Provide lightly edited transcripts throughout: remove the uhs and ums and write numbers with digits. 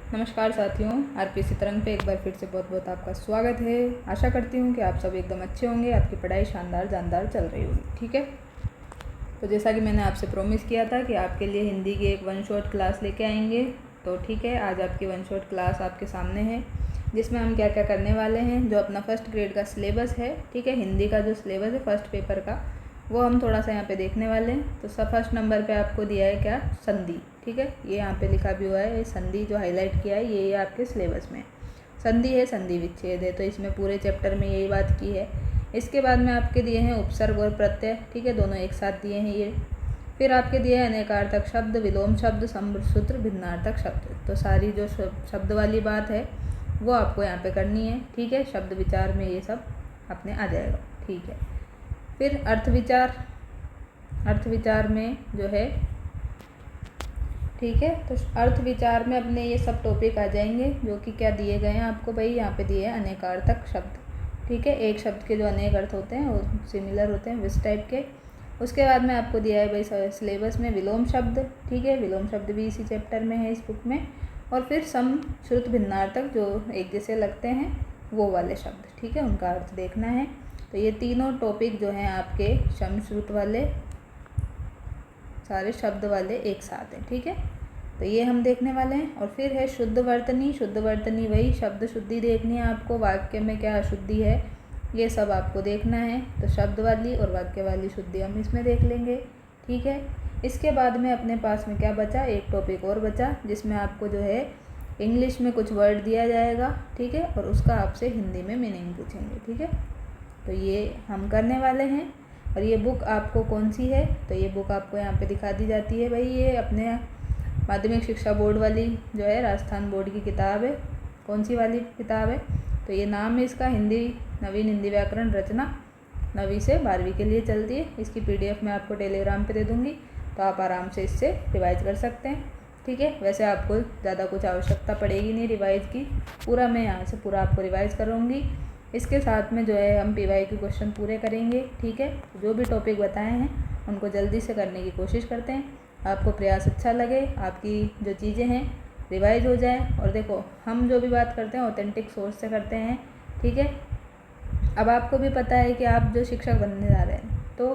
नमस्कार साथियों, आरपीसी तरंग पे एक बार फिर से बहुत बहुत आपका स्वागत है। आशा करती हूँ कि आप सब एकदम अच्छे होंगे, आपकी पढ़ाई शानदार जानदार चल रही होगी। ठीक है, तो जैसा कि मैंने आपसे प्रॉमिस किया था कि आपके लिए हिंदी की एक वन शॉट क्लास लेके आएंगे, तो ठीक है, आज आपकी वन शॉट क्लास आपके सामने है, जिसमें हम क्या क्या करने वाले हैं। जो अपना फर्स्ट ग्रेड का सिलेबस है, ठीक है, हिंदी का जो सिलेबस है फर्स्ट पेपर का, वो हम थोड़ा सा यहाँ पे देखने वाले हैं। तो सब फर्स्ट नंबर पे आपको दिया है क्या, संधि। ठीक है, ये यहाँ पे लिखा भी हुआ है, ये संधि जो हाईलाइट किया है ये आपके सिलेबस में संधि है, संधि विच्छेद है, तो इसमें पूरे चैप्टर में यही बात की है। इसके बाद में आपके दिए हैं उपसर्ग और प्रत्यय, ठीक है, दोनों एक साथ दिए हैं ये। फिर आपके दिए हैं अनेकार्थक शब्द, विलोम शब्द, सम्रूत्र, भिन्नार्थक शब्द। तो सारी जो शब्द वाली बात है वो आपको यहाँ पे करनी है। ठीक है, शब्द विचार में ये सब अपने आ जाएगा। ठीक है, फिर अर्थ विचार, अर्थ विचार में जो है, ठीक है, तो अर्थ विचार में अपने ये सब टॉपिक आ जाएंगे जो कि क्या दिए गए हैं आपको। भाई यहाँ पे दिए हैं अनेकार्थक शब्द, ठीक है, एक शब्द के जो अनेक अर्थ होते हैं वो सिमिलर होते हैं, इस टाइप के। उसके बाद में आपको दिया है भाई सिलेबस में विलोम शब्द, ठीक है, विलोम शब्द भी इसी चैप्टर में है, इस बुक में। और फिर सम, श्रुत, भिन्नार्थक जो एक जैसे लगते हैं वो वाले शब्द, ठीक है, उनका अर्थ देखना है। तो ये तीनों टॉपिक जो हैं आपके सम श्रुत वाले, सारे शब्द वाले एक साथ हैं। ठीक है, तो ये हम देखने वाले हैं। और फिर है शुद्ध वर्तनी, शुद्ध वर्तनी वही शब्द शुद्धि देखनी है आपको, वाक्य में क्या अशुद्धि है ये सब आपको देखना है। तो शब्द वाली और वाक्य वाली शुद्धि हम इसमें देख लेंगे। ठीक है, इसके बाद में अपने पास में क्या बचा, एक टॉपिक और बचा, जिसमें आपको जो है इंग्लिश में कुछ वर्ड दिया जाएगा, ठीक है, और उसका आपसे हिंदी में मीनिंग पूछेंगे। ठीक है, तो ये हम करने वाले हैं। और ये बुक आपको कौन सी है, तो ये बुक आपको यहाँ पे दिखा दी जाती है। भाई ये अपने माध्यमिक शिक्षा बोर्ड वाली जो है, राजस्थान बोर्ड की किताब है। कौन सी वाली किताब है, तो ये नाम है इसका, हिंदी नवीन हिंदी व्याकरण रचना, 9वीं से 12वीं के लिए चलती है। इसकी PDF मैं आपको टेलीग्राम पे दे दूँगी, तो आप आराम से इससे रिवाइज कर सकते हैं। ठीक है, वैसे आपको ज़्यादा कुछ आवश्यकता पड़ेगी नहीं रिवाइज की, पूरा मैं यहाँ से पूरा आपको रिवाइज करूँगी। इसके साथ में जो है हम PY के क्वेश्चन पूरे करेंगे। ठीक है, जो भी टॉपिक बताए हैं उनको जल्दी से करने की कोशिश करते हैं, आपको प्रयास अच्छा लगे, आपकी जो चीज़ें हैं रिवाइज हो जाए। और देखो, हम जो भी बात करते हैं ऑथेंटिक सोर्स से करते हैं। ठीक है, अब आपको भी पता है कि आप जो शिक्षक बनने जा रहे हैं, तो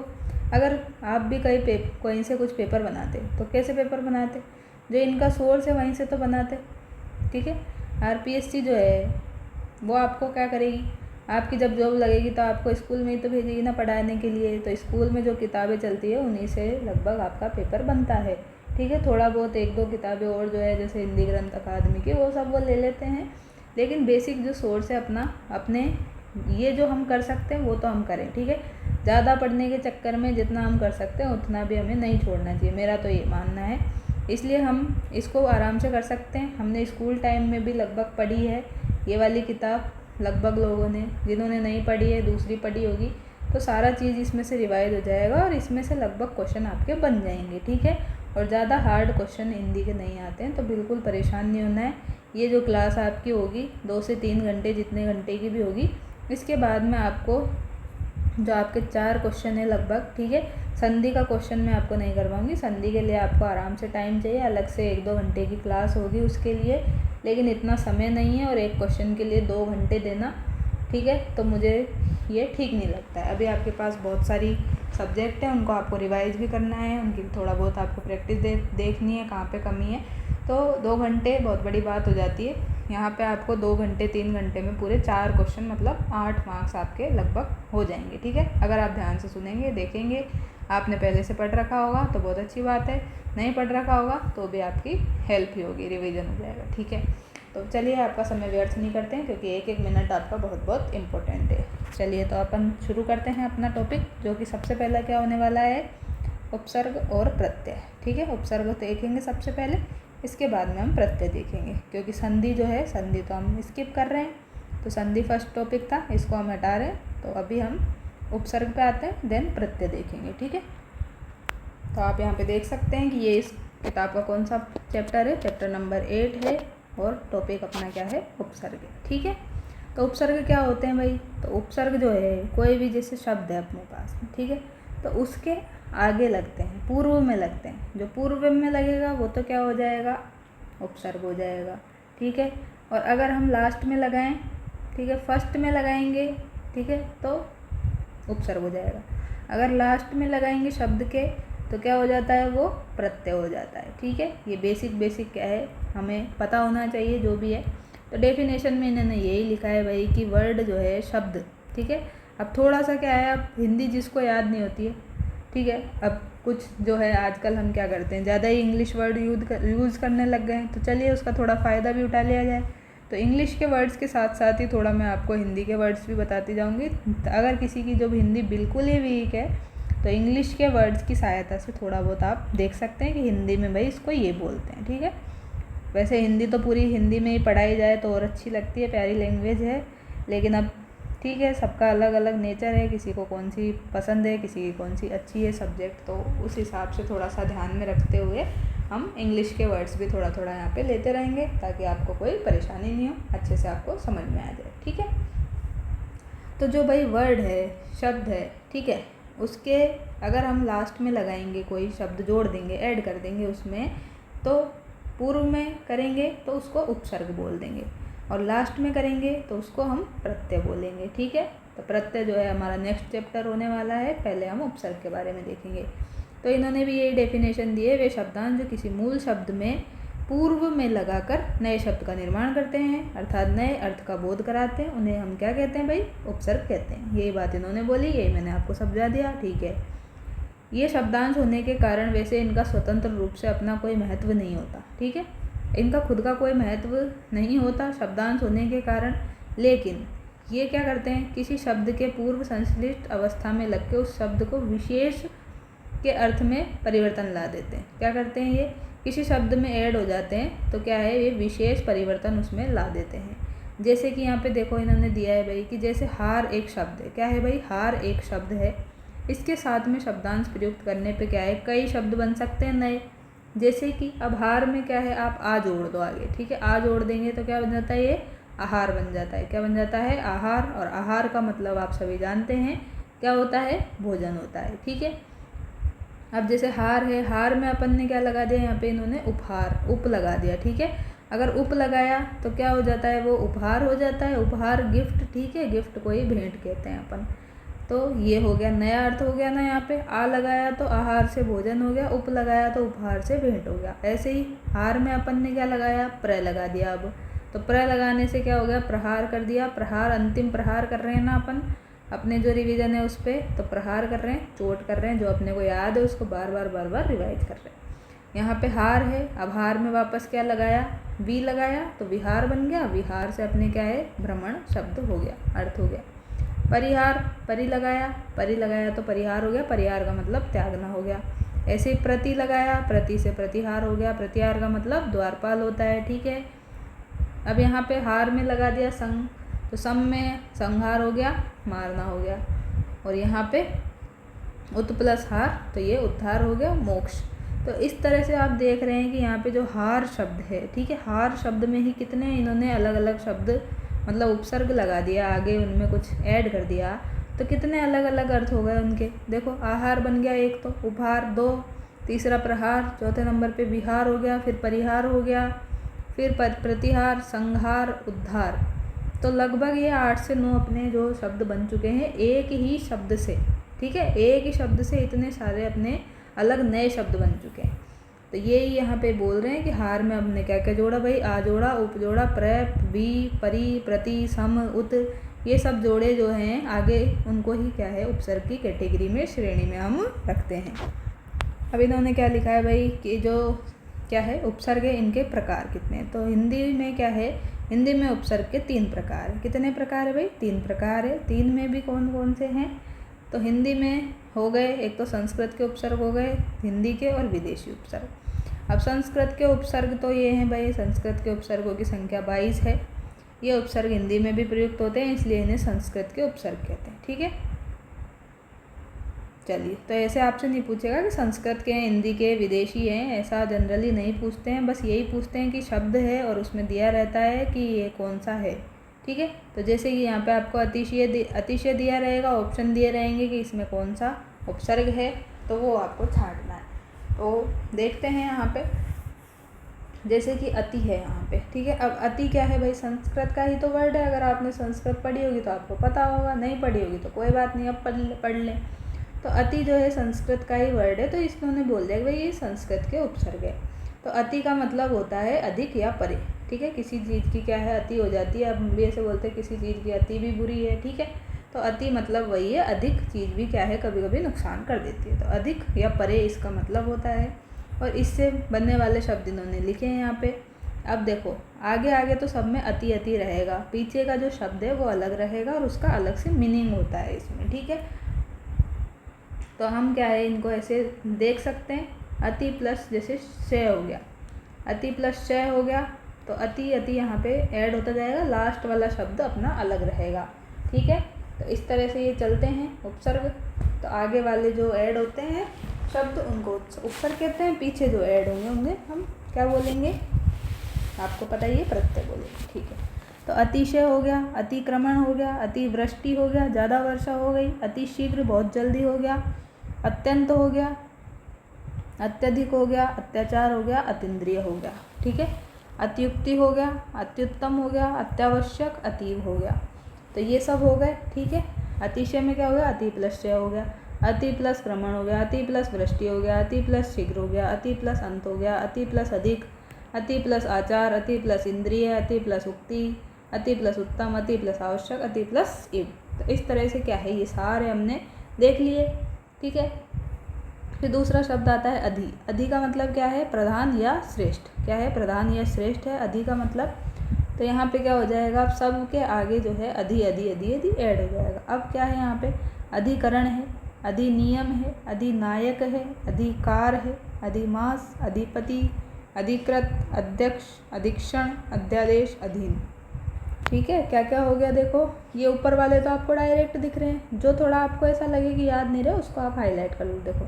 अगर आप भी कहीं से कुछ पेपर बनाते तो कैसे पेपर बनाते, जो इनका सोर्स है वहीं से तो बनाते। ठीक है, RPSC जो है वो आपको क्या करेगी, आपकी जब जॉब लगेगी तो आपको स्कूल में ही तो भेजेगी ना पढ़ाने के लिए। तो स्कूल में जो किताबें चलती है उन्हीं से लगभग आपका पेपर बनता है। ठीक है, थोड़ा बहुत एक दो किताबें और जो है जैसे हिंदी ग्रंथ अकादमी की, वो सब वो ले लेते हैं, लेकिन बेसिक जो सोर्स है अपना, अपने ये जो हम कर सकते हैं वो तो हम करें। ठीक है, ज़्यादा पढ़ने के चक्कर में जितना हम कर सकते हैं उतना भी हमें नहीं छोड़ना चाहिए, मेरा तो ये मानना है। इसलिए हम इसको आराम से कर सकते हैं। हमने स्कूल टाइम में भी लगभग पढ़ी है ये वाली किताब, लगभग लोगों ने, जिन्होंने नहीं पढ़ी है दूसरी पढ़ी होगी, तो सारा चीज़ इसमें से रिवाइज हो जाएगा और इसमें से लगभग क्वेश्चन आपके बन जाएंगे। ठीक है, और ज़्यादा हार्ड क्वेश्चन हिंदी के नहीं आते हैं, तो बिल्कुल परेशान नहीं होना है। ये जो क्लास आपकी होगी 2 से 3 घंटे, जितने घंटे की भी होगी, इसके बाद में आपको जो आपके 4 क्वेश्चन है लगभग, ठीक है, संधि का क्वेश्चन मैं आपको नहीं करवाऊंगी, संधि के लिए आपको आराम से टाइम चाहिए, अलग से 1-2 घंटे की क्लास होगी उसके लिए, लेकिन इतना समय नहीं है। और एक क्वेश्चन के लिए 2 घंटे देना, ठीक है, तो मुझे ये ठीक नहीं लगता है। अभी आपके पास बहुत सारी सब्जेक्ट हैं, उनको आपको रिवाइज भी करना है, उनकी थोड़ा बहुत आपको प्रैक्टिस देखनी है कहाँ पे कमी है। तो 2 घंटे बहुत बड़ी बात हो जाती है। यहाँ पे आपको 2 घंटे 3 घंटे में पूरे 4 क्वेश्चन, मतलब 8 मार्क्स आपके लगभग हो जाएंगे। ठीक है, अगर आप ध्यान से सुनेंगे, देखेंगे, आपने पहले से पढ़ रखा होगा तो बहुत अच्छी बात है, नहीं पढ़ रखा होगा तो भी आपकी हेल्प ही होगी, रिवीजन हो जाएगा। ठीक है, तो चलिए आपका समय व्यर्थ नहीं करते हैं, क्योंकि एक एक मिनट आपका बहुत बहुत इम्पोर्टेंट है। चलिए तो अपन शुरू करते हैं अपना टॉपिक, जो कि सबसे पहला क्या होने वाला है, उपसर्ग और प्रत्यय। ठीक है, उपसर्ग देखेंगे सबसे पहले, इसके बाद में हम प्रत्यय देखेंगे, क्योंकि संधि जो है, संधि तो हम स्किप कर रहे हैं, तो संधि फर्स्ट टॉपिक था, इसको हम हटा रहे हैं। तो अभी हम उपसर्ग पे आते हैं, देन प्रत्यय देखेंगे। ठीक है, तो आप यहाँ पे देख सकते हैं कि ये इस किताब का कौन सा चैप्टर है, चैप्टर नंबर 8 है, और टॉपिक अपना क्या है, उपसर्ग। ठीक है, तो उपसर्ग क्या होते हैं भाई, तो उपसर्ग जो है कोई भी जैसे शब्द है अपने पास में, ठीक है, तो उसके आगे लगते हैं, पूर्व में लगते हैं, जो पूर्व में लगेगा वो तो क्या हो जाएगा, उपसर्ग हो जाएगा। ठीक है। और अगर हम लास्ट में लगाएं, ठीक है, फर्स्ट में लगाएंगे, ठीक है, तो उपसर्ग हो जाएगा। अगर लास्ट में लगाएंगे शब्द के तो क्या हो जाता है, वो प्रत्यय हो जाता है। ठीक है, ये बेसिक क्या है, हमें पता होना चाहिए जो भी है। तो डेफिनेशन में इन्होंने यही लिखा है भाई कि वर्ड जो है शब्द, ठीक है। अब थोड़ा सा क्या है, अब हिंदी जिसको याद नहीं होती है, ठीक है, अब कुछ जो है आजकल हम क्या करते हैं, ज़्यादा ही इंग्लिश वर्ड यूज़ करने लग गए हैं, तो चलिए उसका थोड़ा फ़ायदा भी उठा लिया जाए। तो इंग्लिश के वर्ड्स के साथ साथ ही थोड़ा मैं आपको हिंदी के वर्ड्स भी बताती जाऊँगी। अगर किसी की जो हिंदी बिल्कुल ही वीक है तो इंग्लिश के वर्ड्स की सहायता से थोड़ा बहुत आप देख सकते हैं कि हिंदी में भाई इसको ये बोलते हैं। ठीक है, वैसे हिंदी तो पूरी हिंदी में ही पढ़ाई जाए तो और अच्छी लगती है, प्यारी लैंग्वेज है, लेकिन अब ठीक है, सबका अलग अलग नेचर है, किसी को कौन सी पसंद है, किसी की कौन सी अच्छी है सब्जेक्ट, तो उस हिसाब से थोड़ा सा ध्यान में रखते हुए हम इंग्लिश के वर्ड्स भी थोड़ा थोड़ा यहाँ पे लेते रहेंगे ताकि आपको कोई परेशानी नहीं हो, अच्छे से आपको समझ में आ जाए। ठीक है, तो जो भाई वर्ड है, शब्द है, ठीक है, उसके अगर हम लास्ट में लगाएंगे, कोई शब्द जोड़ देंगे, ऐड कर देंगे उसमें, तो पूर्व में करेंगे तो उसको उपसर्ग बोल देंगे और लास्ट में करेंगे तो उसको हम प्रत्यय बोलेंगे। ठीक है, तो प्रत्यय जो है हमारा नेक्स्ट चैप्टर होने वाला है, पहले हम उपसर्ग के बारे में देखेंगे। तो इन्होंने भी यही डेफिनेशन दिए, वे शब्दांश जो किसी मूल शब्द में पूर्व में लगाकर नए शब्द का निर्माण करते हैं, अर्थात नए अर्थ का बोध कराते हैं, उन्हें हम क्या कहते हैं भाई, उपसर्ग कहते हैं। यही बात इन्होंने बोली, यही मैंने आपको समझा दिया। ठीक है, ये शब्दांश होने के कारण वैसे इनका स्वतंत्र रूप से अपना कोई महत्व नहीं होता। ठीक है, इनका खुद का कोई महत्व नहीं होता शब्दांश होने के कारण, लेकिन ये क्या करते हैं, किसी शब्द के पूर्व संश्लिष्ट अवस्था में लग के उस शब्द को विशेष के अर्थ में परिवर्तन ला देते हैं। क्या करते हैं, ये किसी शब्द में ऐड हो जाते हैं तो क्या है, ये विशेष परिवर्तन उसमें ला देते हैं। जैसे कि यहाँ पे देखो इन्होंने दिया है भाई कि जैसे हार एक शब्द है, क्या है भाई, हार एक शब्द है, इसके साथ में शब्दांश प्रयुक्त करने पे क्या है, कई शब्द बन सकते हैं नए। जैसे कि अब हार में क्या है, आप आ जोड़ दो आगे, ठीक है, आ जोड़ देंगे तो क्या बन जाता है, ये आहार बन जाता है। क्या बन जाता है, आहार, और आहार का मतलब आप सभी जानते हैं क्या होता है, भोजन होता है। ठीक है, अब जैसे हार है, हार में अपन ने क्या लगा दिया, यहाँ पे इन्होंने उपहार, उप लगा दिया। ठीक है, अगर उप लगाया तो क्या हो जाता है, वो उपहार हो जाता है, उपहार गिफ्ट। ठीक है, गिफ्ट को ही भेंट कहते हैं अपन। तो ये हो गया, नया अर्थ हो गया ना, यहाँ पे आ लगाया तो आहार से भोजन हो गया, उप लगाया तो उपहार से भेंट हो गया। ऐसे ही हार में अपन ने क्या लगाया, प्र लगा दिया। अब तो प्र लगाने से क्या हो गया, प्रहार कर दिया, प्रहार, अंतिम प्रहार कर रहे हैं ना अपन अपने जो रिवीजन है उस पर, तो प्रहार कर रहे हैं, चोट कर रहे हैं, जो अपने को याद है उसको बार बार रिवाइज कर रहे हैं। यहाँ पे हार है, अब हार में वापस क्या लगाया, वी लगाया तो विहार बन गया, विहार से अपने क्या है, भ्रमण शब्द हो गया, अर्थ हो गया। परिहार, परि लगाया तो परिहार हो गया, परिहार का मतलब त्यागना हो गया। ऐसे ही प्रति लगाया, प्रति से प्रतिहार हो गया, प्रतिहार का मतलब द्वारपाल होता है। ठीक है, अब यहाँ पे हार में लगा दिया संग, तो सम में संहार हो गया, मारना हो गया, और यहाँ पे उत प्लस हार तो ये उद्धार हो गया, मोक्ष। तो इस तरह से आप देख रहे हैं कि यहाँ पे जो हार शब्द है, ठीक है, हार शब्द में ही कितने इन्होंने अलग अलग शब्द मतलब उपसर्ग लगा दिया, आगे उनमें कुछ ऐड कर दिया, तो कितने अलग अलग अर्थ हो गए उनके। देखो आहार बन गया एक, तो उपहार दो, तीसरा प्रहार, चौथे नंबर पे विहार हो गया, फिर परिहार हो गया, फिर प्रतिहार, संहार, उद्धार। तो लगभग ये 8 से 9 अपने जो शब्द बन चुके हैं एक ही शब्द से। ठीक है, एक ही शब्द से इतने सारे अपने अलग नए शब्द बन चुके हैं। तो यही यहाँ पे बोल रहे हैं कि हार में हमने क्या क्या जोड़ा भाई, आ जोड़ा, उप जोड़ा, प्र, वी, परि, प्रति, सम, उत, ये सब जोड़े जो हैं आगे उनको ही क्या है, उपसर्ग की कैटेगरी में, श्रेणी में हम रखते हैं। अब इन्होंने क्या लिखा है भाई कि जो क्या है उपसर्ग है, इनके प्रकार कितने हैं। तो हिंदी में क्या है, हिंदी में उपसर्ग के 3 प्रकार हैं। कितने प्रकार है भाई, 3 प्रकार है। 3 में भी कौन कौन से हैं, तो हिंदी में हो गए, एक तो संस्कृत के उपसर्ग हो गए हिंदी के, और विदेशी उपसर्ग। अब संस्कृत के उपसर्ग तो ये हैं भाई, संस्कृत के उपसर्गों की संख्या 22 है। ये उपसर्ग हिंदी में भी प्रयुक्त होते हैं, इसलिए इन्हें संस्कृत के उपसर्ग कहते हैं। ठीक है, चलिए, तो ऐसे आपसे नहीं पूछेगा कि संस्कृत के हैं, हिंदी के, विदेशी हैं, ऐसा जनरली नहीं पूछते हैं। बस यही पूछते हैं कि शब्द है और उसमें दिया रहता है कि ये कौन सा है। ठीक है, तो जैसे कि यहाँ पे आपको अतिशय दिया रहेगा, ऑप्शन दिए रहेंगे कि इसमें कौन सा उपसर्ग है, तो वो आपको छांटना है। तो देखते हैं यहाँ पे जैसे कि अति है यहाँ पे, ठीक है। अब अति क्या है भाई, संस्कृत का ही तो वर्ड है। अगर आपने संस्कृत पढ़ी होगी तो आपको पता होगा, नहीं पढ़ी होगी तो कोई बात नहीं, अब पढ़ लें। तो अति जो है संस्कृत का ही वर्ड है, तो इन्होंने बोल दिया कि भाई ये संस्कृत के उपसर्ग है। तो अति का मतलब होता है अधिक या परे, ठीक है। किसी चीज़ की क्या है, अति हो जाती है। अब हम भी ऐसे बोलते हैं किसी चीज़ की अति भी बुरी है, ठीक है। तो अति मतलब वही है, अधिक चीज़ भी क्या है, कभी कभी नुकसान कर देती है। तो अधिक या परे इसका मतलब होता है, और इससे बनने वाले शब्द इन्होंने लिखे हैं यहाँ पे। अब देखो आगे आगे तो सब में अति अति रहेगा, पीछे का जो शब्द है वो अलग रहेगा और उसका अलग से मीनिंग होता है इसमें, ठीक है। तो हम क्या है इनको ऐसे देख सकते हैं, अति प्लस जैसे शय हो गया, अति प्लस शय हो गया, तो अति अति यहाँ पे ऐड होता जाएगा, लास्ट वाला शब्द अपना अलग रहेगा, ठीक है। तो इस तरह से ये चलते हैं उपसर्ग। तो आगे वाले जो ऐड होते हैं शब्द उनको उपसर्ग कहते हैं, पीछे जो ऐड होंगे उन्हें हम क्या बोलेंगे, आपको पता ही है, प्रत्यय बोलेंगे, ठीक है। तो अतिशय हो गया, अतिक्रमण हो गया, अतिवृष्टि हो गया, ज़्यादा वर्षा हो गई, अति शीघ्र बहुत जल्दी हो गया, अत्यंत हो गया, अत्यधिक हो गया, अत्याचार हो गया, अतीन्द्रिय हो गया, ठीक है। अत्युक्ति हो गया, अत्युत्तम हो गया, अत्यावश्यक, अतीव हो गया। तो ये सब हो गए, ठीक है। अतिशय में क्या हो गया, अति प्लस शय हो गया, अति प्लस क्रमण हो गया, अति प्लस वृष्टि हो गया, अति प्लस शीघ्र हो गया, अति प्लस अंत हो गया, अति प्लस अधिक, अति प्लस आचार, अति प्लस इंद्रिय, अति प्लस उक्ति, अति प्लस उत्तम, अति प्लस आवश्यक, अति प्लस इव। तो इस तरह से क्या है ये सारे हमने देख लिए, ठीक है। फिर दूसरा शब्द आता है अधि। अधि का मतलब क्या है, प्रधान या श्रेष्ठ। क्या है, प्रधान या श्रेष्ठ है अधि का मतलब। तो यहाँ पे क्या हो जाएगा, अब सब के आगे जो है अधि अधि अधि अधि ऐड हो जाएगा। अब क्या है यहाँ पे, अधिकरण है, अधिनियम है, अधिनायक है, अधिकार है, अधिमास, अधिपति, अधिकृत, अध्यक्ष, अधीक्षण, अध्यादेश, अधीन, ठीक है। क्या क्या हो गया देखो, ये ऊपर वाले तो आपको डायरेक्ट दिख रहे हैं, जो थोड़ा आपको ऐसा लगे कि याद नहीं रहे उसको आप हाईलाइट कर लो। देखो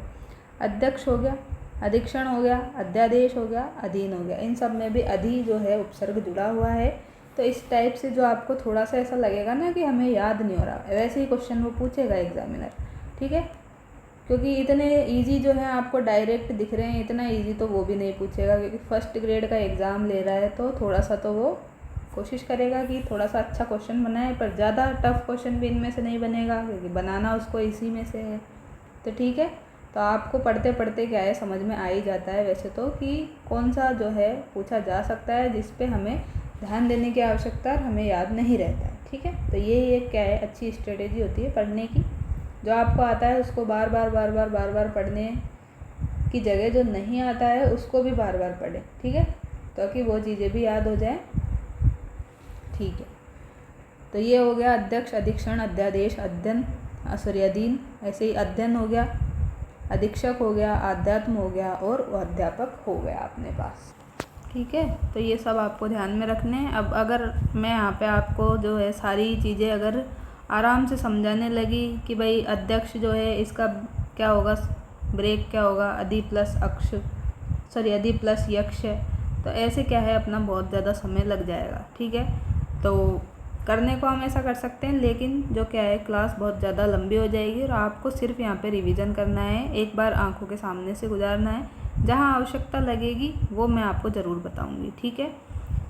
अध्यक्ष हो गया, अधीक्षण हो गया, अध्यादेश हो गया, अधीन हो गया। इन सब में भी अधि जो है उपसर्ग जुड़ा हुआ है। तो इस टाइप से जो आपको थोड़ा सा ऐसा लगेगा ना कि हमें याद नहीं हो रहा, वैसे ही क्वेश्चन वो पूछेगा एग्जामिनर, ठीक है। क्योंकि इतने इजी जो है आपको डायरेक्ट दिख रहे हैं, इतना इजी तो वो भी नहीं पूछेगा, क्योंकि फर्स्ट ग्रेड का एग्ज़ाम ले रहा है तो थोड़ा सा तो वो कोशिश करेगा कि थोड़ा सा अच्छा क्वेश्चन बनाए, पर ज़्यादा टफ क्वेश्चन भी इनमें से नहीं बनेगा, क्योंकि बनाना उसको इसी में से है। तो ठीक है, तो आपको पढ़ते पढ़ते क्या है समझ में आ ही जाता है वैसे तो कि कौन सा जो है पूछा जा सकता है, जिस पे हमें ध्यान देने की आवश्यकता और हमें याद नहीं रहता है, ठीक है। तो ये एक क्या है अच्छी स्ट्रेटेजी होती है पढ़ने की। जो आपको आता है उसको बार बार पढ़ने की जगह जो नहीं आता है उसको भी बार बार पढ़ें, ठीक है, ताकि वो चीज़ें भी याद हो जाए, ठीक है। तो ये हो गया अध्यक्ष, अधीक्षण, अध्यादेश, अध्ययन, अधीन, ऐसे ही अध्ययन हो गया, अधीक्षक हो गया, आध्यात्म हो गया और अध्यापक हो गया अपने पास, ठीक है। तो ये सब आपको ध्यान में रखने हैं। अब अगर मैं यहाँ पे आपको जो है सारी चीज़ें अगर आराम से समझाने लगी कि भाई अध्यक्ष जो है इसका क्या होगा, ब्रेक क्या होगा, अधि प्लस अक्ष अधि प्लस यक्ष है, तो ऐसे क्या है अपना बहुत ज़्यादा समय लग जाएगा, ठीक है। तो करने को हम ऐसा कर सकते हैं, लेकिन जो क्या है क्लास बहुत ज़्यादा लंबी हो जाएगी और आपको सिर्फ यहाँ पे रिवीजन करना है, एक बार आंखों के सामने से गुजारना है, जहाँ आवश्यकता लगेगी वो मैं आपको ज़रूर बताऊँगी, ठीक है।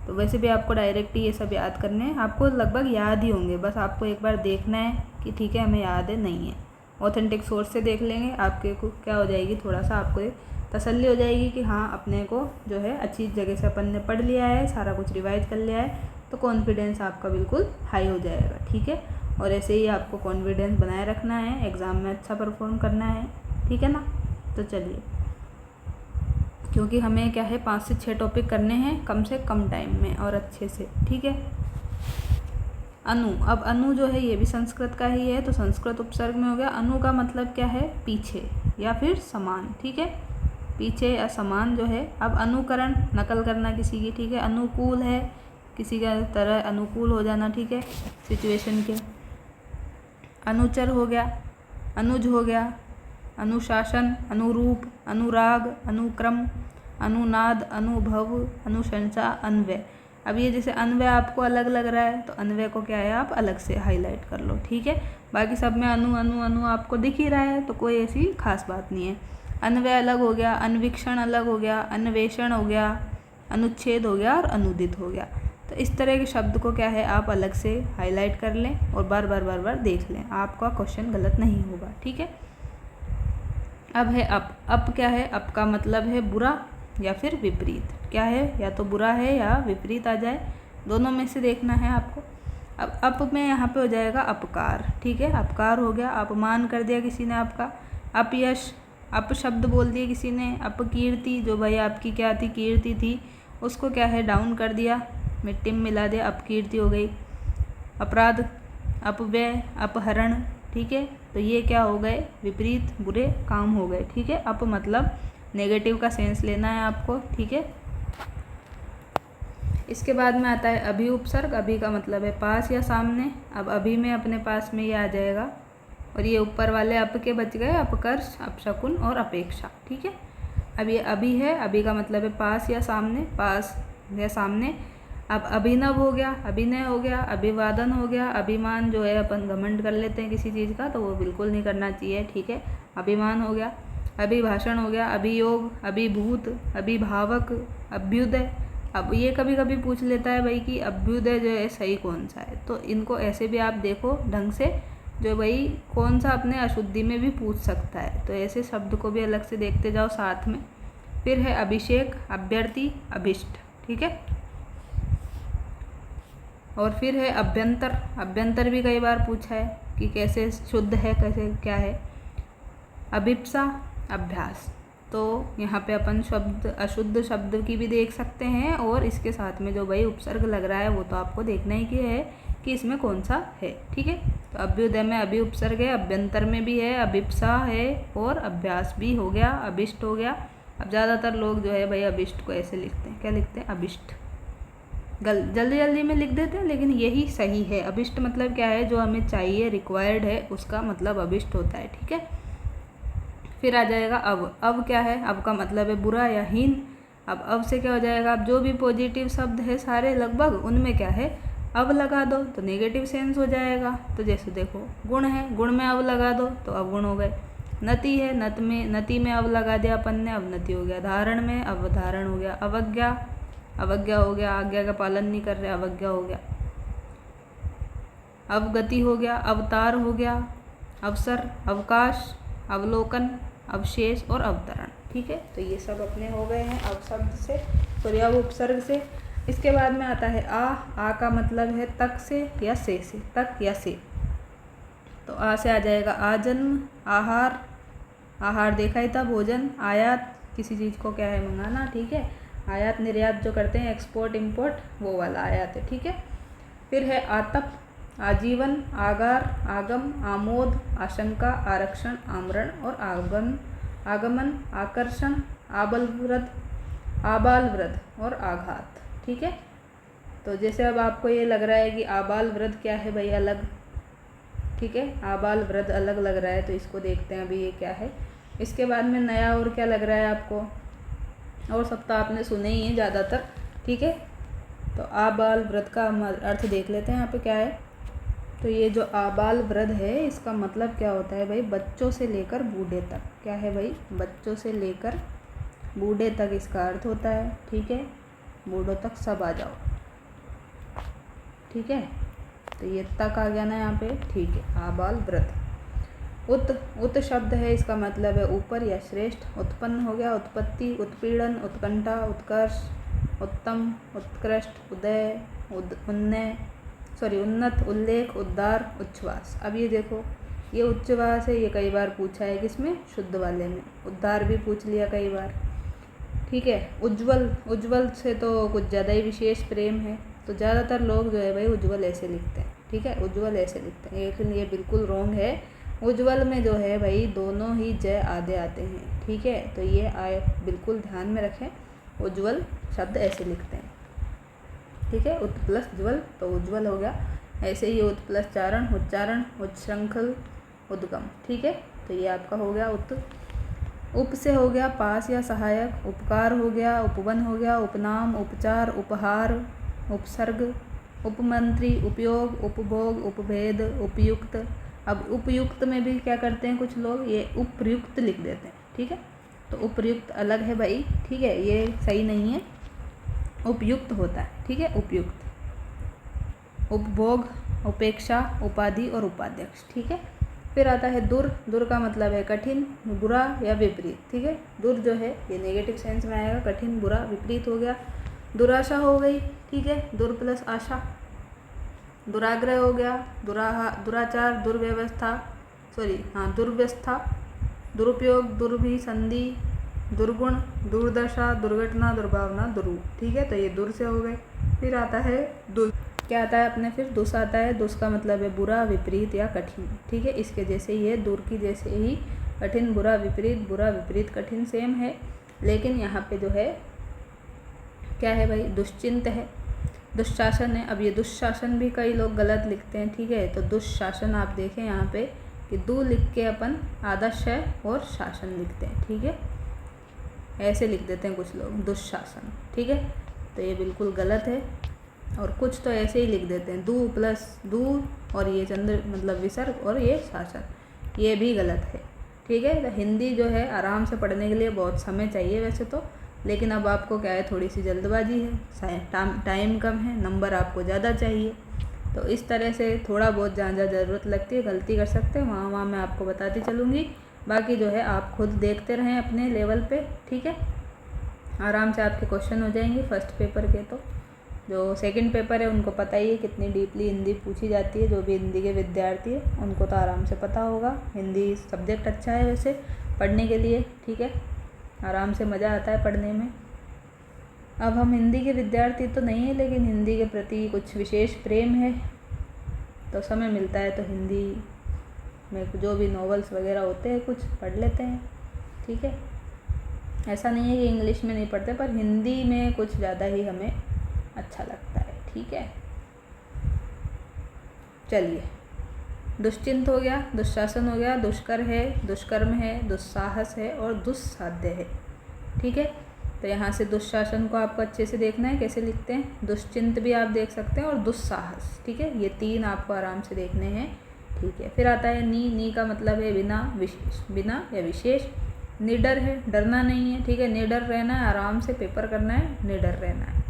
तो वैसे भी आपको डायरेक्ट ये सब याद करने हैं, आपको लगभग याद ही होंगे, बस आपको एक बार देखना है कि ठीक है हमें याद है नहीं है। ऑथेंटिक सोर्स से देख लेंगे, आपके को क्या हो जाएगी, थोड़ा सा आपको एक तसल्ली हो जाएगी कि हाँ अपने को जो है अच्छी जगह से अपन ने पढ़ लिया है, सारा कुछ रिवाइज कर लिया है, तो कॉन्फिडेंस आपका बिल्कुल हाई हो जाएगा, ठीक है। और ऐसे ही आपको कॉन्फिडेंस बनाए रखना है, एग्ज़ाम में अच्छा परफॉर्म करना है, ठीक है ना। तो चलिए, क्योंकि हमें क्या है 5 से 6 टॉपिक करने हैं कम से कम टाइम में और अच्छे से, ठीक है। अनु, अब अनु जो है ये भी संस्कृत का ही है, तो संस्कृत उपसर्ग में हो गया। अनु का मतलब क्या है, पीछे या फिर समान, ठीक है, पीछे या समान जो है। अब अनुकरण, नकल करना किसी की, ठीक है। अनुकूल है, किसी का तरह अनुकूल हो जाना, ठीक है, सिचुएशन के। अनुचर हो गया, अनुज हो गया, अनुशासन, अनुरूप, अनुराग, अनुक्रम, अनुनाद, अनुभव, अनुशंसा, अन्वय। अब ये जैसे अन्वय आपको अलग लग रहा है तो अन्वय को क्या है आप अलग से हाईलाइट कर लो, ठीक है। बाकी सब में अनु अनु अनु आपको दिख ही रहा है, तो कोई ऐसी खास बात नहीं है। अन्वय अलग हो गया, अन्वीक्षण अलग हो गया, अन्वेषण हो गया, अनुच्छेद हो गया और अनुदित हो गया। तो इस तरह के शब्द को क्या है आप अलग से हाईलाइट कर लें और बार बार देख लें, आपका क्वेश्चन गलत नहीं होगा। ठीक है। अब है अप क्या है? अप का मतलब है बुरा या फिर विपरीत। क्या है? या तो बुरा है या विपरीत आ जाए, दोनों में से देखना है आपको। अब अप में यहाँ पे हो जाएगा अपकार। ठीक है, अपकार हो गया, अपमान कर दिया किसी ने आपका। अपयश, अपशब्द बोल दिए किसी ने। अपकीर्ति, जो भाई आपकी क्या थी, कीर्ति थी, उसको क्या है डाउन कर दिया, मिट्टी में मिला दिया, अपकीर्ति हो गई। अपराध, अपव्यय, अपहरण। ठीक है, तो ये क्या हो गए? विपरीत बुरे काम हो गए। ठीक है, अप मतलब नेगेटिव का सेंस लेना है आपको। ठीक है, इसके बाद में आता है अभी उपसर्ग। अभी का मतलब है पास या सामने। अब अभी में अपने पास में ये आ जाएगा और ये ऊपर वाले अप के बच गए, अपकर्ष, अपशकुन और अपेक्षा। ठीक है, अब ये अभी है, अभी का मतलब है पास या सामने, पास या सामने। अब अभिनव हो गया, अभिनय हो गया, अभिवादन हो गया। अभिमान जो है अपन घमंड कर लेते हैं किसी चीज़ का, तो वो बिल्कुल नहीं करना चाहिए। ठीक है, अभिमान हो गया। अभिभाषण हो गया, अभियोग, अभिभूत, अभिभावक, अभ्युदय। अब ये कभी कभी पूछ लेता है भाई कि अभ्युदय जो है सही कौन सा है, तो इनको ऐसे भी आप देखो ढंग से, जो भाई कौन सा अपने अशुद्धि में भी पूछ सकता है, तो ऐसे शब्द को भी अलग से देखते जाओ साथ में। फिर है अभिषेक, अभ्यर्थी, अभिष्ट। ठीक है, और फिर है अभ्यंतर। अभ्यंतर भी कई बार पूछा है कि कैसे शुद्ध है, कैसे क्या है। अभिप्सा, अभ्यास। तो यहाँ पे अपन शब्द अशुद्ध शब्द की भी देख सकते हैं, और इसके साथ में जो भाई उपसर्ग लग रहा है वो तो आपको देखना ही कि है कि इसमें कौन सा है। ठीक है, तो अभ्युदय में अभी उपसर्ग है, अभ्यंतर में भी है, अभिप्सा है, और अभ्यास भी हो गया, अभिष्ट हो गया। अब ज़्यादातर लोग जो है भाई अभिष्ट को ऐसे लिखते हैं, क्या लिखते हैं? अभिष्ट। जल्दी जल्दी में लिख देते हैं, लेकिन यही सही है। अभिष्ट मतलब क्या है? जो हमें चाहिए, रिक्वायर्ड है, उसका मतलब अभिष्ट होता है। ठीक है, फिर आ जाएगा अब क्या है? अब का मतलब है बुरा या हीन। अब से क्या हो जाएगा? अब जो भी पॉजिटिव शब्द है सारे लगभग, उनमें क्या है? अब लगा दो तो नेगेटिव सेंस हो जाएगा। तो जैसे देखो गुण है, गुण में अब लगा दो तो अवगुण हो गए। नति है, नति में अब लगा दिया अपन ने, अब नति हो गया। धारण में अब धारण हो गया। अवज्ञा, अवज्ञा हो गया, आज्ञा का पालन नहीं कर रहे, अवज्ञा हो गया। अवगति हो गया, अवतार हो गया, अवसर, अवकाश, अवलोकन, अवशेष और अवतरण। ठीक है, तो ये सब अपने हो गए हैं अब शब्द से, सॉरी अब उपसर्ग से। इसके बाद में आता है आ का मतलब है तक से या से, तक या से। तो आ से आ जाएगा आजन्म, आहार, आहार देखा ही था, भोजन। आयात, किसी चीज़ को क्या है मंगाना। ठीक है, आयात निर्यात जो करते हैं, एक्सपोर्ट इम्पोर्ट, वो वाला आयात है। ठीक है, फिर है आतप, आजीवन, आगार, आगम, आमोद, आशंका, आरक्षण, आमरण और आगमन, आकर्षण, आबालवृद्ध, आबालवृद्ध और आघात। ठीक है, तो जैसे अब आपको ये लग रहा है कि आबालवृद्ध क्या है भाई? अलग। ठीक है, आबालवृद्ध अलग लग रहा है, तो इसको देखते हैं अभी ये क्या है। इसके बाद में नया और क्या लग रहा है आपको? और सब तो आपने सुने ही हैं ज़्यादातर। ठीक है, तो आबाल वृद्ध का अर्थ देख लेते हैं यहाँ पे क्या है। तो ये जो आबाल वृद्ध है, इसका मतलब क्या होता है भाई? बच्चों से लेकर बूढ़े तक। क्या है भाई? बच्चों से लेकर बूढ़े तक इसका अर्थ होता है। ठीक है, बूढ़ों तक सब आ जाओ। ठीक है, तो ये तक आ गया ना यहाँ पे। ठीक है, आबाल वृद्ध। उत शब्द है, इसका मतलब है ऊपर या श्रेष्ठ। उत्पन्न हो गया, उत्पत्ति, उत्पीड़न, उत्कंठा, उत्कर्ष, उत्तम, उत्कृष्ट, उदय, उन्नत, उल्लेख, उद्धार, उच्छ्वास। अब ये देखो, ये उच्छ्वास है, ये कई बार पूछा है किसमें? शुद्ध वाले में। उद्धार भी पूछ लिया कई बार। ठीक है, उज्ज्वल, उज्ज्वल से तो कुछ ज़्यादा ही विशेष प्रेम है, तो ज़्यादातर लोग जो है भाई उज्ज्वल ऐसे लिखते हैं। ठीक है, उज्ज्वल ऐसे लिखते हैं, लेकिन ये बिल्कुल रॉन्ग है। उज्ज्वल में जो है भाई दोनों ही जय आधे आते हैं। ठीक है, तो ये आप बिल्कुल ध्यान में रखें, उज्ज्वल शब्द ऐसे लिखते हैं। ठीक है, उत प्लस ज्वल तो उज्ज्वल हो गया। ऐसे ही उत प्लस चारण, उच्चारण, उच्छृंखल, उद्गम। ठीक है, तो ये आपका हो गया उत। उप से हो गया पास या सहायक, उपकार हो गया, उपवन हो गया, उपनाम, उपचार, उपहार, उपसर्ग, उपमंत्री, उपयोग, उपभोग, उपभेद, उपयुक्त। अब उपयुक्त में भी क्या करते हैं कुछ लोग? ये उपयुक्त लिख देते हैं। ठीक है, तो उपयुक्त अलग है भाई। ठीक है, ये सही नहीं है। उपयुक्त होता है, ठीक है, उपयुक्त। उपभोग, उपेक्षा, उपाधि और उपाध्यक्ष, ठीक है। फिर आता है दुर। दुर का मतलब है कठिन, बुरा या विपरीत, ठीक है। दुर जो है ये नेगेटिव सेंस में आएगा, कठिन, बुरा, विपरीत हो गया। दुराशा हो गई, ठीक है, दुर प्लस आशा। दुराग्रह हो गया, दुराचार, दुर्व्यवस्था, दुर्व्यवस्था, दुरुपयोग, दुर्भिसंधि, दुर्गुण, दुर्दशा, दुर्घटना, दुर्भावना, दुरूप, ठीक है। तो ये दुर से हो गए। फिर आता है दुस। क्या आता है अपने फिर? दुस आता है। दुस का मतलब है बुरा, विपरीत या कठिन, ठीक है। इसके जैसे ही है, दूर की जैसे ही, कठिन, बुरा, विपरीत, कठिन सेम है। लेकिन यहाँ पे जो है क्या है भाई? दुश्चिंत है, दुशासन है। अब ये दुशासन भी कई लोग गलत लिखते हैं, ठीक है। तो दुशासन आप देखें यहाँ पे कि दू लिख के अपन आदर्श है और शासन लिखते हैं, ठीक है। ऐसे लिख देते हैं कुछ लोग, दुशासन, ठीक है। तो ये बिल्कुल गलत है। और कुछ तो ऐसे ही लिख देते हैं, दू प्लस दू और ये चंद्र मतलब विसर्ग और ये शासन, ये भी गलत है, ठीक है। तो हिंदी जो है आराम से पढ़ने के लिए बहुत समय चाहिए वैसे तो, लेकिन अब आपको क्या है, थोड़ी सी जल्दबाजी है, टाइम कम है, नंबर आपको ज़्यादा चाहिए। तो इस तरह से थोड़ा बहुत जहाँ जहाँ ज़रूरत लगती है गलती कर सकते हैं, वहाँ वहाँ मैं आपको बताती चलूँगी। बाकी जो है आप खुद देखते रहें अपने लेवल पे, ठीक है। आराम से आपके क्वेश्चन हो जाएंगे फर्स्ट पेपर के। तो जो सेकंड पेपर है उनको पता ही है कितनी डीपली हिंदी पूछी जाती है। जो भी हिंदी के विद्यार्थी है उनको तो आराम से पता होगा। हिंदी सब्जेक्ट अच्छा है वैसे पढ़ने के लिए, ठीक है, आराम से मज़ा आता है पढ़ने में। अब हम हिंदी के विद्यार्थी तो नहीं है, लेकिन हिंदी के प्रति कुछ विशेष प्रेम है, तो समय मिलता है तो हिंदी में जो भी नॉवेल्स वगैरह होते हैं कुछ पढ़ लेते हैं, ठीक है। ऐसा नहीं है कि इंग्लिश में नहीं पढ़ते, पर हिंदी में कुछ ज़्यादा ही हमें अच्छा लगता है, ठीक है। चलिए, दुश्चिंत हो गया, दुशासन हो गया, दुष्कर है, दुष्कर्म है, दुस्साहस है और दुस्साध्य है, ठीक है। तो यहाँ से दुशासन को आपको अच्छे से देखना है कैसे लिखते हैं। दुश्चिंत भी आप देख सकते हैं और दुस्साहस, ठीक है। ये तीन आपको आराम से देखने हैं, ठीक है। फिर आता है नी। नी का मतलब है बिना, विशेष, बिना या विशेष। निडर है, डरना नहीं है, ठीक है, निडर रहना है, आराम से पेपर करना है, निडर रहना है।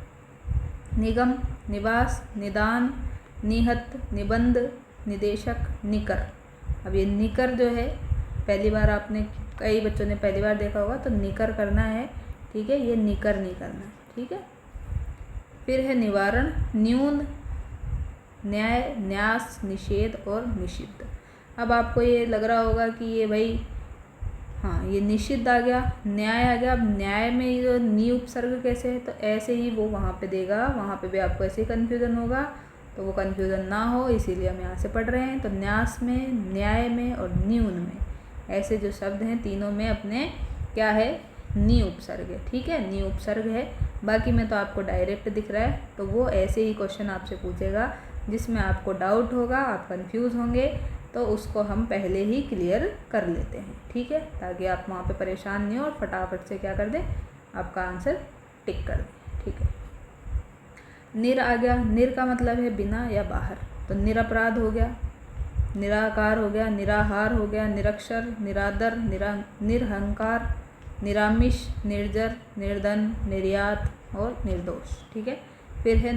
निगम, निवास, निदान, निहत, निबंध, निदेशक, निकर। अब ये निकर जो है पहली बार आपने, कई बच्चों ने पहली बार देखा होगा, तो निकर करना है, ठीक है, ये निकर नहीं करना है, ठीक है। फिर है निवारण, न्यून, न्याय, न्यास, निषेध और निषिद्ध। अब आपको ये लग रहा होगा कि ये भाई हाँ ये निषिद्ध आ गया, न्याय आ गया। अब न्याय में ये जो नी उपसर्ग कैसे है, तो ऐसे ही वो वहाँ पे देगा, वहाँ पे भी आपको ऐसे ही कन्फ्यूज़न होगा। तो वो कन्फ्यूज़न ना हो इसीलिए हम यहाँ से पढ़ रहे हैं। तो न्यास में, न्याय में और न्यून में, ऐसे जो शब्द हैं तीनों में अपने क्या है, नी उपसर्ग है, ठीक है, नी उपसर्ग है। बाकी में तो आपको डायरेक्ट दिख रहा है। तो वो ऐसे ही क्वेश्चन आपसे पूछेगा जिसमें आपको डाउट होगा, आप कंफ्यूज होंगे, तो उसको हम पहले ही क्लियर कर लेते हैं, ठीक है, ताकि आप वहाँ पे परेशान नहीं हो और फटाफट से क्या कर दें, आपका आंसर टिक कर दें, ठीक है। निर आ गया। निर का मतलब है बिना या बाहर। तो निरपराध हो गया, निराकार हो गया, निराहार हो गया, निरक्षर, निरादर, निरहंकार, निरामिष, निर्जर, निर्धन, निर्यात और निर्दोष, ठीक है। फिर है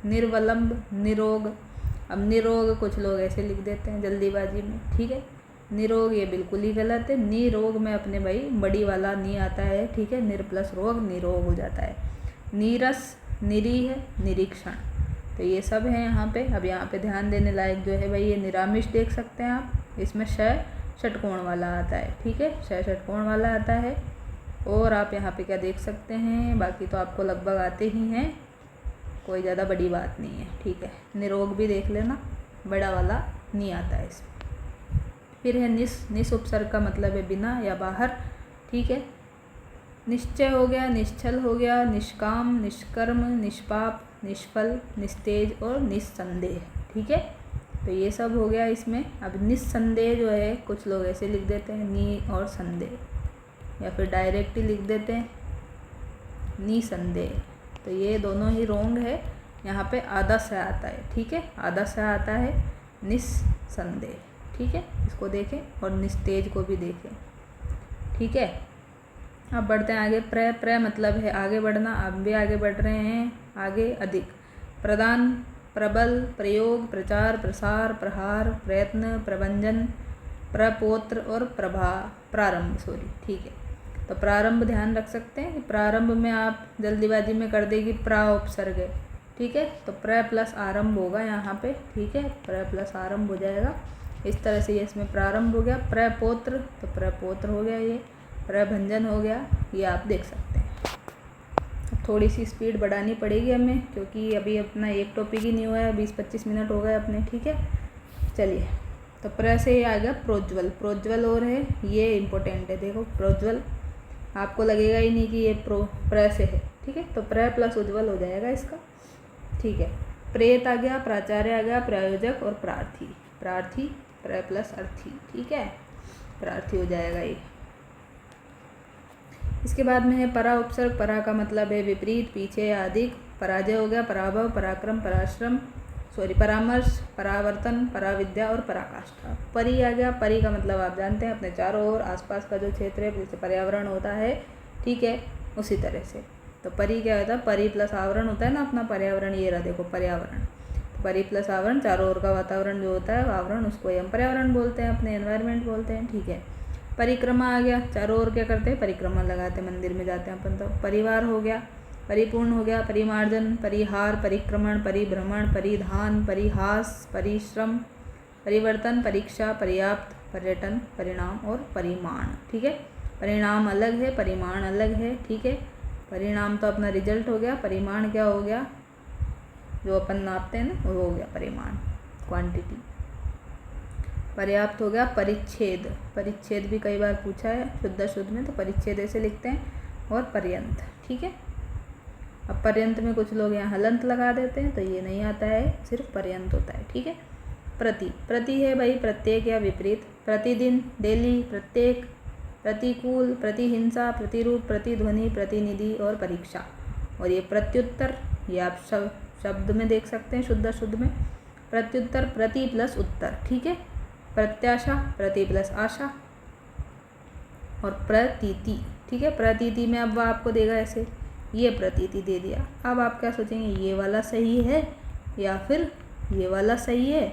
निर्वलंब, निरोग। अब निरोग कुछ लोग ऐसे लिख देते हैं जल्दीबाजी में, ठीक है। निरोग ये बिल्कुल ही गलत है। निरोग में अपने भाई बड़ी वाला नी आता है, ठीक है, निर प्लस रोग, निरोग हो जाता है। नीरस, निरीह, निरीक्षण। तो ये सब है यहाँ पे। अब यहाँ पे ध्यान देने लायक जो है भाई, ये निरामिष देख सकते हैं आप, इसमें श षटकोण वाला आता है, ठीक है, श षटकोण वाला आता है। और आप यहाँ पे क्या देख सकते हैं, बाकी तो आपको लगभग आते ही हैं, कोई ज़्यादा बड़ी बात नहीं है, ठीक है। निरोग भी देख लेना, बड़ा वाला नहीं आता है इसमें। फिर है निस उपसर्ग का मतलब है बिना या बाहर, ठीक है। निश्चय हो गया, निश्चल हो गया, निष्काम, निष्कर्म, निष्पाप, निष्फल, निस्तेज और निस्संदेह, ठीक है। तो ये सब हो गया इसमें। अब निस्संदेह जो है कुछ लोग ऐसे लिख देते हैं, नी और संदेह, या फिर डायरेक्ट ही लिख देते हैं निसंदेह। तो ये दोनों ही रोंग है। यहाँ पे आधा स आता है, ठीक है, आधा स आता है, निस्संदेह, ठीक है। इसको देखें और निस्तेज को भी देखें, ठीक है। अब बढ़ते हैं आगे। प्र मतलब है आगे बढ़ना, आप भी आगे बढ़ रहे हैं, आगे अधिक। प्रदान, प्रबल, प्रयोग, प्रचार, प्रसार, प्रहार, प्रयत्न, प्रभंजन, प्रपोत्र और प्रारंभ, ठीक है। तो प्रारंभ ध्यान रख सकते हैं कि प्रारंभ में आप जल्दीबाजी में कर देगी प्रा उपसर्ग है, ठीक है। तो प्र प्लस आरंभ होगा यहाँ पे, ठीक है, प्र प्लस आरंभ हो जाएगा इस तरह से। ये इसमें प्रारंभ हो गया। प्रपोत्र, तो प्रपोत्र हो गया ये। प्रभंजन हो गया, ये आप देख सकते हैं। अब थोड़ी सी स्पीड बढ़ानी पड़ेगी हमें, क्योंकि अभी अपना एक टॉपिक ही नहीं हुआ है, 20-25 मिनट हो गए अपने, ठीक है। चलिए, तो प्र से ये आ गया प्रोज्वल। प्रोज्वल और है, ये इम्पोर्टेंट है, देखो प्रोज्वल आपको लगेगा ही नहीं कि ये प्र से है, ठीक है। तो प्र प्लस उज्ज्वल हो जाएगा इसका, ठीक है। प्रेत आ गया, प्राचार्य आ गया, प्रायोजक और प्रार्थी। प्रार्थी, प्र प्लस अर्थी, ठीक है, प्रार्थी हो जाएगा ये। इसके बाद में है परा उपसर्ग। परा का मतलब है विपरीत, पीछे या अधिक। पराजय हो गया, पराभव, पराक्रम, पराश्रम, परामर्श, परावर्तन, पराविद्या और पराकाष्ठा। परि आ गया। परि का मतलब आप जानते हैं, अपने चारों ओर आसपास का जो क्षेत्र है, जैसे पर्यावरण होता है, ठीक है, उसी तरह से। तो परि क्या होता है, परि प्लस आवरण होता है ना अपना पर्यावरण, ये रहा देखो पर्यावरण। तो परि प्लस आवरण, चारों ओर का वातावरण जो होता है आवरण, उसको हम पर्यावरण बोलते हैं, अपने एनवायरनमेंट बोलते हैं, ठीक है। परिक्रमा आ गया, चारों ओर क्या करते हैं, परिक्रमा लगाते हैं, मंदिर में जाते हैं अपन। तो परिवार हो गया, परिपूर्ण हो गया, परिमार्जन, परिहार, परिक्रमण, परिभ्रमण, परिधान, परिहास, परिश्रम, परिवर्तन, परीक्षा, पर्याप्त, पर्यटन, परिणाम और परिमाण, ठीक है। परिणाम अलग है, परिमाण अलग है, ठीक है। परिणाम तो अपना रिजल्ट हो गया, परिमाण क्या हो गया, जो अपन नापते हैं ना, वो हो गया परिमाण, क्वांटिटी। पर्याप्त हो गया परिच्छेद। परिच्छेद भी कई बार पूछा है शुद्ध में, तो परिच्छेद ऐसे लिखते हैं। और पर्यंत, ठीक है। अब पर्यंत में कुछ लोग यहाँ हलंत लगा देते हैं, तो ये नहीं आता है, सिर्फ पर्यंत होता है, ठीक है। प्रति, प्रति है भाई प्रत्येक या विपरीत। प्रतिदिन, डेली, प्रत्येक, प्रतिकूल, प्रतिहिंसा, प्रतिरूप, प्रतिध्वनि, प्रतिनिधि और परीक्षा। और ये प्रत्युत्तर, ये आप शब्द में देख सकते हैं, शुद्ध में। प्रत्युत्तर, प्रति प्लस उत्तर, ठीक है। प्रत्याशा, प्रति प्लस आशा और प्रतीति, ठीक है। प्रतीति में अब वह आपको देगा ऐसे, ये प्रतीति दे दिया। अब आप क्या सोचेंगे, ये वाला सही है या फिर ये वाला सही है,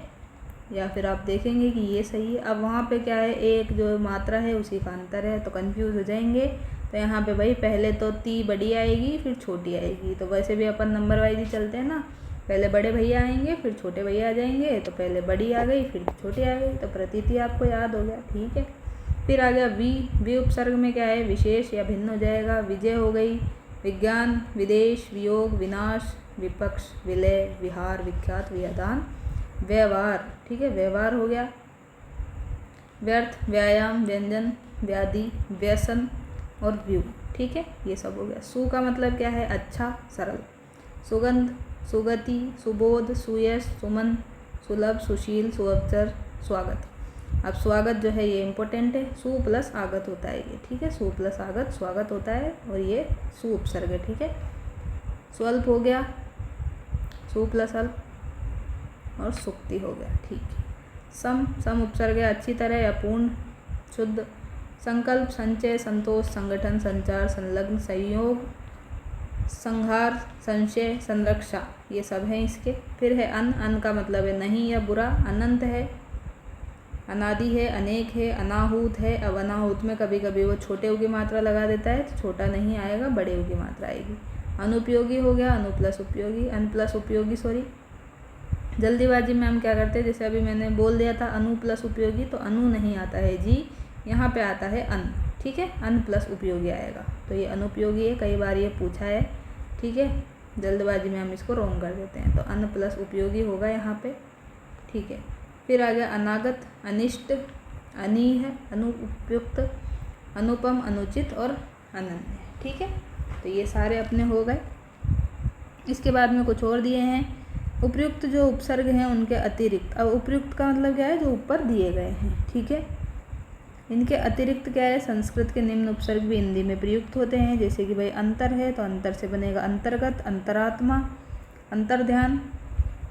या फिर आप देखेंगे कि ये सही है। अब वहाँ पे क्या है, एक जो मात्रा है उसी का अंतर है, तो कंफ्यूज हो जाएंगे। तो यहाँ पे भाई पहले तो ती बड़ी आएगी, फिर छोटी आएगी। तो वैसे भी अपन नंबर वाइज ही चलते हैं ना, पहले बड़े भैया आएंगे, फिर छोटे भैया आ जाएंगे। तो पहले बड़ी आ गई, फिर छोटी आ गई, तो प्रतीति आपको याद हो गया, ठीक है। फिर आ गया वि उपसर्ग में क्या है, विशेष या भिन्न हो जाएगा। विजय हो गई, विज्ञान, विदेश, वियोग, विनाश, विपक्ष, विलय, विहार, विख्यात, व्यवधान, व्यवहार, ठीक है, व्यवहार हो गया। व्यर्थ, व्यायाम, व्यंजन, व्याधि, व्यसन और व्यू, ठीक है, ये सब हो गया। सु का मतलब क्या है, अच्छा, सरल। सुगंध, सुगति, सुबोध, सुयश, सुमन, सुलभ, सुशील, सुअवसर, स्वागत। अब स्वागत जो है ये इम्पोर्टेंट है, सु प्लस आगत होता है ये, ठीक है। सु प्लस आगत स्वागत होता है, और ये सु उपसर्ग है, ठीक है। स्वल्प हो गया, सु प्लस अल्प, और सुक्ति हो गया, ठीक है। सम उपसर्ग है, अच्छी तरह या पूर्ण, शुद्ध। संकल्प, संचय, संतोष, संगठन, संचार, संलग्न, संयोग, संहार, संशय, संरक्षा, ये सब हैं इसके। फिर है अन का मतलब है नहीं या बुरा। अनंत है, अनादि है, अनेक है, अनाहूत है। अब अनाहूत में कभी कभी वो छोटे ऊ की मात्रा लगा देता है, तो छोटा नहीं आएगा, बड़े ऊ की मात्रा आएगी। अनुपयोगी हो गया, अनु प्लस उपयोगी, अन प्लस उपयोगी, सॉरी। जल्दीबाजी में हम क्या करते हैं, जैसे अभी मैंने बोल दिया था अनु प्लस उपयोगी, तो अनु नहीं आता है जी, यहाँ पे आता है अन, ठीक है। अन प्लस उपयोगी आएगा, तो ये अनुपयोगी है, कई बार ये पूछा है, ठीक है। जल्दबाजी में हम इसको रॉन्ग कर देते हैं, तो अन प्लस उपयोगी होगा यहाँ पे, ठीक है। फिर आ गया अनागत, अनिष्ट, अनीह, अनुपयुक्त, अनुपम, अनुचित और अनन्य, ठीक है। तो ये सारे अपने हो गए। इसके बाद में कुछ और दिए हैं, उपयुक्त जो उपसर्ग हैं उनके अतिरिक्त। अब उपयुक्त का मतलब क्या है, जो ऊपर दिए गए हैं, ठीक है। इनके अतिरिक्त क्या है, संस्कृत के निम्न उपसर्ग भी हिंदी में प्रयुक्त होते हैं। जैसे कि भाई अंतर है, तो अंतर से बनेगा अंतर्गत, अंतरात्मा, अंतर्ध्यान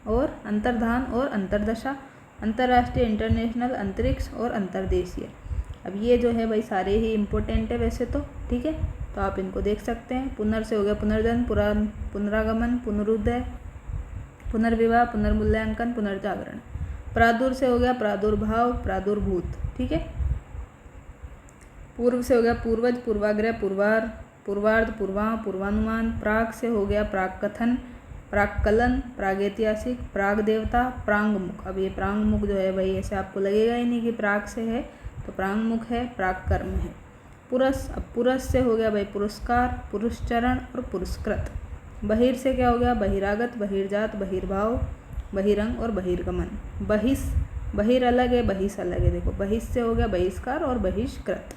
और अंतर्धान और अंतर्दशा, अंतर्राष्ट्रीय, इंटरनेशनल, अंतरिक्ष और अंतर्देशीय। अब ये जो है भाई सारे ही इम्पोर्टेंट है वैसे तो, ठीक है, तो आप इनको देख सकते हैं। पुनर से हो गया पुनर्जन्म, पुनरागमन, पुनरुदय, पुनर्विवाह, पुनर्मूल्यांकन, पुनर्जागरण। प्रादुर से हो गया प्रादुर्भाव, प्रादुर्भूत, ठीक है। पूर्व से हो गया पूर्वज, पूर्वाग्रह, पूर्वार, पूर्वार्ध, पूर्वां, पूर्वानुमान। प्राक से हो गया प्राक कथन, प्राक्कलन, प्रागैतिहासिक, प्राग देवता, प्रांगमुख। अब ये प्रांगमुख जो है भाई ऐसे आपको लगेगा ही नहीं कि प्राग से है, तो प्रांगमुख है, प्राग कर्म है। पुरस, अब पुरस से हो गया भाई पुरस्कार, पुरुषचरण और पुरस्कृत। बहिर से क्या हो गया बहिरागत, बहिर्जात, बहिर्भाव, बहिरंग और बहिर्गमन। बहिस, बहिर अलग है, बहिस अलग है। देखो बहिस से हो गया बहिष्कार और बहिष्कृत।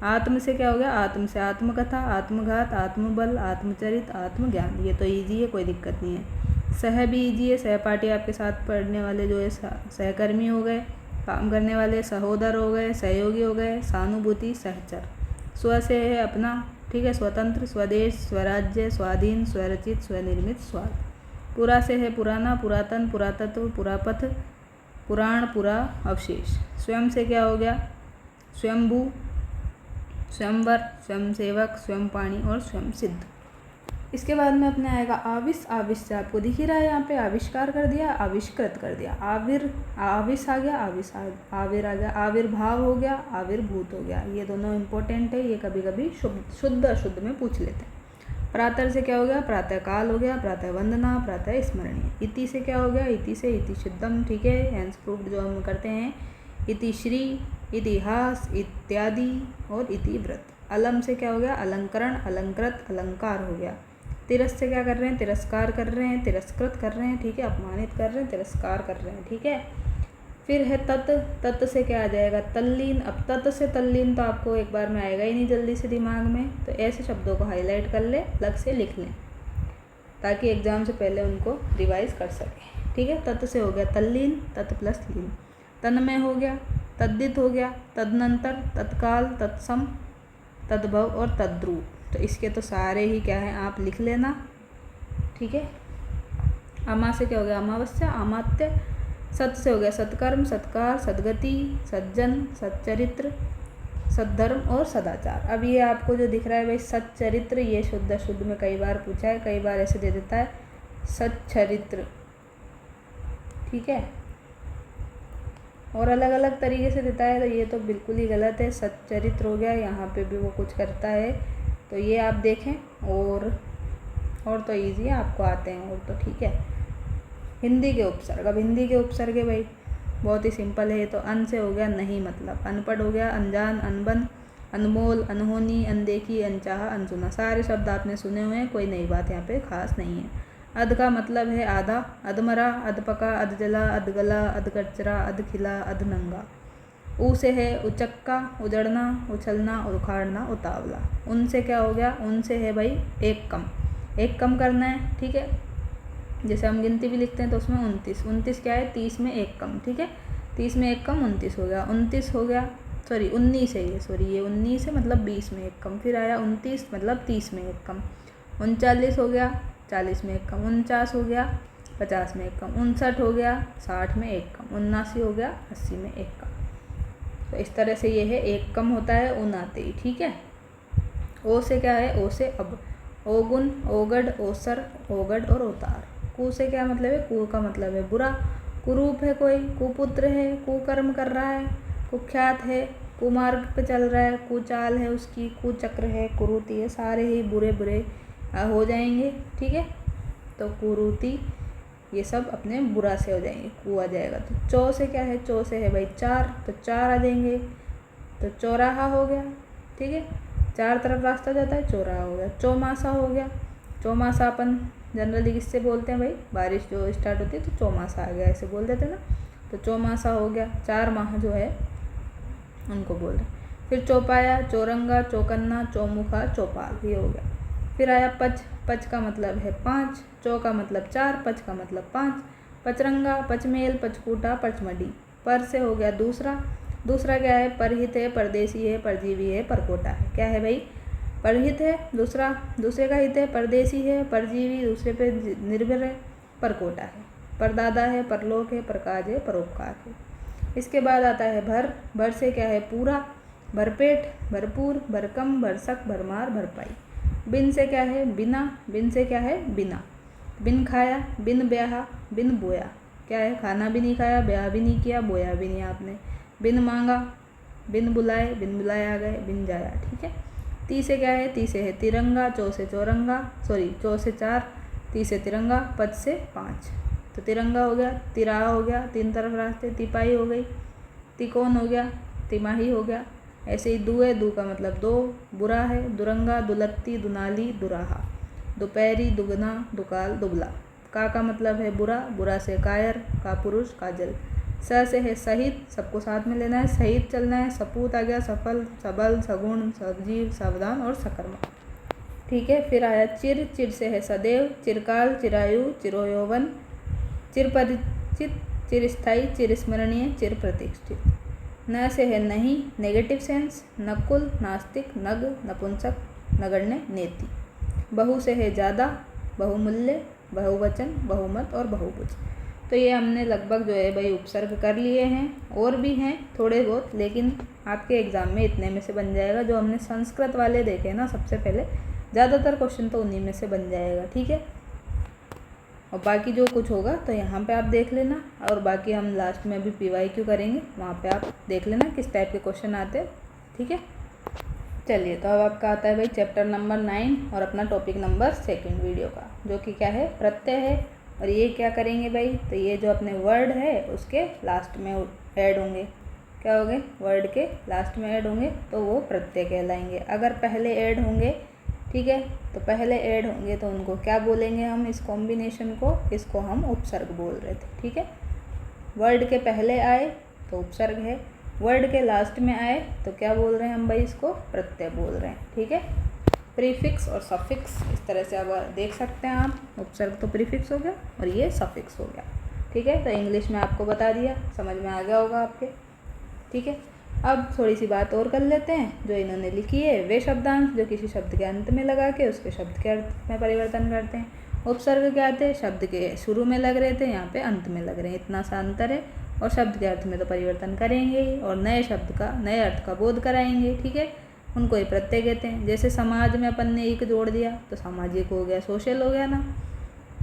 आत्म से क्या हो गया आत्म से आत्मकथा, आत्मघात, आत्मबल, आत्मचरित, आत्मज्ञान। ये तो ईजी है, कोई दिक्कत नहीं है। सह भी ईजी है, सहपाठी आपके साथ पढ़ने वाले जो है सहकर्मी हो गए, काम करने वाले सहोदर हो गए, सहयोगी हो गए, सहानुभूति, सहचर। स्व से है अपना, ठीक है, स्वतंत्र, स्वदेश, स्वराज्य, स्वाधीन, स्वरचित, स्वनिर्मित, स्वार्थ। पुरा से है पुराना, पुरातन, पुरातत्व, पुरापथ, पुराण, पुरा, अवशेष। स्वयं से क्या हो गया स्वयंभू, स्वयंवर, स्वयंसेवक, स्वयं पाणी और स्वयं सिद्ध। इसके बाद में अपने आएगा आविश। आविश से आपको दिख ही रहा है यहाँ पे, आविष्कार कर दिया, आविष्कृत कर दिया। आविर, आविश आ गया, आविर आ गया, आविर्भाव हो गया, आविर्भूत हो गया। ये दोनों इंपॉर्टेंट है, ये कभी कभी शुद्ध अशुद्ध में पूछ लेते हैं। प्रातः से क्या हो गया प्रातः काल हो गया, प्रातः वंदना, प्रातः स्मरणीय। इति से क्या हो गया इति से इति शुद्धम, ठीक है, हैंस प्रूफ्ड जो हम करते हैं। इति श्री, इतिहास, इत्यादि और इति व्रत। अलम से क्या हो गया अलंकरण, अलंकृत, अलंकार हो गया। तिरस से क्या कर रहे हैं तिरस्कार कर रहे हैं, तिरस्कृत कर रहे हैं, ठीक है, अपमानित कर रहे हैं, तिरस्कार कर रहे हैं, ठीक है। फिर है तत्, तत् से क्या आ जाएगा तल्लीन। अब तत् से तल्लीन तो आपको एक बार में आएगा ही नहीं जल्दी से दिमाग में, तो ऐसे शब्दों को हाईलाइट कर ले, अलग से लिख लें ताकि एग्जाम से पहले उनको रिवाइज कर सकें, ठीक है। तत् से हो गया तल्लीन, तत् प्लस लीन। तन्मय हो गया, तद्दित हो गया, तदनंतर, तत्काल, तत्सम, तद्भव और तद्रुव। तो इसके तो सारे ही क्या है आप लिख लेना, ठीक है। अमा से क्या हो गया अमावस्या, अमात्य। सत से हो गया सत्कर्म, सत्कार, सद्गति, सज्जन, सच्चरित्र, सद्धर्म और सदाचार। अब ये आपको जो दिख रहा है भाई सच्चरित्र, ये शुद्ध शुद्ध में कई बार पूछा है, कई बार ऐसे दे देता है सच्चरित्र, ठीक है, और अलग अलग तरीके से देता है, तो ये तो बिल्कुल ही गलत है। सच्चरित्र हो गया, यहाँ पे भी वो कुछ करता है, तो ये आप देखें। और तो ईजी है, आपको आते हैं और तो ठीक है। हिंदी के उपसर्ग, अब हिंदी के उपसर्ग है भाई बहुत ही सिंपल है। तो अन से हो गया नहीं मतलब, अनपढ़ हो गया अनजान, अनबन, अनमोल, अनहोनी, अनदेखी, अनचाहा, अनसुना। सारे शब्द आपने सुने हुए हैं, कोई नई बात यहाँ पे खास नहीं है। अध का मतलब है आधा, अधमरा, अधपका, अधजला, अधगला, अधकचरा, अधखिला, अधनंगा। ऊ से है उचक्का, उजड़ना, उछलना, उखाड़ना, उतावला। उनसे क्या हो गया उनसे है भाई एक कम, एक कम करना है, ठीक है। जैसे हम गिनती भी लिखते हैं तो उसमें 29, 29 क्या है 30 में एक कम, ठीक है, 30 में एक कम 29 हो गया, 29 हो गया, सॉरी 19 है ये, सॉरी ये 19 है मतलब 20 में एक कम, फिर आया 29 मतलब 30 में एक कम, 39 हो गया 40 में एक कम, 49 हो गया 50 में एक कम, 59 हो गया 60 में एक कम, 79 हो गया 80 में एक कम। तो इस तरह से ये है एक कम होता है उन आते ही, ठीक है। ओ से क्या है ओ से अब, ओगुन, ओगढ़, ओसर, ओगढ़ और ओतार। कु से क्या मतलब है कु का मतलब है बुरा, कुरूप है कोई, कुपुत्र है, कुकर्म कर रहा है, कुख्यात है, कुमार्ग पे चल रहा है, कुचाल है उसकी, कुचक्र है, कुरूति है, सारे ही बुरे बुरे हो जाएंगे, ठीक है। तो कुरूति ये सब अपने बुरा से हो जाएंगे, कु आ जाएगा। तो चौ से क्या है चौ से है भाई चार, तो चार आ जाएंगे, तो चौराहा हो गया, ठीक है, चार तरफ रास्ता जाता है चौराहा हो गया। चौमासा हो गया, चौमासा अपन जनरली किससे बोलते हैं भाई बारिश जो स्टार्ट होती है तो चौमासा आ गया ऐसे बोल देते हैं ना, तो चौमासा हो गया, 4 माह जो है उनको बोल रहे हैं। फिर चौपाया, चौरंगा, चौकन्ना, चौमुखा, चौपाल, ये हो गया। फिर आया पच, पच का मतलब है 5, चौ का मतलब 4, पच का मतलब 5, पचरंगा, पचमेल, पचकूटा, पचमढ़ी। पर से हो गया दूसरा, दूसरा क्या है परहित है, परदेसी है, परजीवी है, परकोटा है। क्या है भाई परहित है दूसरा, दूसरे का हित है, परदेसी है, परजीवी दूसरे पे निर्भर है, परकोटा है, परदादा है, परलोक है, प्रकाज है, परोपकार है। इसके बाद आता है भर, भर से क्या है पूरा, भरपेट, भरपूर, भरकम, भरसक, भरमार, भरपाई। बिन से क्या है? बिना। बिन से क्या है? बिना। बिन खाया, बिन ब्याहा, बिन बोया। क्या है? खाना भी नहीं खाया, ब्याह भी नहीं किया, बोया भी नहीं आपने। बिन मांगा, बिन बुलाए, बिन बुलाए आ गए, बिन जाया। ठीक है। ती से क्या है? ती से है तिरंगा, चौ से चौरंगा, सॉरी चौ से 4, ती से तिरंगा, पच से 5। तो तिरंगा हो गया, तिराहा हो गया, 3 तरफ रास्ते, तिपाही हो गई, तिकोन हो गया, तिमाही हो गया। ऐसे ही दू है, दू का मतलब 2, बुरा है, दुरंगा, दुलत्ती, दुनाली, दुराहा। दोपहरी, दुगना, दुकाल, दुबला। का मतलब है बुरा, बुरा से कायर, का पुरुष, काजल। स से है सहित, सबको साथ में लेना है, सहित चलना है, सपूत आ गया, सफल, सबल, सगुण, सजीव, सावधान और सकर्मक। ठीक है। फिर आया चिर, चिर से है सदैव, चिरकाल, चिरायु, चिरोयौवन, चिरपरिचित, चिरस्थायी, चिरस्मरणीय, चिर प्रतिष्ठित। न से है नहीं, नेगेटिव सेंस, नकुल, नास्तिक, नग, नपुंसक, नगण्य, नेति। बहु से है ज़्यादा, बहुमूल्य, बहुवचन, बहुमत और बहुभुज। तो ये हमने लगभग जो है भाई उपसर्ग कर लिए हैं, और भी हैं थोड़े बहुत, लेकिन आपके एग्ज़ाम में इतने में से बन जाएगा। जो हमने संस्कृत वाले देखे ना सबसे पहले, ज़्यादातर क्वेश्चन तो उन्हीं में से बन जाएगा। ठीक है। और बाकी जो कुछ होगा तो यहाँ पे आप देख लेना, और बाकी हम लास्ट में अभी PYQ करेंगे, वहाँ पे आप देख लेना किस टाइप के क्वेश्चन आते हैं। ठीक है। चलिए, तो अब आपका आता है भाई चैप्टर नंबर 9 और अपना टॉपिक नंबर 2 वीडियो का, जो कि क्या है? प्रत्यय है। और ये क्या करेंगे भाई? तो ये जो अपने वर्ड है उसके लास्ट में ऐड होंगे। क्या होंगे? वर्ड के लास्ट में ऐड होंगे तो वो प्रत्यय कहलाएंगे। अगर पहले ऐड होंगे, ठीक है, तो पहले ऐड होंगे तो उनको क्या बोलेंगे हम? इस कॉम्बिनेशन को, इसको हम उपसर्ग बोल रहे थे। ठीक है। वर्ड के पहले आए तो उपसर्ग है, वर्ड के लास्ट में आए तो क्या बोल रहे हैं हम भाई? इसको प्रत्यय बोल रहे हैं। ठीक है। प्रीफिक्स और सफिक्स इस तरह से अब देख सकते हैं आप। उपसर्ग तो प्रीफिक्स हो गया और ये सफिक्स हो गया। ठीक है। तो इंग्लिश में आपको बता दिया, समझ में आ गया होगा आपके। ठीक है। अब थोड़ी सी बात और कर लेते हैं। जो इन्होंने लिखी है वे शब्दांश जो किसी शब्द के अंत में लगा के उसके शब्द के अर्थ में परिवर्तन करते हैं। उपसर्ग क्या थे? शब्द के शुरू में लग रहे थे, यहाँ पे अंत में लग रहे हैं, इतना सा अंतर है। और शब्द के अर्थ में तो परिवर्तन करेंगे ही, और नए शब्द का, नए अर्थ का बोध कराएंगे। ठीक है। उनको ही प्रत्यय कहते हैं। जैसे समाज में अपन ने एक जोड़ दिया तो सामाजिक हो गया, सोशल हो गया ना।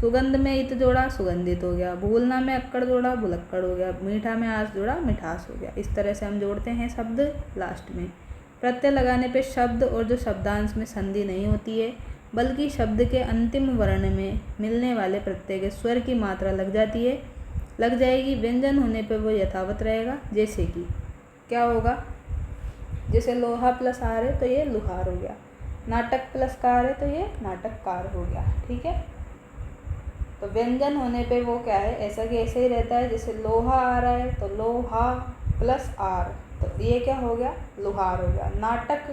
सुगंध में इत जोड़ा, सुगंधित हो गया। भूलना में अक्कड़ जोड़ा, भुलक्कड़ हो गया। मीठा में आस जोड़ा, मिठास हो गया। इस तरह से हम जोड़ते हैं शब्द लास्ट में। प्रत्यय लगाने पे शब्द और जो शब्दांश में संधि नहीं होती है, बल्कि शब्द के अंतिम वर्ण में मिलने वाले प्रत्यय के स्वर की मात्रा लग जाती है, लग जाएगी। व्यंजन होने पे वो यथावत रहेगा। जैसे कि क्या होगा? जैसे लोहा प्लस आर है तो ये लुहार हो गया। नाटक प्लस कार है तो ये नाटककार हो गया। ठीक है। तो व्यंजन होने पे वो क्या है? ऐसा कि ऐसे ही रहता है। जैसे लोहा आ रहा है तो लोहा प्लस आर, तो ये क्या हो गया? लुहार हो गया। नाटक,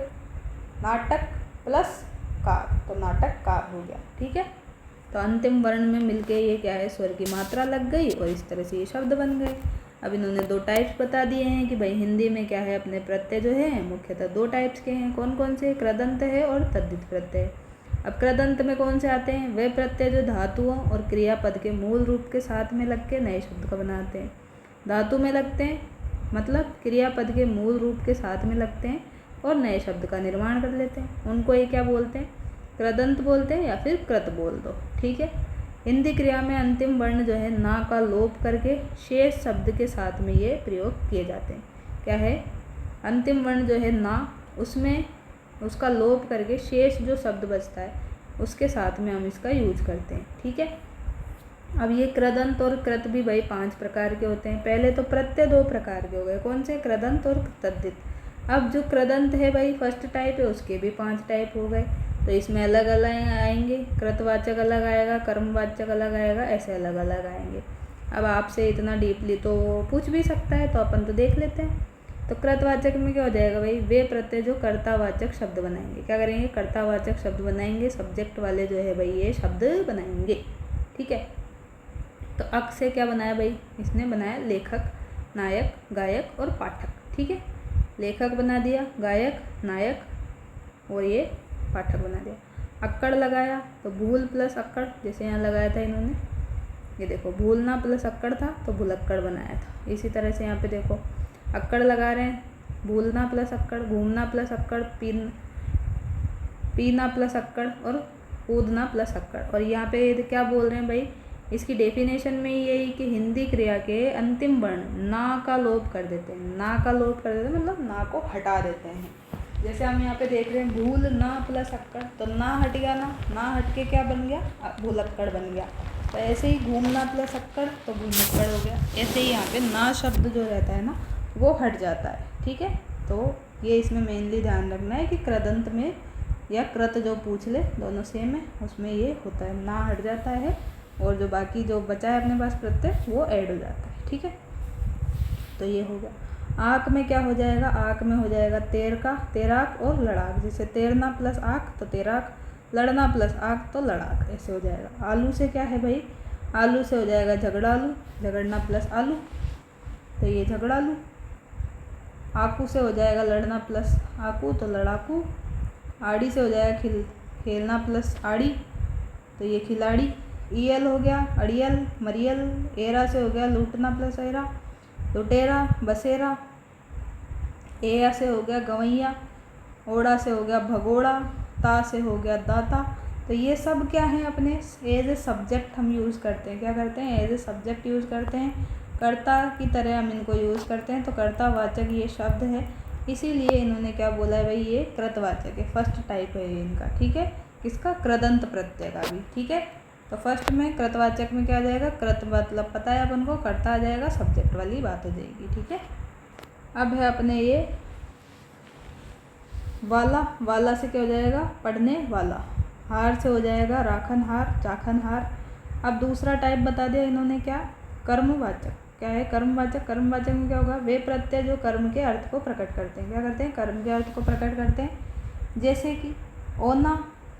नाटक प्लस कार, तो नाटककार हो गया। ठीक है। तो अंतिम वर्ण में मिलके ये क्या है? स्वर की मात्रा लग गई और इस तरह से ये शब्द बन गए। अब इन्होंने 2 टाइप्स बता दिए हैं कि भाई हिंदी में क्या है? अपने प्रत्यय जो है मुख्यतः 2 टाइप्स के हैं। कौन कौन से? कृदंत है और तद्धित प्रत्यय। अब कृदंत में कौन से आते हैं? वे प्रत्यय जो धातुओं और क्रियापद के मूल रूप के साथ में लग के नए शब्द का बनाते हैं। धातु में लगते हैं, मतलब क्रियापद के मूल रूप के साथ में लगते हैं और नए शब्द का निर्माण कर लेते हैं। उनको ये क्या बोलते हैं? कृदंत बोलते हैं, या फिर कृत बोल दो। ठीक है। हिंदी क्रिया में अंतिम वर्ण जो है ना का लोप करके शेष शब्द के साथ में ये प्रयोग किए जाते हैं। क्या है? अंतिम वर्ण जो है ना, उसमें उसका लोप करके शेष जो शब्द बचता है उसके साथ में हम इसका यूज करते हैं। ठीक है। अब ये कृदंत और कृत भी भाई 5 प्रकार के होते हैं। पहले तो प्रत्यय 2 प्रकार के हो गए। कौन से? कृदंत और तद्धित। अब जो कृदंत है भाई फर्स्ट टाइप है, उसके भी 5 टाइप हो गए। तो इसमें अलग अलग आएंगे। कृतवाचक अलग आएगा, कर्मवाचक अलग आएगा, ऐसे अलग अलग आएंगे। अब आपसे इतना डीपली तो पूछ भी सकता है, तो अपन तो देख लेते हैं। तो कृतवाचक में क्या हो जाएगा भाई? वे प्रत्यय जो कर्तावाचक शब्द बनाएंगे। क्या करेंगे? कर्तावाचक शब्द बनाएंगे। सब्जेक्ट वाले जो है भाई ये शब्द बनाएंगे। ठीक है। तो अक से क्या बनाया भाई? इसने बनाया लेखक, नायक, गायक और पाठक। ठीक है। लेखक बना दिया, गायक, नायक और ये पाठक बना दिया। अक्कड़ लगाया तो भूल प्लस अक्कड़, जैसे यहाँ लगाया था इन्होंने, ये देखो भूलना प्लस अक्कड़ था तो भुलक्कड़ बनाया था। इसी तरह से यहाँ पे देखो अक्कड़ लगा रहे हैं भूलना प्लस अक्कड़, घूमना प्लस अक्कड़, पीना प्लस अक्कड़ और कूदना प्लस अक्कड़। और यहाँ पे क्या बोल रहे हैं भाई, इसकी डेफिनेशन में यही कि हिंदी क्रिया के अंतिम वर्ण ना का लोप कर देते हैं। ना का लोप कर देते हैं मतलब ना को हटा देते हैं। जैसे हम यहाँ पे देख रहे हैं भूल ना प्लस अक्कड़, तो ना हट गया, ना हट के क्या बन गया, भूलक्कड़ बन गया। तो ऐसे ही घूमना प्लस अक्कड़ तो भूलक्कड़ हो गया। ऐसे ही यहाँ पे ना शब्द जो रहता है ना वो हट जाता है, ठीक है। तो ये इसमें मेनली ध्यान रखना है कि कृदंत में या कृत जो पूछ ले दोनों सेम है, उसमें ये होता है, ना हट जाता है और जो बाकी जो बचा है अपने पास प्रत्यय वो ऐड हो जाता है, ठीक है। तो ये हो गया। आँख में क्या हो जाएगा, आँख में हो जाएगा तेराक और लड़ाक। जैसे तैरना प्लस आँख तो तेराक, लड़ना प्लस आँख तो लड़ाक, ऐसे हो जाएगा। आलू से क्या है भाई, आलू से हो जाएगा झगड़ालू, झगड़ना प्लस आलू तो ये झगड़ालू। आकू से हो जाएगा लड़ना प्लस आकू तो लड़ाकू। आड़ी से हो जाएगा खेलना प्लस आड़ी तो ये खिलाड़ी। ईयल हो गया अड़ियल मरियल। एरा से हो गया लूटना प्लस एरा, लुटेरा बसेरा। एया से हो गया गवैया। ओड़ा से हो गया भगोड़ा। ता से हो गया दाता। तो ये सब क्या है, अपने एज ए सब्जेक्ट हम यूज़ करते हैं। क्या करते हैं, एज ए सब्जेक्ट यूज़ करते हैं, कर्ता की तरह हम इनको यूज़ करते हैं। तो कर्तावाचक ये शब्द है, इसीलिए इन्होंने क्या बोला है भाई, ये कृतवाचक है, फर्स्ट टाइप है ये इनका, ठीक है। किसका, कृदंत प्रत्यय का भी, ठीक है। तो फर्स्ट में कृतवाचक में क्या आ जाएगा, कृत मतलब पता है अपन को, कर्ता आ जाएगा, सब्जेक्ट वाली बात हो जाएगी, ठीक है। अब है अपने ये वाला। वाला से क्या हो जाएगा, पढ़ने वाला। हार से हो जाएगा राखन हार चाखन हार। अब दूसरा टाइप बता दिया इन्होंने, क्या, कर्मवाचक। क्या है कर्मवाचक, कर्मवाचक में क्या होगा, वे प्रत्यय जो कर्म के अर्थ को प्रकट करते हैं। क्या करते हैं, कर्म के अर्थ को प्रकट करते हैं। जैसे कि ओना,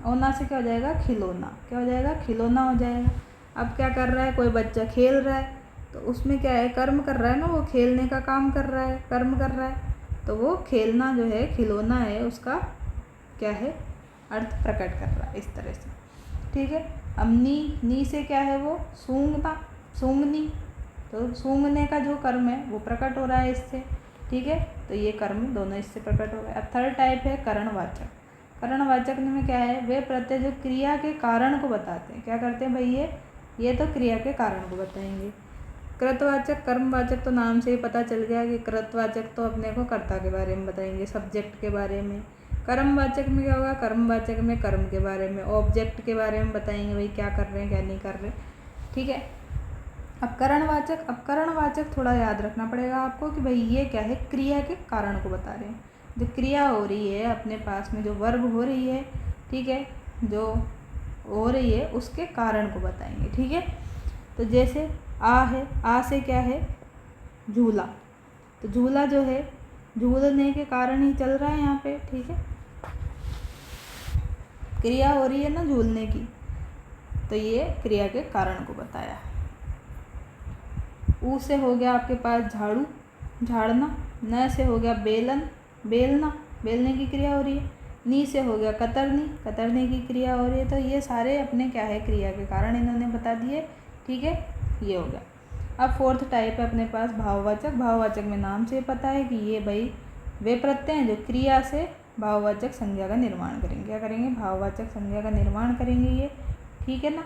ओना से क्या हो जाएगा, खिलौना। क्या हो जाएगा, खिलौना हो जाएगा। अब क्या कर रहा है, कोई बच्चा खेल रहा है तो उसमें क्या है, कर्म कर रहा है ना, वो खेलने का काम कर रहा है, कर्म कर रहा है, तो वो खेलना जो है, खिलौना है, उसका क्या है, अर्थ प्रकट कर रहा है, इस तरह से, ठीक है। अब नी से क्या है, वो सूंघना, सूंघनी, तो सूंघने का जो कर्म है वो प्रकट हो रहा है इससे, ठीक है। तो ये कर्म दोनों इससे प्रकट हो गए। अब थर्ड टाइप है करणवाचक। करणवाचक में क्या है, वे प्रत्यय जो क्रिया के कारण को बताते हैं। क्या करते हैं भाई, ये तो क्रिया के कारण को बताएंगे। कृतवाचक कर्मवाचक तो नाम से ही पता चल गया कि कृतवाचक तो अपने को कर्ता के बारे में बताएंगे, सब्जेक्ट के बारे में। कर्मवाचक में क्या होगा, कर्मवाचक में कर्म के बारे में, ऑब्जेक्ट के बारे में बताएंगे, भाई क्या कर रहे हैं क्या नहीं कर रहे, ठीक है। अब करणवाचक थोड़ा याद रखना पड़ेगा आपको कि भाई ये क्या है, क्रिया के कारण को बता रहे हैं। जो क्रिया हो रही है अपने पास में, जो वर्ब हो रही है, ठीक है, जो हो रही है उसके कारण को बताएंगे, ठीक है। तो जैसे आ है, आ से क्या है, झूला। तो झूला जो है झूलने के कारण ही चल रहा है यहाँ पे, ठीक है, क्रिया हो रही है ना झूलने की, तो ये क्रिया के कारण को बताया। ऊ से हो गया आपके पास झाड़ू, झाड़ना। न से हो गया बेलन, बेलना, बेलने की क्रिया हो रही है। नी से हो गया कतरनी, कतरने की क्रिया हो रही है। तो ये सारे अपने क्या है, क्रिया के कारण इन्होंने बता दिए, ठीक है, ये हो गया। अब फोर्थ टाइप है अपने पास भाववाचक। भाववाचक में नाम से पता है कि ये भाई वे प्रत्यय हैं जो क्रिया से भाववाचक संज्ञा का निर्माण करेंगे। क्या करेंगे, भाववाचक संज्ञा का निर्माण करेंगे ये, ठीक है ना,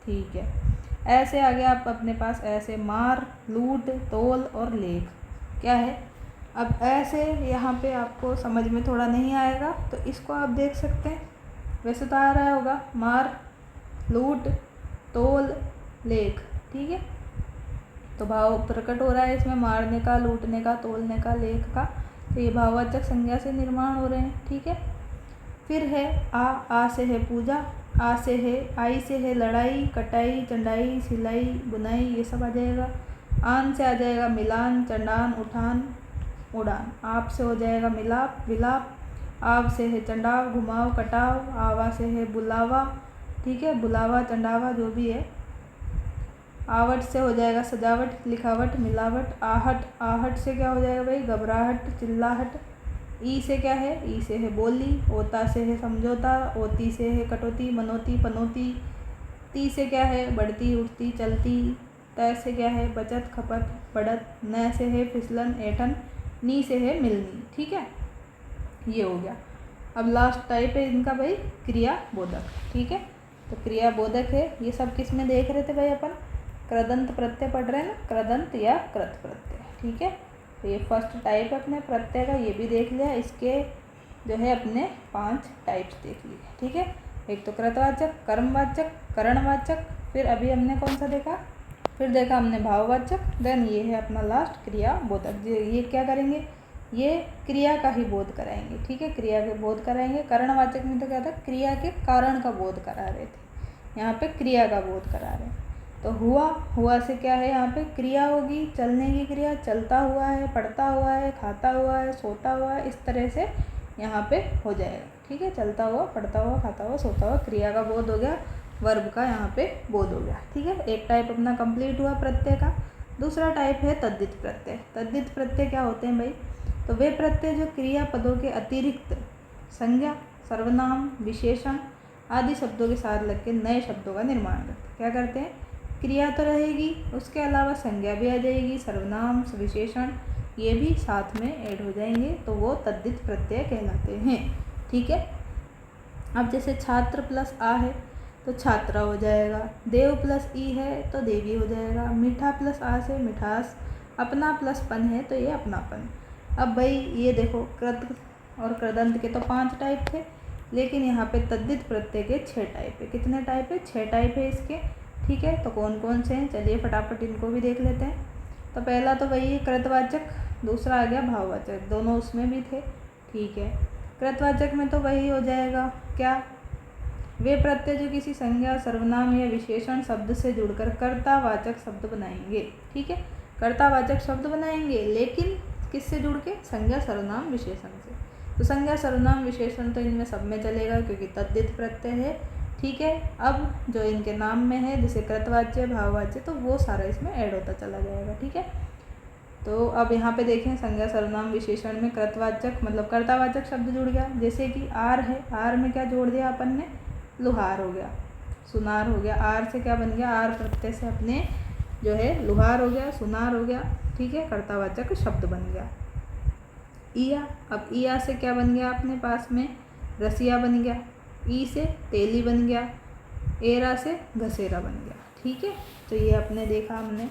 ठीक है। ऐसे आ गया आप अपने पास, ऐसे मार, लूट, तोल और लेख, क्या है। अब ऐसे यहाँ पे आपको समझ में थोड़ा नहीं आएगा तो इसको आप देख सकते हैं, वैसे तो आ रहा होगा, मार, लूट, तोल, लेख, ठीक है। तो भाव प्रकट हो रहा है इसमें, मारने का, लूटने का, तोलने का, लेख का, तो ये भाववाचक संज्ञा से निर्माण हो रहे हैं, ठीक है। फिर है आ से है पूजा, आ से है, आई से है लड़ाई, कटाई, चंडाई, सिलाई, बुनाई, ये सब आ जाएगा। आन से आ जाएगा मिलान, चंडान, उठान, उड़ान। आप से हो जाएगा मिलाप, विलाप। आव से है चंडाव, घुमाव, कटाव। आवा से है बुलावा, ठीक है, बुलावा, चंडावा, जो भी है। आवट से हो जाएगा सजावट, लिखावट, मिलावट। आहट, आहट से क्या हो जाएगा भाई, घबराहट, चिल्लाहट। ई से क्या है, ई से है बोली। ओता से है समझौता, ओती से है कटौती, मनोती, पनौती। ती से क्या है, बढ़ती, उठती, चलती। तय से क्या है, बचत, खपत, बढ़त। न से है फिसलन, ऐठन। नी से है मिलनी, ठीक है, ये हो गया। अब लास्ट टाइप है इनका भाई क्रिया बोधक, ठीक है। तो क्रिया बोधक है, ये सब किस में देख रहे थे भाई अपन, कृदंत प्रत्यय पढ़ रहे हैं ना, कृदंत या कृत प्रत्यय, ठीक है। तो ये फर्स्ट टाइप है अपने प्रत्यय का, ये भी देख लिया। इसके जो है अपने 5 टाइप्स देख लिए, ठीक है। एक तो कृतवाचक, कर्मवाचक, करणवाचक, फिर अभी हमने कौन सा देखा, फिर देखा हमने भाववाचक, देन ये है अपना लास्ट क्रिया बोधक। ये क्या करेंगे, ये क्रिया का ही बोध कराएंगे, ठीक है, क्रिया के बोध कराएंगे। करणवाचक में तो क्या था, क्रिया के कारण का बोध करा रहे थे, यहाँ पे क्रिया का बोध करा रहे हैं। तो हुआ से क्या है, यहाँ पे क्रिया होगी, चलने की क्रिया, चलता हुआ है, पढ़ता हुआ है, खाता हुआ है, सोता हुआ है, इस तरह से यहाँ पे हो जाएगा, ठीक है। चलता हुआ, पढ़ता हुआ, खाता हुआ, सोता हुआ, क्रिया का बोध हो गया, वर्ब का यहाँ पे बोध हो गया, ठीक है। एक टाइप अपना कंप्लीट हुआ प्रत्यय का। दूसरा टाइप है तद्धित प्रत्यय। तद्धित प्रत्यय क्या होते हैं भाई, तो वे प्रत्यय जो क्रिया पदों के अतिरिक्त संज्ञा, सर्वनाम, विशेषण आदि शब्दों के साथ लग के नए शब्दों का निर्माण करते हैं। क्या करते हैं, क्रिया तो रहेगी, उसके अलावा संज्ञा भी आ जाएगी, सर्वनाम, विशेषण ये भी साथ में ऐड हो जाएंगे, तो वो तद्धित प्रत्यय कहलाते हैं, ठीक है। अब जैसे छात्र प्लस आ है तो छात्रा हो जाएगा, देव प्लस ई है तो देवी हो जाएगा, मीठा प्लस आ से मिठास, अपना प्लस पन है तो ये अपनापन। अब भाई ये देखो, कृत और कृदंत के तो 5 टाइप थे, लेकिन यहाँ पे तद्धित प्रत्यय के 6 टाइप है। कितने टाइप है, 6 टाइप है इसके, ठीक है। तो कौन कौन से हैं, चलिए फटाफट इनको भी देख लेते हैं। तो पहला तो वही कृतवाचक, दूसरा आ गया भाववाचक, दोनों उसमें भी थे, ठीक है। कृतवाचक में तो वही हो जाएगा क्या, वे प्रत्यय जो किसी संज्ञा, सर्वनाम या विशेषण शब्द से जुड़कर कर्तावाचक शब्द बनाएंगे, ठीक है। कर्तावाचक शब्द बनाएंगे, लेकिन किससे जुड़ के, संज्ञा, सर्वनाम, विशेषण से। तो संज्ञा, सर्वनाम, विशेषण तो इनमें सब में चलेगा क्योंकि तद्धित प्रत्यय है, ठीक है। अब जो इनके नाम में है जैसे कृतवाच्य, भाववाच्य, तो वो सारा इसमें ऐड होता चला जाएगा, ठीक है। तो अब यहाँ पे देखें, संज्ञा, सर्वनाम, विशेषण में कृतवाचक मतलब कर्तावाचक शब्द जुड़ गया। जैसे कि आर है, आर में क्या जोड़ दिया अपन ने, लुहार हो गया, सुनार हो गया। आर से क्या बन गया, आर प्रत्यय से अपने जो है लुहार हो गया, सुनार हो गया, ठीक है, कर्तावाचक शब्द बन गया। ईया, अब ईया से क्या बन गया अपने पास में, रसिया बन गया। ई से तेली बन गया, एरा से घसेरा बन गया, ठीक है। तो ये अपने देखा हमने,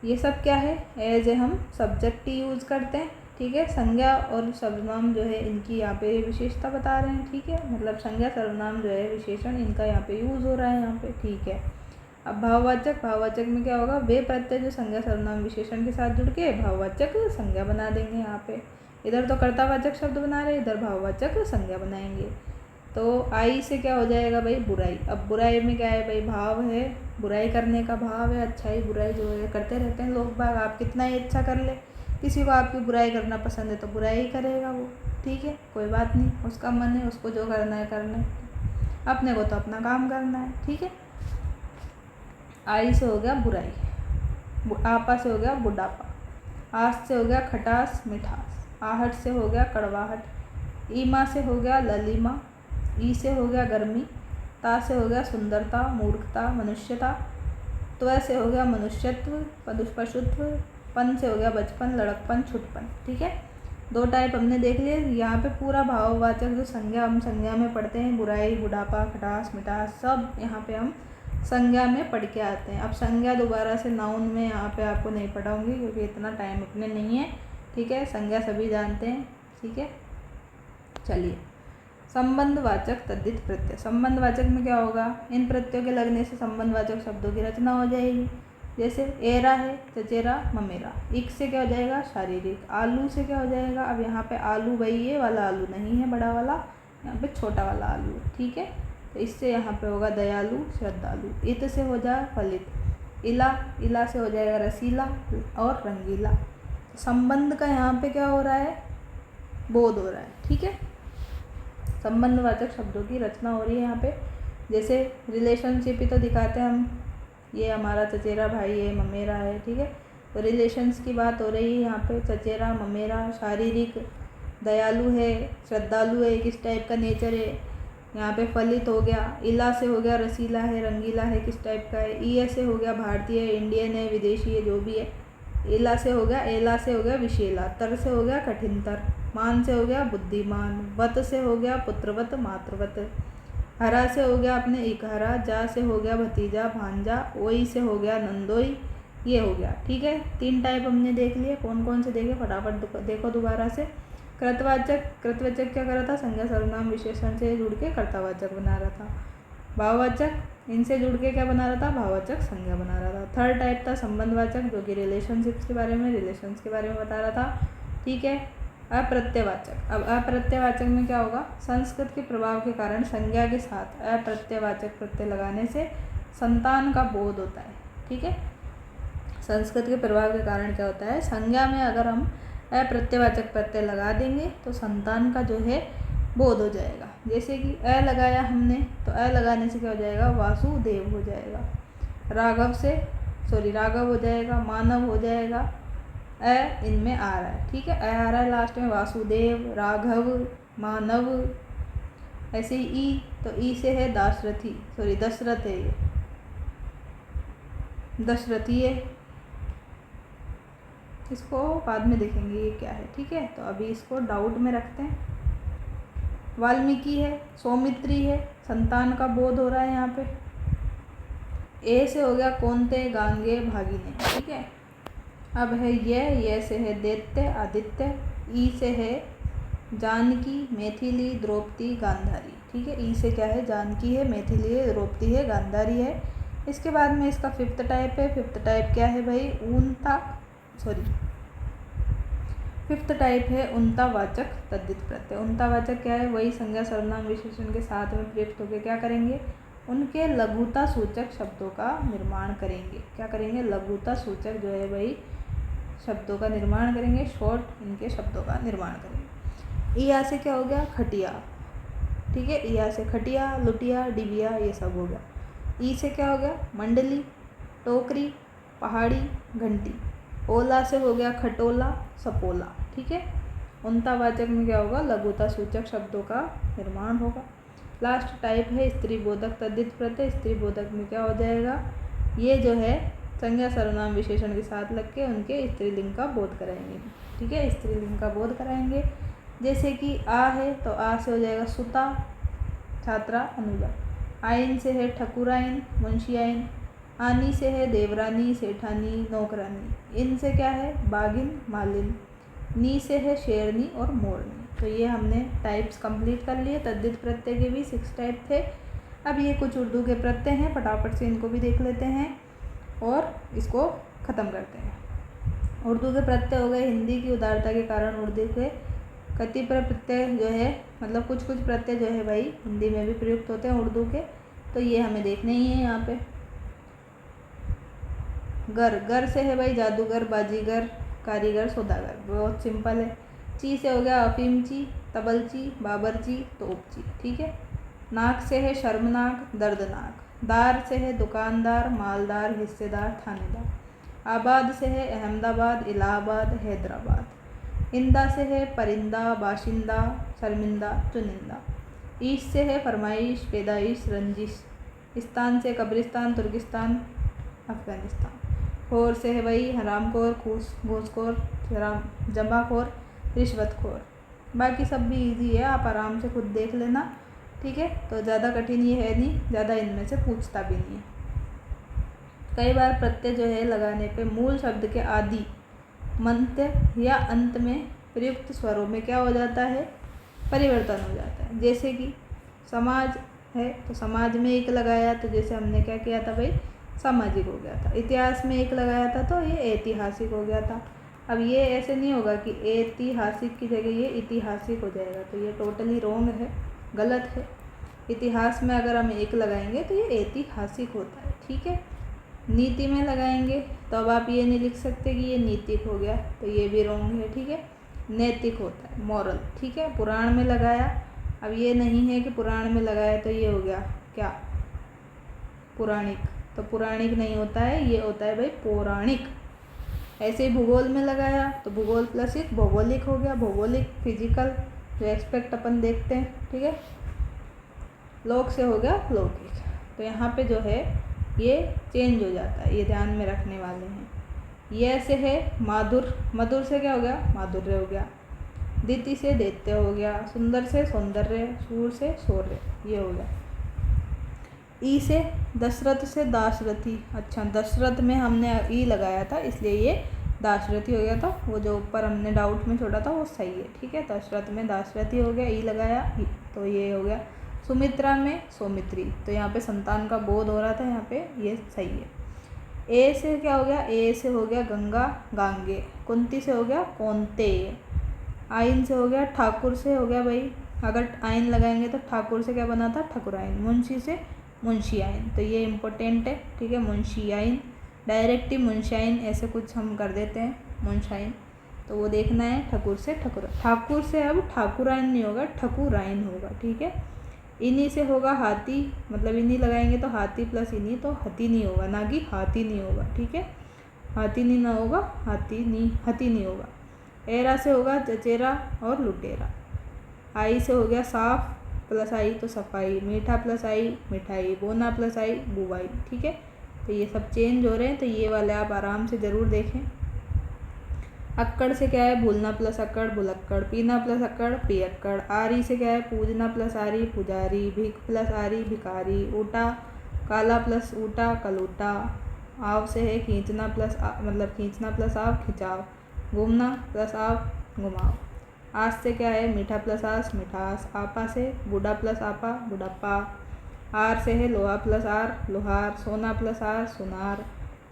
ये सब क्या है, एज ए हम सब्जेक्ट यूज़ करते हैं, ठीक है। संज्ञा और सर्वनाम जो है इनकी यहाँ पे विशेषता बता रहे हैं, ठीक है, मतलब संज्ञा, सर्वनाम जो है विशेषण इनका यहाँ पे यूज़ हो रहा है यहाँ पे, ठीक है। अब भाववाचक, भाववाचक में क्या होगा, वे प्रत्यय जो संज्ञा, सर्वनाम, विशेषण के साथ जुड़ के भाववाचक संज्ञा बना देंगे। यहाँ पे इधर तो कर्तावाचक शब्द बना रहे, इधर भाववाचक संज्ञा बनाएंगे। तो आई से क्या हो जाएगा भाई, बुराई। अब बुराई में क्या है भाई, भाव है, बुराई करने का भाव है, अच्छाई बुराई जो है करते रहते हैं लोग बाग। आप कितना ही अच्छा कर ले, किसी को आपकी बुराई करना पसंद है तो बुराई ही करेगा वो, ठीक है, कोई बात नहीं, उसका मन है, उसको जो करना है करना है, अपने को तो अपना काम करना है, ठीक है। आई से हो गया बुराई, आपा से हो गया बुढ़ापा, आस से हो गया खटास मिठास, आहट से हो गया कड़वाहट, ईमा से हो गया ललिमा, ई से हो गया गर्मी, ता से हो गया सुंदरता, मूर्खता, मनुष्यता, त्व से हो गया मनुष्यत्व, पशुत्व, पन से हो गया बचपन, लड़कपन, छुटपन, ठीक है। 2 टाइप हमने देख लिए। यहाँ पे पूरा भाववाचक जो संज्ञा हम संज्ञा में पढ़ते हैं, बुराई, बुढ़ापा, खटास, मिठास, सब यहाँ पे हम संज्ञा में पढ़ के आते हैं। अब संज्ञा दोबारा से नाउन में यहाँ पे आपको नहीं पढ़ाऊँगी क्योंकि इतना टाइम अपने नहीं है, ठीक है। संज्ञा सभी जानते हैं, ठीक है। चलिए, संबंधवाचक तद्धित प्रत्यय। संबंधवाचक में क्या होगा, इन प्रत्ययों के लगने से संबंधवाचक शब्दों की रचना हो जाएगी। जैसे एरा है, चचेरा, ममेरा। इक से क्या हो जाएगा, शारीरिक। आलू से क्या हो जाएगा, अब यहाँ पे आलू भाई ये वाला आलू नहीं है बड़ा वाला, यहाँ पे छोटा वाला आलू, ठीक है। तो इससे यहाँ पे होगा दयालु, श्रद्धालु। इत से हो जाए फलित। इला, इला से हो जाएगा रसीला और रंगीला। संबंध का यहाँ पे क्या हो रहा है, बोध हो रहा है, ठीक है। संबंधवाचक शब्दों की रचना हो रही है यहाँ पे। जैसे रिलेशनशिप ही तो दिखाते हैं हम, ये हमारा चचेरा भाई है, ममेरा है, ठीक है। तो रिलेशंस की बात हो रही है यहाँ पे, चचेरा, ममेरा। शारीरिक, दयालु है, श्रद्धालु है, किस टाइप का नेचर है, यहाँ पे फलित हो गया। इला से हो गया रसीला है, रंगीला है, किस टाइप का है। ई से हो गया भारतीय है, इंडियन है, विदेशी है, जो भी है, एला से हो गया, एला से हो गया विशेला, तर से हो गया कठिनतर, मान से हो गया बुद्धिमान, वत से हो गया पुत्रवत मातृवत, हरा से हो गया अपने इकहरा, जा से हो गया भतीजा भांजा, ओई से हो गया नंदोई। ये हो गया, ठीक है। 3 टाइप हमने देख लिए। कौन कौन से देखे फटाफट देखो दोबारा से। कृतवाचक, कृतवाचक क्या कर रहा था, संज्ञा सर्वनाम विशेषण से जुड़ के कर्तावाचक बना रहा था। भाववाचक, इनसे जुड़ के क्या बना रहा था, भाववाचक संज्ञा बना रहा था। थर्ड टाइप था संबंधवाचक, जो कि रिलेशनशिप्स के बारे में, रिलेशंस के बारे में बता रहा था, ठीक है। अप्रत्ययवाचक, अब अप्रत्ययवाचक में क्या होगा, संस्कृत के प्रभाव के कारण संज्ञा के साथ अप्रत्ययवाचक प्रत्यय लगाने से संतान का बोध होता है, ठीक है। संस्कृत के प्रभाव के कारण क्या होता है, संज्ञा में अगर हम अप्रत्ययवाचक प्रत्यय लगा देंगे तो संतान का जो है बोध हो जाएगा। जैसे कि अ लगाया हमने, तो अ लगाने से क्या हो जाएगा, वासुदेव हो जाएगा। राघव हो जाएगा, मानव हो जाएगा। अ इनमें आ रहा है, ठीक है, अ आ रहा है लास्ट में, वासुदेव, राघव, मानव। ऐसे ही ई, तो ई से है दशरथ है, ये दशरथी है। इसको बाद में देखेंगे ये क्या है, ठीक है। तो अभी इसको डाउट में रखते हैं। वाल्मीकि है, सौमित्री है, संतान का बोध हो रहा है यहाँ पे। ए से हो गया कौनते, गांगे, भागिने, ठीक है। अब है ये से है दैत्य, आदित्य। ई से है जानकी, मैथिली, द्रौपदी, गांधारी, ठीक है। ई से क्या है, जानकी है, मैथिली है, द्रौपदी है, गांधारी है। इसके बाद में इसका 5th टाइप है। 5th टाइप क्या है भाई, फिफ्थ टाइप है उनतावाचक तद्धित प्रत्यय। उनतावाचक क्या है, वही संज्ञा सर्वनाम विशेषण के साथ में प्रयुक्त होकर क्या करेंगे, उनके लघुता सूचक शब्दों का निर्माण करेंगे। क्या करेंगे, लघुता सूचक जो है वही शब्दों का निर्माण करेंगे, शॉर्ट इनके शब्दों का निर्माण करेंगे। इया से क्या हो गया, खटिया, ठीक है। इया से खटिया, लुटिया, डिबिया, ये सब हो गया। ई से क्या हो गया, मंडली, टोकरी, पहाड़ी, घंटी। ओला से हो गया खटोला, सपोला, ठीक है। उनतावाचक में क्या होगा, लघुता सूचक शब्दों का निर्माण होगा। लास्ट टाइप है स्त्री बोधक तद्धित प्रत्यय। स्त्री बोधक में क्या हो जाएगा, ये जो है संज्ञा सर्वनाम विशेषण के साथ लग के उनके स्त्रीलिंग का बोध कराएंगे, ठीक है। स्त्रीलिंग का बोध कराएंगे। जैसे कि आ है, तो आ से हो जाएगा सुता, छात्रा, अनुजा। आइन से है ठकुराइन, मुंशियाइन। आनी से है देवरानी, सेठानी, नौकरानी। इन से क्या है, बागिन, मालिन। नी से है शेरनी और मोरनी। तो ये हमने टाइप्स कंप्लीट कर लिए। तद्धित प्रत्यय के भी 6 टाइप थे। अब ये कुछ उर्दू के प्रत्यय हैं, फटाफट से इनको भी देख लेते हैं और इसको ख़त्म करते हैं। उर्दू के प्रत्यय हो गए, हिंदी की उदारता के कारण उर्दू के कतिपय प्रत्यय जो है, मतलब कुछ प्रत्यय जो है भाई हिंदी में भी प्रयुक्त होते हैं उर्दू के, तो ये हमें देखने ही है यहाँ पे। घर से है भाई जादूगर, बाजीगर, कारीगर, सौदागर, बहुत सिंपल है। ची से हो गया अफीमची, तबलची, बाबरची, तोपची, ठीक है। नाक से है शर्मनाक, दर्दनाक। दार से है दुकानदार, मालदार, हिस्सेदार, थानेदार। आबाद से है अहमदाबाद, इलाहाबाद, हैदराबाद। इंदा से है परिंदा, बाशिंदा, शर्मिंदा, चुनिंदा। ईश से है फरमाइश, पैदाइश, रंजिश। इस्तान से कब्रिस्तान, तुर्किस्तान, अफ़गानिस्तान। खोर से है भाई हरामखोर, घूसखोर, जमाखोर, रिश्वतखोर। बाकी सब भी इजी है, आप आराम से खुद देख लेना, ठीक है। तो ज़्यादा कठिन ये है नहीं, ज़्यादा इनमें से पूछता भी नहीं है। कई बार प्रत्यय जो है लगाने पे मूल शब्द के आदि, मध्य या अंत में प्रयुक्त स्वरों में क्या हो जाता है, परिवर्तन हो जाता है। जैसे कि समाज है, तो समाज में एक लगाया तो जैसे हमने क्या किया था भाई, सामाजिक हो गया था। इतिहास में एक लगाया था तो ये ऐतिहासिक हो गया था। अब ये ऐसे नहीं होगा कि ऐतिहासिक की जगह ये ऐतिहासिक हो जाएगा, तो ये टोटली रॉन्ग है, गलत है। इतिहास में अगर हम एक लगाएंगे तो ये ऐतिहासिक होता है, ठीक है। नीति में लगाएंगे तो अब आप ये नहीं लिख सकते कि ये नीतिक हो गया, तो ये भी रॉन्ग है, ठीक है। नैतिक होता है, मॉरल, ठीक है। पुराण में लगाया, अब ये नहीं है कि पुराण में लगाया तो ये हो गया क्या, पुराणिक, तो पुराणिक नहीं होता है, ये होता है भाई पौराणिक। ऐसे ही भूगोल में लगाया तो भूगोल प्लस एक भौगोलिक हो गया, भौगोलिक, फिजिकल, जो एक्सपेक्ट अपन देखते हैं, ठीक है। लोक से हो गया लौकिक। तो यहाँ पे जो है ये चेंज हो जाता है, ये ध्यान में रखने वाले हैं। य से है माधुर, मधुर से क्या हो गया, माधुर्य हो गया। दिति से दैत्य हो गया। सुंदर से सौंदर्य। शूर से शौर्य, ये हो गया। ई से दशरथ से दाशरथी। अच्छा, दशरथ में हमने ई लगाया था इसलिए ये दाशरथी हो गया था। वो जो ऊपर हमने डाउट में छोड़ा था वो सही है, ठीक है। दशरथ में दाशरथी हो गया, ई लगाया तो ये हो गया। सुमित्रा में सौमित्री, तो यहाँ पे संतान का बोध हो रहा था, यहाँ पे ये सही है। ए से क्या हो गया, ए से हो गया गंगा, गांगे। कुंती से हो गया कौंतेय। आइन से हो गया ठाकुर से हो गया भाई, अगर आइन लगाएंगे तो ठाकुर से क्या बना था, ठकुराइन। मुंशी से मुंशियाइन, तो ये इम्पोर्टेंट है, ठीक है। मुंशियाइन, डायरेक्टिव मुंशियाइन ऐसे कुछ हम कर देते हैं, मुंशाइन, तो वो देखना है। ठकुर से ठकुर, ठाकुर से अब ठाकुराइन नहीं होगा, ठकुराइन होगा, ठीक है। इन्हीं से होगा हाथी, मतलब इन्हीं लगाएंगे तो हाथी प्लस इन्हीं, तो हती नहीं होगा, ना कि हाथी नहीं होगा, ठीक है। हाथी नहीं ना होगा, हाथी नहीं होगा। एरा से होगा चचेरा और लुटेरा। आई से हो गया साफ प्लस आई तो सफाई। मीठा प्लस आई मिठाई। बोना प्लस आई बुवाई, ठीक है। तो ये सब चेंज हो रहे हैं, तो ये वाले आप आराम से ज़रूर देखें। अक्कड़ से क्या है, भूलना प्लस अक्कड़ भुलक्कड़। पीना प्लस अक्कड़ पियक्कड़। आरी से क्या है, पूजना प्लस आरी पुजारी। भिक प्लस आरी भिकारी। ऊटा, काला प्लस ऊटा कलूटा। आव से है खींचना प्लस मतलब खींचना प्लस आव खिंचाव। घूमना प्लस आव घुमाव। आस से क्या है, मीठा प्लस आस मिठास। आपा से बूढ़ा प्लस आपा बुढ़ापा। आर से है लोहा प्लस आर लोहार। सोना प्लस आर सुनार।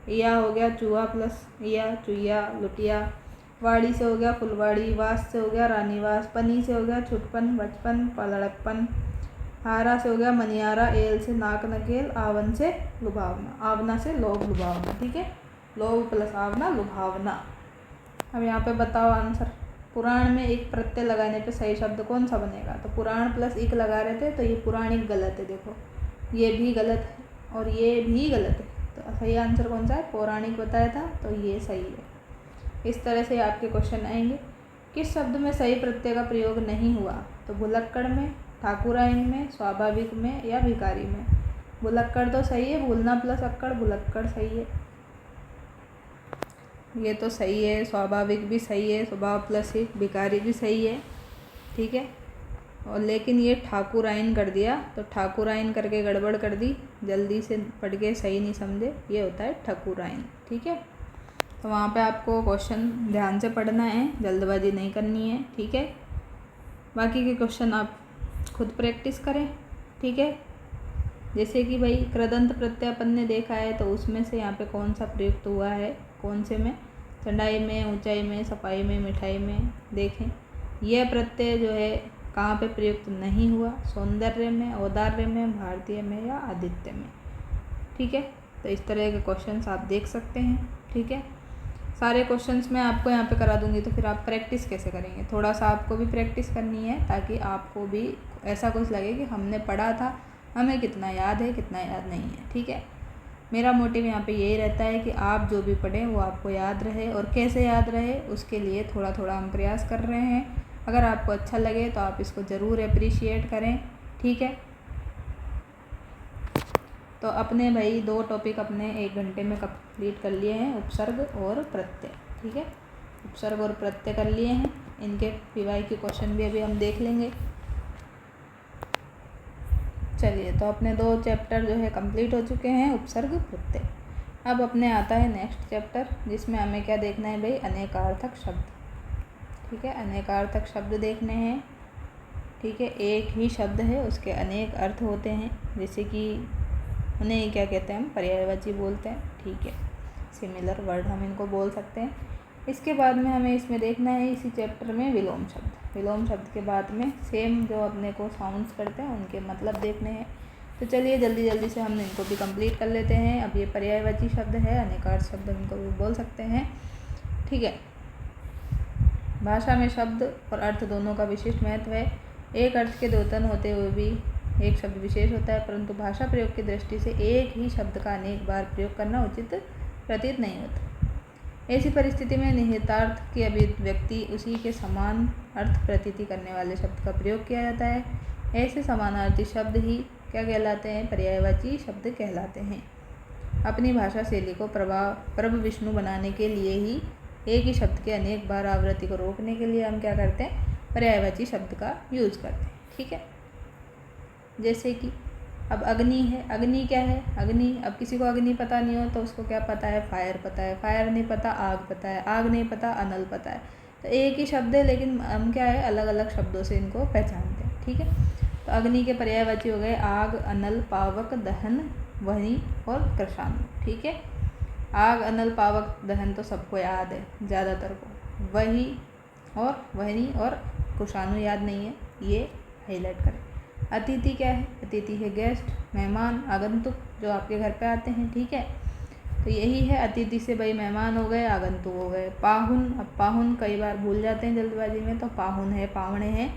इया हो गया चूहा प्लस इया चुईया लुटिया। वाड़ी से हो गया फुलवाड़ी। वास से हो गया रानीवास। पनी से हो गया छुटपन बचपन पलड़कपन। हारा से हो गया मनियारा। एल से नाक नकेल। आवन से लुभावना। आवना से लोभ लुभावना, ठीक है। लोभ प्लस आवना लुभावना। अब यहाँ पे बताओ आंसर। पुराण में एक प्रत्यय लगाने पे सही शब्द कौन सा बनेगा, तो पुराण प्लस इक लगा रहे थे तो ये पुराणिक गलत है, देखो ये भी गलत है और ये भी गलत है, तो सही आंसर कौन सा है, पौराणिक बताया था तो ये सही है। इस तरह से आपके क्वेश्चन आएंगे। किस शब्द में सही प्रत्यय का प्रयोग नहीं हुआ, तो भुलक्कड़ में, ठाकुराइन में, स्वाभाविक में या भिकारी में। भुलक्कड़ तो सही है, भूलना प्लस अक्कड़ भुलक्कड़ सही है, ये तो सही है। स्वाभाविक भी सही है, स्वभाव प्लस ही भिकारी भी सही है, ठीक है। और लेकिन ये ठाकुराइन कर दिया, तो ठाकुराइन करके गड़बड़ कर दी, जल्दी से पढ़ के सही नहीं समझे, ये होता है ठकुराइन, ठीक है। तो वहाँ पे आपको क्वेश्चन ध्यान से पढ़ना है, जल्दबाजी नहीं करनी है, ठीक है। बाकी के क्वेश्चन आप खुद प्रैक्टिस करें, ठीक है। जैसे कि भाई कृदंत प्रत्यय अपन ने देखा है, तो उसमें से यहाँ पे कौन सा प्रयुक्त हुआ है, कौन से में, चढ़ाई में, ऊंचाई में, सफाई में, मिठाई में, देखें। यह प्रत्यय जो है कहाँ पे प्रयुक्त नहीं हुआ, सौंदर्य में, औदार्य में, भारतीय में या आदित्य में, ठीक है। तो इस तरह के क्वेश्चंस आप देख सकते हैं, ठीक है। सारे क्वेश्चंस मैं आपको यहाँ पे करा दूँगी, तो फिर आप प्रैक्टिस कैसे करेंगे, थोड़ा सा आपको भी प्रैक्टिस करनी है, ताकि आपको भी ऐसा कुछ लगे कि हमने पढ़ा था, हमें कितना याद है कितना याद नहीं है, ठीक है। मेरा मोटिव यहाँ पे यही रहता है कि आप जो भी पढ़ें वो आपको याद रहे, और कैसे याद रहे उसके लिए थोड़ा थोड़ा हम प्रयास कर रहे हैं। अगर आपको अच्छा लगे तो आप इसको ज़रूर अप्रिशिएट करें, ठीक है। तो अपने भाई 2 टॉपिक अपने 1 घंटे में कंप्लीट कर लिए हैं, उपसर्ग और प्रत्यय, ठीक है। उपसर्ग और प्रत्यय कर लिए हैं, इनके पीवाई के क्वेश्चन भी अभी हम देख लेंगे। चलिए, तो अपने 2 चैप्टर जो है कंप्लीट हो चुके हैं, उपसर्ग प्रत्यय। अब अपने आता है नेक्स्ट चैप्टर, जिसमें हमें क्या देखना है भाई, अनेकार्थक शब्द, ठीक है। अनेकार्थक शब्द देखने हैं, ठीक है। एक ही शब्द है, उसके अनेक अर्थ होते हैं, जैसे कि उन्हें क्या कहते हैं, हम पर्यायवाची बोलते हैं, ठीक है। सिमिलर वर्ड हम इनको बोल सकते हैं। इसके बाद में हमें इसमें देखना है, इसी चैप्टर में, विलोम शब्द। विलोम शब्द के बाद में सेम जो अपने को साउंड्स करते हैं उनके मतलब देखने हैं। तो चलिए जल्दी जल्दी से हम इनको भी कंप्लीट कर लेते हैं। अब ये पर्यायवाची शब्द है, अनेकार्थ शब्द इनको भी बोल सकते हैं, ठीक है। भाषा में शब्द और अर्थ दोनों का विशिष्ट महत्व है। एक अर्थ के 2 तन होते हुए भी एक शब्द विशेष होता है, परंतु भाषा प्रयोग की दृष्टि से एक ही शब्द का अनेक बार प्रयोग करना उचित प्रतीत नहीं होता। ऐसी परिस्थिति में निहितार्थ की अभिव्यक्ति उसी के समान अर्थ प्रतीति करने वाले शब्द का प्रयोग किया जाता है। ऐसे समानार्थी शब्द ही क्या कहलाते हैं, पर्यायवाची शब्द कहलाते हैं। अपनी भाषा शैली को प्रभ विष्णु बनाने के लिए ही एक ही शब्द के अनेक बार आवृत्ति को रोकने के लिए हम क्या करते हैं, पर्यायवाची शब्द का यूज करते हैं। ठीक है, जैसे कि अब अग्नि है, अग्नि क्या है, अग्नि, अब किसी को अग्नि पता नहीं हो तो उसको क्या पता है, फायर पता है, फायर नहीं पता आग पता है, आग नहीं पता अनल पता है। तो एक ही शब्द है लेकिन हम क्या है, अलग अलग शब्दों से इनको पहचानते हैं। ठीक है, तो अग्नि के पर्यायवाची हो गए आग, अनल, पावक, दहन, वहनी और कृषाणु। ठीक है, आग, अनल, पावक, दहन तो सबको याद है ज़्यादातर को, वही और वहनी और कृषाणु याद नहीं है, ये हाईलाइट करें। अतिथि क्या है, अतिथि है गेस्ट, मेहमान, आगंतुक जो आपके घर पे आते हैं। ठीक है, तो यही है, अतिथि से भाई मेहमान हो गए, आगंतुक हो गए। पाहुन, अब पाहुन कई बार भूल जाते हैं जल्दबाजी में, तो पाहुन है, पावणे हैं।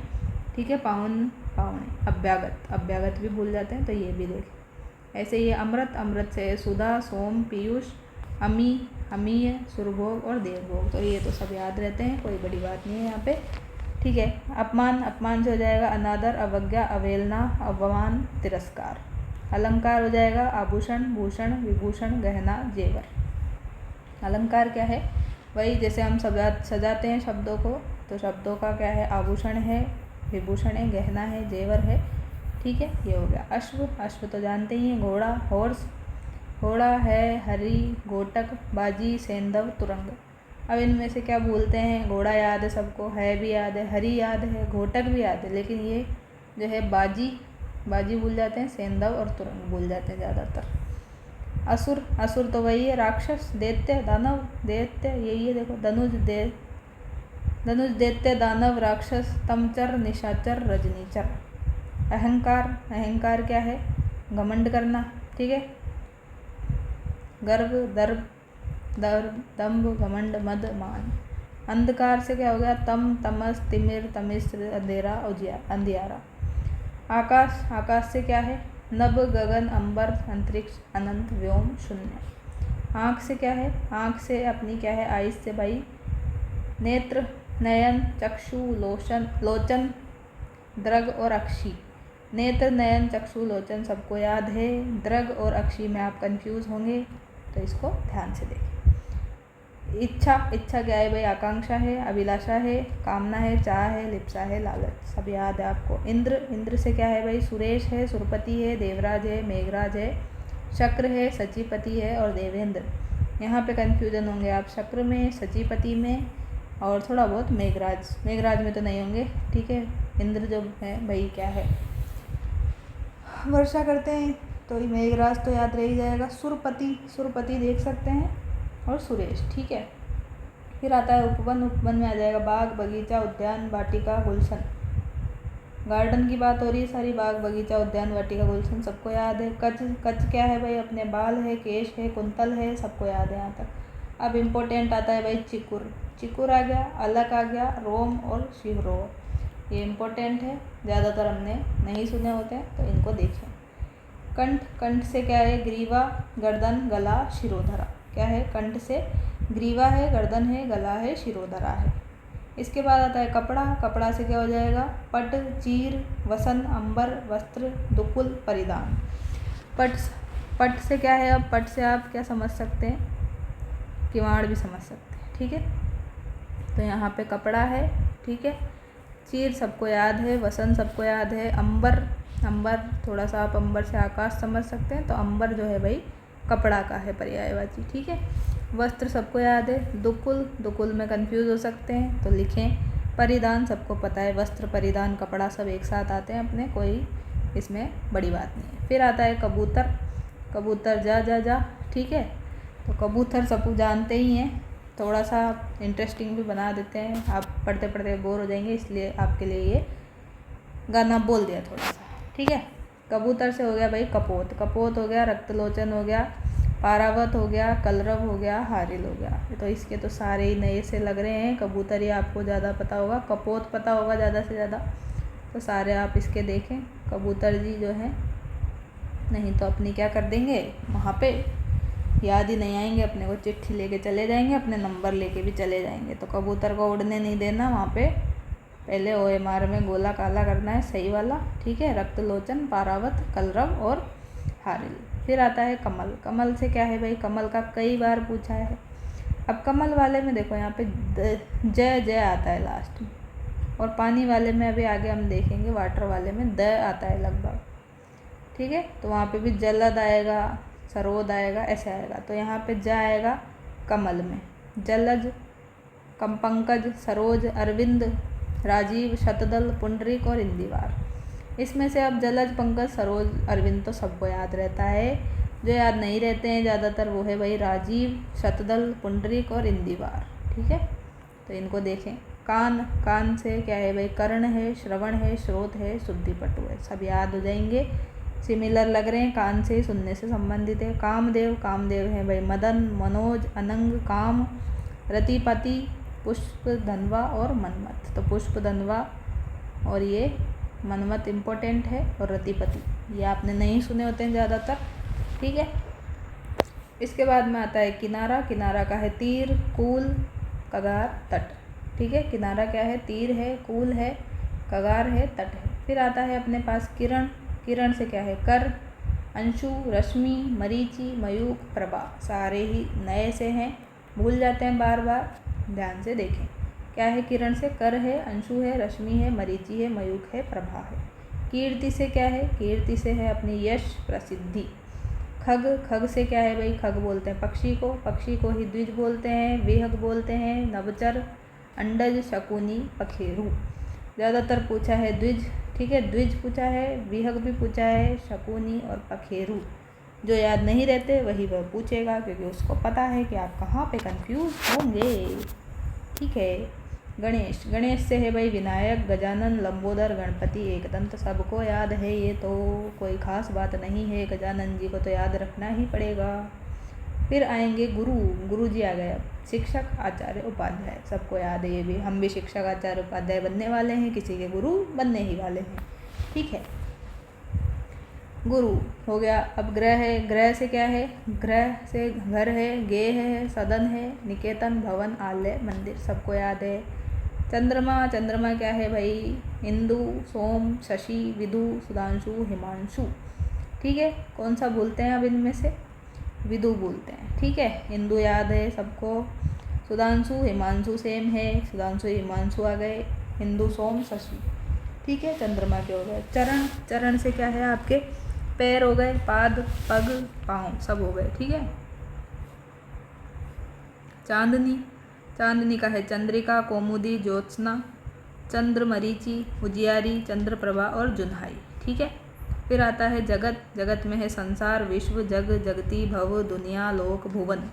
ठीक है, पाहुन, पावणे। अभ्यागत, अभ्यागत भी भूल जाते हैं, तो ये भी देखें। ऐसे ही अमृत, अमृत से सुधा, सोम, पीयूष, अमी, अमीय, सुरभोग और देवभोग, तो ये तो सब याद रहते हैं, कोई बड़ी बात नहीं है यहाँ पे। ठीक है, अपमान, अपमान से हो जाएगा अनादर, अवज्ञा, अवहेलना, अपमान, तिरस्कार। अलंकार हो जाएगा आभूषण, भूषण, विभूषण, गहना, जेवर। अलंकार क्या है, वही जैसे हम सजाते हैं शब्दों को, तो शब्दों का क्या है, आभूषण है, विभूषण है, गहना है, जेवर है। ठीक है, ये हो गया। अश्व, अश्व तो जानते ही हैं, घोड़ा, हॉर्स, घोड़ा है, हरी, घोटक, बाजी, सेंधव, तुरंग। अब इनमें से क्या भूलते हैं, घोड़ा याद है सबको, है भी याद है, हरी याद है, घोटक भी याद है, लेकिन ये जो है बाजी, बाजी भूल जाते हैं, सेंधव और तुरंग भूल जाते हैं ज़्यादातर। असुर, असुर तो वही है राक्षस, दैत्य, दानव, दैत्य यही है, देखो धनुष, धनुष, दैत्य, दानव, राक्षस, तमचर, निशाचर, रजनीचर। अहंकार, अहंकार क्या है, घमंड करना। ठीक है, गर्व, दर्प, दम्भ, घमंड, मद, मान। अंधकार से क्या हो गया, तम, तमस, तिमिर, तमिश्र, अंधेरा, अंधियारा। आकाश, आकाश से क्या है, नभ, गगन, अंबर, अंतरिक्ष, अनंत, व्योम, शून्य। आँख से क्या है, आँख से अपनी क्या है, आइस से भाई नेत्र, नयन, चक्षु, लोचन, दृग और अक्षी। नेत्र, नयन, चक्षु, लोचन सबको याद है, दृग और अक्षी में आप कंफ्यूज होंगे, तो इसको ध्यान से देखें। इच्छा, इच्छा क्या है भाई, आकांक्षा है, अभिलाषा है, कामना है, चाह है, लिप्सा है, लालच, सब याद है आपको। इंद्र, इंद्र से क्या है भाई, सुरेश है, सुरपति है, देवराज है, मेघराज है, शक्र है, सचिपति है और देवेंद्र। यहाँ पे कंफ्यूजन होंगे आप शक्र में, सचिपति में और थोड़ा बहुत मेघराज, मेघराज में तो नहीं होंगे। ठीक है, इंद्र जो है भाई क्या है, वर्षा करते हैं, तो मेघराज तो याद रह ही जाएगा। सुरपति, सुरपति देख सकते हैं और सुरेश। ठीक है, फिर आता है उपवन, उपवन में आ जाएगा बाग, बगीचा, उद्यान, वाटिका, गुलशन। गार्डन की बात हो रही है सारी, बाग, बगीचा, उद्यान, वाटिका, गुलशन सबको याद है। कच, कच क्या है भाई, अपने बाल है, केश है, कुंतल है, सबको याद है यहाँ तक। अब इम्पोर्टेंट आता है भाई चिकुर, चिकुर आ गया, अलक आ गया, रोम और शिवरोम, ये इम्पोर्टेंट है, ज़्यादातर हमने नहीं सुने होते हैं, तो इनको देखें। कंठ, कंठ से क्या है, ग्रीवा, गर्दन, गला, शिरोधरा। क्या है, कंठ से ग्रीवा है, गर्दन है, गला है, शिरोधरा है। इसके बाद आता है कपड़ा, कपड़ा से क्या हो जाएगा, पट, चीर, वसन, अंबर, वस्त्र, दुकुल, परिधान। पट, पट से क्या है, अब पट से आप क्या समझ सकते हैं, किवाड़ भी समझ सकते हैं। ठीक है, तो यहाँ पे कपड़ा है। ठीक है, चीर सबको याद है, वसन सबको याद है, अंबर, अंबर थोड़ा सा आप अंबर से आकाश समझ सकते हैं, तो अंबर जो है भाई कपड़ा का है पर्यायवाची। ठीक है, वस्त्र सबको याद है, दुकुल, दुकुल में कंफ्यूज हो सकते हैं, तो लिखें। परिधान सबको पता है, वस्त्र, परिधान, कपड़ा सब एक साथ आते हैं अपने, कोई इसमें बड़ी बात नहीं है। फिर आता है कबूतर, कबूतर, जा जा जा। ठीक है, तो कबूतर सब जानते ही हैं, थोड़ा सा इंटरेस्टिंग भी बना देते हैं, आप पढ़ते पढ़ते बोर हो जाएंगे, इसलिए आपके लिए ये गाना बोल दिया थोड़ा सा। ठीक है, कबूतर से हो गया भाई कपोत, कपोत हो गया, रक्तलोचन हो गया, पारावत हो गया, कलरव हो गया, हारिल हो गया। तो इसके तो सारे ही नए से लग रहे हैं, कबूतर ही आपको ज़्यादा पता होगा, कपोत पता होगा ज़्यादा से ज़्यादा, तो सारे आप इसके देखें। कबूतर जी जो है, नहीं तो अपनी क्या कर देंगे, वहाँ पे याद ही नहीं आएंगे, अपने को चिट्ठी लेके चले जाएंगे, अपने नंबर लेके भी चले जाएंगे। तो कबूतर को उड़ने नहीं देना, वहाँ पे पहले OMR में गोला काला करना है सही वाला। ठीक है, रक्तलोचन, पारावत, कलरव और हारिल। फिर आता है कमल। कमल से क्या है भाई, कमल का कई बार पूछा है। अब कमल वाले में देखो यहाँ पे जय जय आता है लास्ट में, और पानी वाले में अभी आगे हम देखेंगे वाटर वाले में द आता है लगभग, ठीक है। तो वहाँ पे भी जलद आएगा, सरोद आएगा, ऐसे आएगा। तो यहाँ पे ज आएगा कमल में, जलज, पंकज, सरोज, अरविंद, राजीव, शतदल, पुंडरीक और इंदिवार। इसमें से अब जलज, पंकज, सरोज, अरविंद तो सबको याद रहता है। जो याद नहीं रहते हैं ज़्यादातर वो है भाई राजीव, शतदल, पुंडरीक और इंदिवार, ठीक है। तो इनको देखें। कान, कान से क्या है भाई, कर्ण है, श्रवण है, श्रोत है, शुद्धिपटु है, सब याद हो जाएंगे। सिमिलर लग रहे हैं, कान से सुनने से संबंधित है। कामदेव, कामदेव है भाई मदन, मनोज, अनंग, काम, रतिपति, पुष्प, धनवा और मनमत। तो पुष्प, धनवा और ये मनमत इम्पोर्टेंट है, और रतिपति ये आपने नहीं सुने होते हैं ज़्यादातर, ठीक है। इसके बाद में आता है किनारा। किनारा का है तीर, कूल, कगार, तट, ठीक है। किनारा क्या है, तीर है, कूल है, कगार है, तट है। फिर आता है अपने पास किरण। किरण से क्या है, कर, अंशु, रश्मि, मरीचि, मयूख, प्रभा। सारे ही नए से हैं, भूल जाते हैं बार बार, ध्यान से देखें। क्या है किरण से, कर है, अंशु है, रश्मि है, मरीचि है, मयूख है, प्रभा है। कीर्ति से क्या है, कीर्ति से है अपनी यश, प्रसिद्धि। खग, खग से क्या है भाई, खग बोलते हैं पक्षी को, पक्षी को ही द्विज बोलते हैं, विहग बोलते हैं, नवचर, अंडज, शकुनी, पखेरु। ज़्यादातर पूछा है द्विज, ठीक है, द्विज पूछा है, विहग भी पूछा है, शकुनी और पखेरु। जो याद नहीं रहते वही वह पूछेगा, क्योंकि उसको पता है कि आप कहाँ पे कंफ्यूज होंगे, ठीक है। गणेश, गणेश से है भाई विनायक, गजानन, लंबोदर, गणपति, एकदंत, सबको याद है, ये तो कोई ख़ास बात नहीं है। गजानन जी को तो याद रखना ही पड़ेगा। फिर आएंगे गुरु। गुरु जी आ गए। अब शिक्षक, आचार्य, उपाध्याय, सबको याद है ये भी। हम भी शिक्षक, आचार्य, उपाध्याय बनने वाले हैं, किसी के गुरु बनने ही वाले हैं, ठीक है। गुरु हो गया। अब ग्रह है। ग्रह से क्या है, ग्रह से घर है, गेह है, सदन है, निकेतन, भवन, आलय, मंदिर, सबको याद है। चंद्रमा, चंद्रमा क्या है भाई, इंदु, सोम, शशि, विदु, सुधांशु, हिमांशु, ठीक है। कौन सा भूलते हैं अब इनमें से, विदु भूलते हैं, ठीक है। इंदु याद है सबको, सुधांशु, हिमांशु सेम है, सुधांशु, हिमांशु आ गए, इंदु, सोम, शशि, ठीक है। चंद्रमा के हो गए। चरण, चरण से क्या है आपके पैर हो गए, पाद, पग, पाँव, सब हो गए, ठीक है। चांदनी, चांदनी का है चंद्रिका, कौमुदी, ज्योत्सना, चंद्र, मरीचि, उजियारी, चंद्रप्रभा और जुन्हाई, ठीक है। फिर आता है जगत। जगत में है संसार, विश्व, जग, जगती, भव, दुनिया, लोक, भुवन।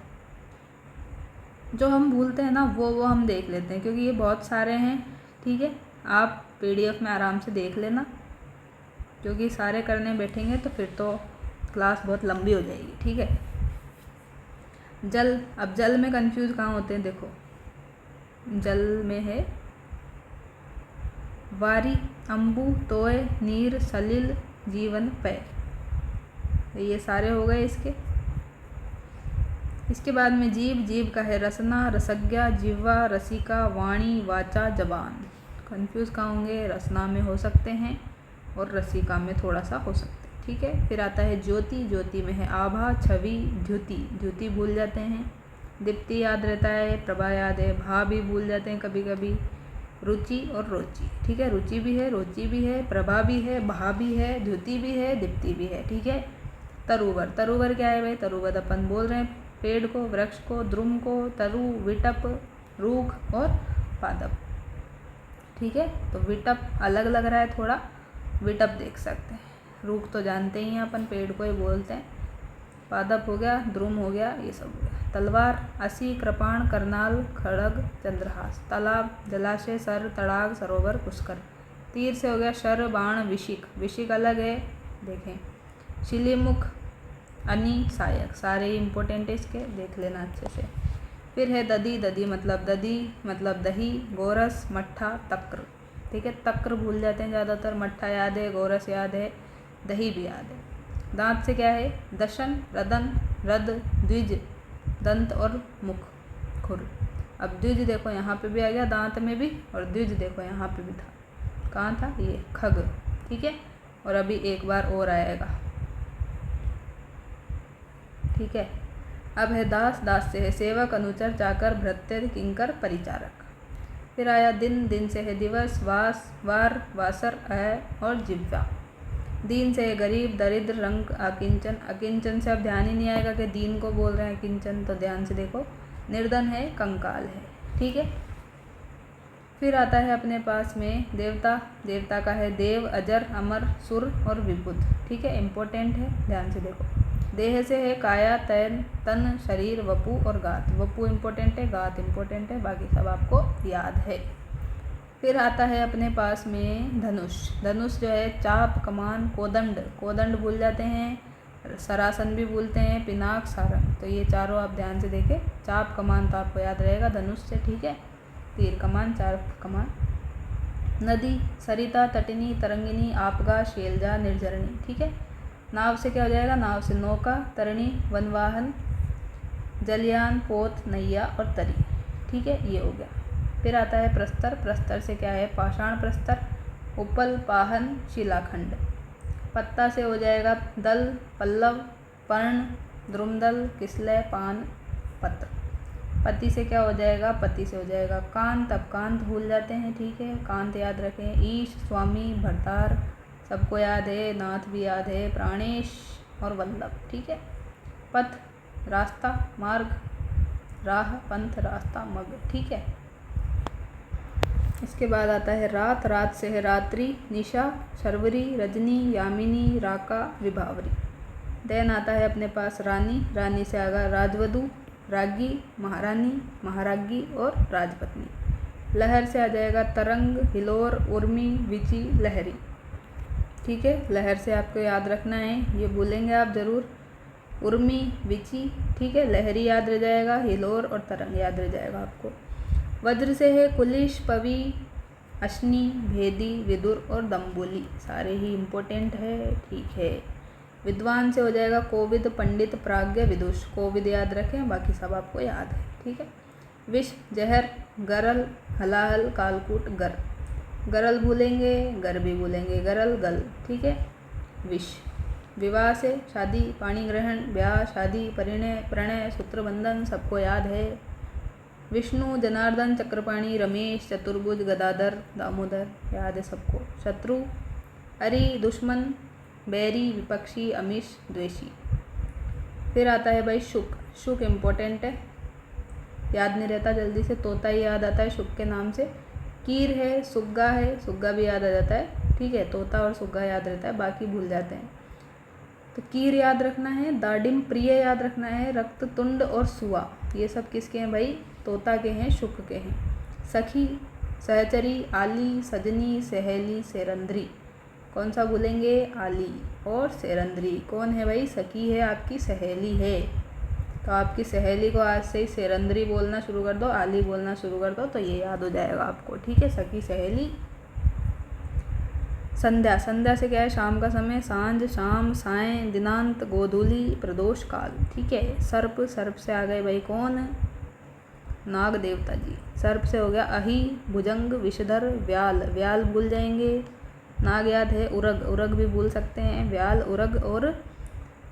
जो हम भूलते हैं ना वो हम देख लेते हैं, क्योंकि ये बहुत सारे हैं, ठीक है। आप PDF में आराम से देख लेना, क्योंकि सारे करने बैठेंगे तो फिर तो क्लास बहुत लंबी हो जाएगी, ठीक है। जल, अब जल में कंफ्यूज कहाँ होते हैं, देखो जल में है वारी, अम्बु, तोय, नीर, सलिल, जीवन, पैर, ये सारे हो गए इसके। इसके बाद में जीव। जीव का है रसना, रसज्ञा, जिह्वा, रसिका, वाणी, वाचा, जबान। कंफ्यूज कहाँ होंगे, रसना में हो सकते हैं और रसिका में थोड़ा सा हो सकते हैं, ठीक है। फिर आता है ज्योति। ज्योति में है आभा, छवि, द्युति, द्युति भूल जाते हैं, दीप्ति याद रहता है, प्रभा याद है, भा भी भूल जाते हैं कभी कभी, रुचि और रोचि, ठीक है। रुचि भी है, रोचि भी है, प्रभा भी है, भा भी है, द्युति भी है, दीप्ति भी है, ठीक है। तरुवर, तरुवर क्या है भाई, तरुवर अपन बोल रहे हैं पेड़ को, वृक्ष को, द्रुम को, तरु, विटप, रूख और पादप, ठीक है। तो विटप अलग लग रहा है थोड़ा, विटप देख सकते हैं। रूख तो जानते ही हैं अपन, पेड़ को ही बोलते हैं। पादप हो गया, द्रुम हो गया, ये सब हो गया। तलवार, असी, कृपाण, करनाल, खड़ग, चंद्रहास। तालाब, जलाशय, सर, तड़ाग, सरोवर, पुष्कर। तीर से हो गया शर, बाण, विशिक, विशिक अलग है देखें। शिलीमुख, अनी, सायक, सारे ही इंपॉर्टेंट है इसके, देख लेना अच्छे से। फिर है दधी। दधी मतलब दही, गोरस, मट्ठा, तक्र, ठीक है। तक्र भूल जाते हैं ज़्यादातर, मट्ठा याद है, गोरस याद है, दही भी याद है। दांत से क्या है, दशन, रदन, रद, द्विज, दंत और मुख, खुर। अब द्विज देखो यहाँ पे भी आ गया दांत में भी, और द्विज देखो यहाँ पे भी था, कहाँ था ये, खग, ठीक है। और अभी एक बार और आएगा, ठीक है। अब है दास, दास से है सेवक, अनुचर, चाकर, भृत्य, किंकर, परिचारक। फिर आया दिन, दिन से है दिवस, वास, वार, वासर, और जिह्वा। दीन से है गरीब, दरिद्र, रंक, अकिंचन। अकिंचन से अब ध्यान ही नहीं आएगा कि दीन को बोल रहे हैं किंचन, तो ध्यान से देखो। निर्धन है, कंकाल है, ठीक है। फिर आता है अपने पास में देवता, देवता का है देव, अजर, अमर, सुर और विबुध, ठीक है, इम्पोर्टेंट है, ध्यान से देखो। देह से है काया, तैन, तन, शरीर, वपु और गात। वपु इम्पोर्टेंट है, गात इम्पोर्टेंट है, बाकी सब आपको याद है। फिर आता है अपने पास में धनुष। धनुष जो है चाप, कमान, कोदंड, कोदंड भूल जाते हैं, सरासन भी भूलते हैं, पिनाक, सारंग, तो ये चारों आप ध्यान से देखें। चाप कमान तो आपको याद रहेगा धनुष से, ठीक है। तीर कमान, चार कमान। नदी, सरिता, तटिनी, तरंगिनी, आपगा, शेलजा, निर्झरणी, ठीक है। नाव से क्या हो जाएगा, नाव से नौका, तरणी, वनवाहन, जलयान, पोत, नैया और तरी, ठीक है, ये हो गया। फिर आता है प्रस्तर, प्रस्तर से क्या है पाषाण प्रस्तर, उपल, पाहन, शिलाखंड। पत्ता से हो जाएगा दल, पल्लव, पर्ण, द्रुमदल, किसलय, पान, पत्र। पति से क्या हो जाएगा, पति से हो जाएगा कांत। अब कांत भूल जाते हैं, ठीक है, कांत याद रखें। ईश, स्वामी, भरतार सबको याद है, नाथ भी याद है, प्राणेश और वल्लभ, ठीक है। पथ, रास्ता, मार्ग, राह, पंथ, रास्ता, मग, ठीक है। इसके बाद आता है रात, रात से है रात्रि, निशा, शर्वरी, रजनी, यामिनी, राका, विभावरी। देन आता है अपने पास रानी, रानी से आगा राजवधू, रागी, महारानी, महारागी और राजपत्नी। लहर से आ जाएगा तरंग, हिलोर, उर्मी, विची, लहरी, ठीक है। लहर से आपको याद रखना है, ये भूलेंगे आप ज़रूर, उर्मी, विची, ठीक है। लहरी याद रह जाएगा, हिलोर और तरंग याद रह जाएगा आपको। वज्र से है कुलिश, पवी, अश्नी, भेदी, विदुर और दम्बुली, सारे ही इम्पोर्टेंट है, ठीक है। विद्वान से हो जाएगा कोविद, पंडित, प्राज्ञ, विदुष। कोविद याद रखें, बाकी सब आपको याद है, ठीक है। विष, जहर, गरल, हलाहल, कालकूट, गर। गरल भूलेंगे, गर भी भूलेंगे, गरल, गल, ठीक है। विष। विवाह से शादी, पाणी ग्रहण, ब्याह, शादी, परिणय, प्रणय, सूत्रबंधन सबको याद है। विष्णु, जनार्दन, चक्रपाणी, रमेश, चतुर्भुज, गदाधर, दामोदर याद है सबको। शत्रु, अरि, दुश्मन, बैरी, विपक्षी, अमीश, द्वेषी। फिर आता है भाई शुक, शुक इम्पोर्टेंट है, याद नहीं रहता जल्दी से, तोता ही याद आता है शुक के नाम से। कीर है, सुग्गा है, सुग्गा भी याद आ जाता है, ठीक है, तोता और सुग्गा याद रहता है, बाकी भूल जाते हैं। तो कीर याद रखना है, दाडिम, प्रिय याद रखना है, रक्त, तुंड और सुआ, ये सब किसके हैं भाई, तोता के हैं, शुक के हैं। सखी, सहचरी, आली, सजनी, सहेली, सेरंद्री, कौन सा भूलेंगे, आली और सेरंद्री। कौन है भाई, सखी है, आपकी सहेली है, तो आपकी सहेली को आज से ही सेरंद्री बोलना शुरू कर दो, आली बोलना शुरू कर दो, तो ये याद हो जाएगा आपको, ठीक है, सखी, सहेली। संध्या, संध्या से क्या है शाम का समय, सांझ, शाम, साय, दिनांत, गोधूली, प्रदोष काल, ठीक है। सर्प, सर्प से आ गए भाई कौन, नाग देवता जी। सर्प से हो गया अहि, भुजंग, विषधर, व्याल, व्याल भूल जाएंगे। नाग याद है, उरग, उरग भी भूल सकते हैं, व्याल, उरग और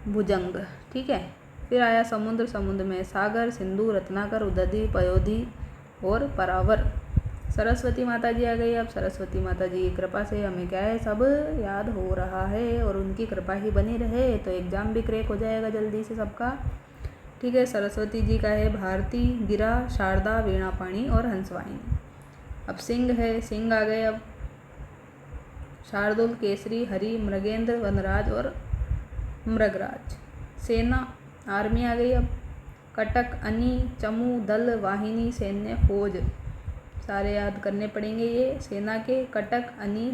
भुजंग, ठीक है। फिर आया समुद्र, समुद्र में सागर, सिंधु, रत्नाकर, उदधि, पयोधि और परावर। सरस्वती माता जी आ गई। अब सरस्वती माता जी की कृपा से हमें क्या है सब याद हो रहा है, और उनकी कृपा ही बनी रहे तो एग्ज़ाम भी क्रैक हो जाएगा जल्दी से सबका, ठीक है। सरस्वती जी का है भारती, गिरा, शारदा, वीणापाणी और हंसवाहिनी। अब सिंह है, सिंह आ गए। अब शार्दुल, केसरी, हरि, मृगेंद्र, वनराज और मृगराज। सेना, आर्मी आ गई। अब कटक, अनी, चमू, दल, वाहिनी, सैन्य, फौज, सारे याद करने पड़ेंगे ये सेना के, कटक, अनी,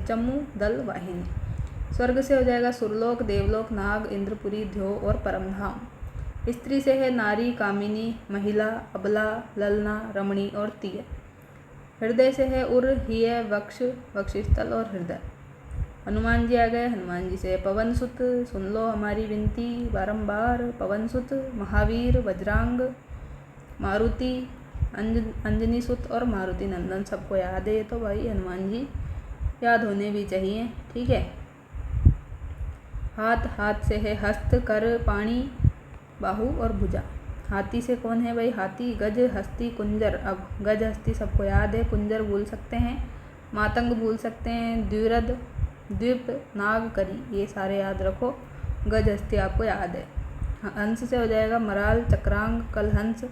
चमू, दल, वाहिनी। स्वर्ग से हो जाएगा सुरलोक, देवलोक, नाग, इंद्रपुरी, ध्यो और परमधाम। स्त्री से है नारी, कामिनी, महिला, अबला, ललना, रमणी और तीय। हृदय से है उर, हिय, वक्ष, वक्षस्थल और हृदय। हनुमान जी आ गए। हनुमान जी से पवन सुत, सुन लो हमारी विनती बारंबार, पवन सुत, महावीर, वज्रांग, मारुति, अंजनी सुत और मारुति नंदन, सबको याद है तो भाई हनुमान जी याद होने भी चाहिए, ठीक है। हाथ, हाथ से है हस्त, कर, पाणी, बाहु और भुजा। हाथी से कौन है भाई? हाथी, गज, हस्ती, कुंजर। अब गज हस्ती सबको याद है, कुंजर भूल सकते हैं, मातंग भूल सकते हैं, द्विरद, द्वीप, नाग, करी, ये सारे याद रखो। गज हस्ती आपको याद है। हंस से हो जाएगा मराल, चक्रांग, कलहंस,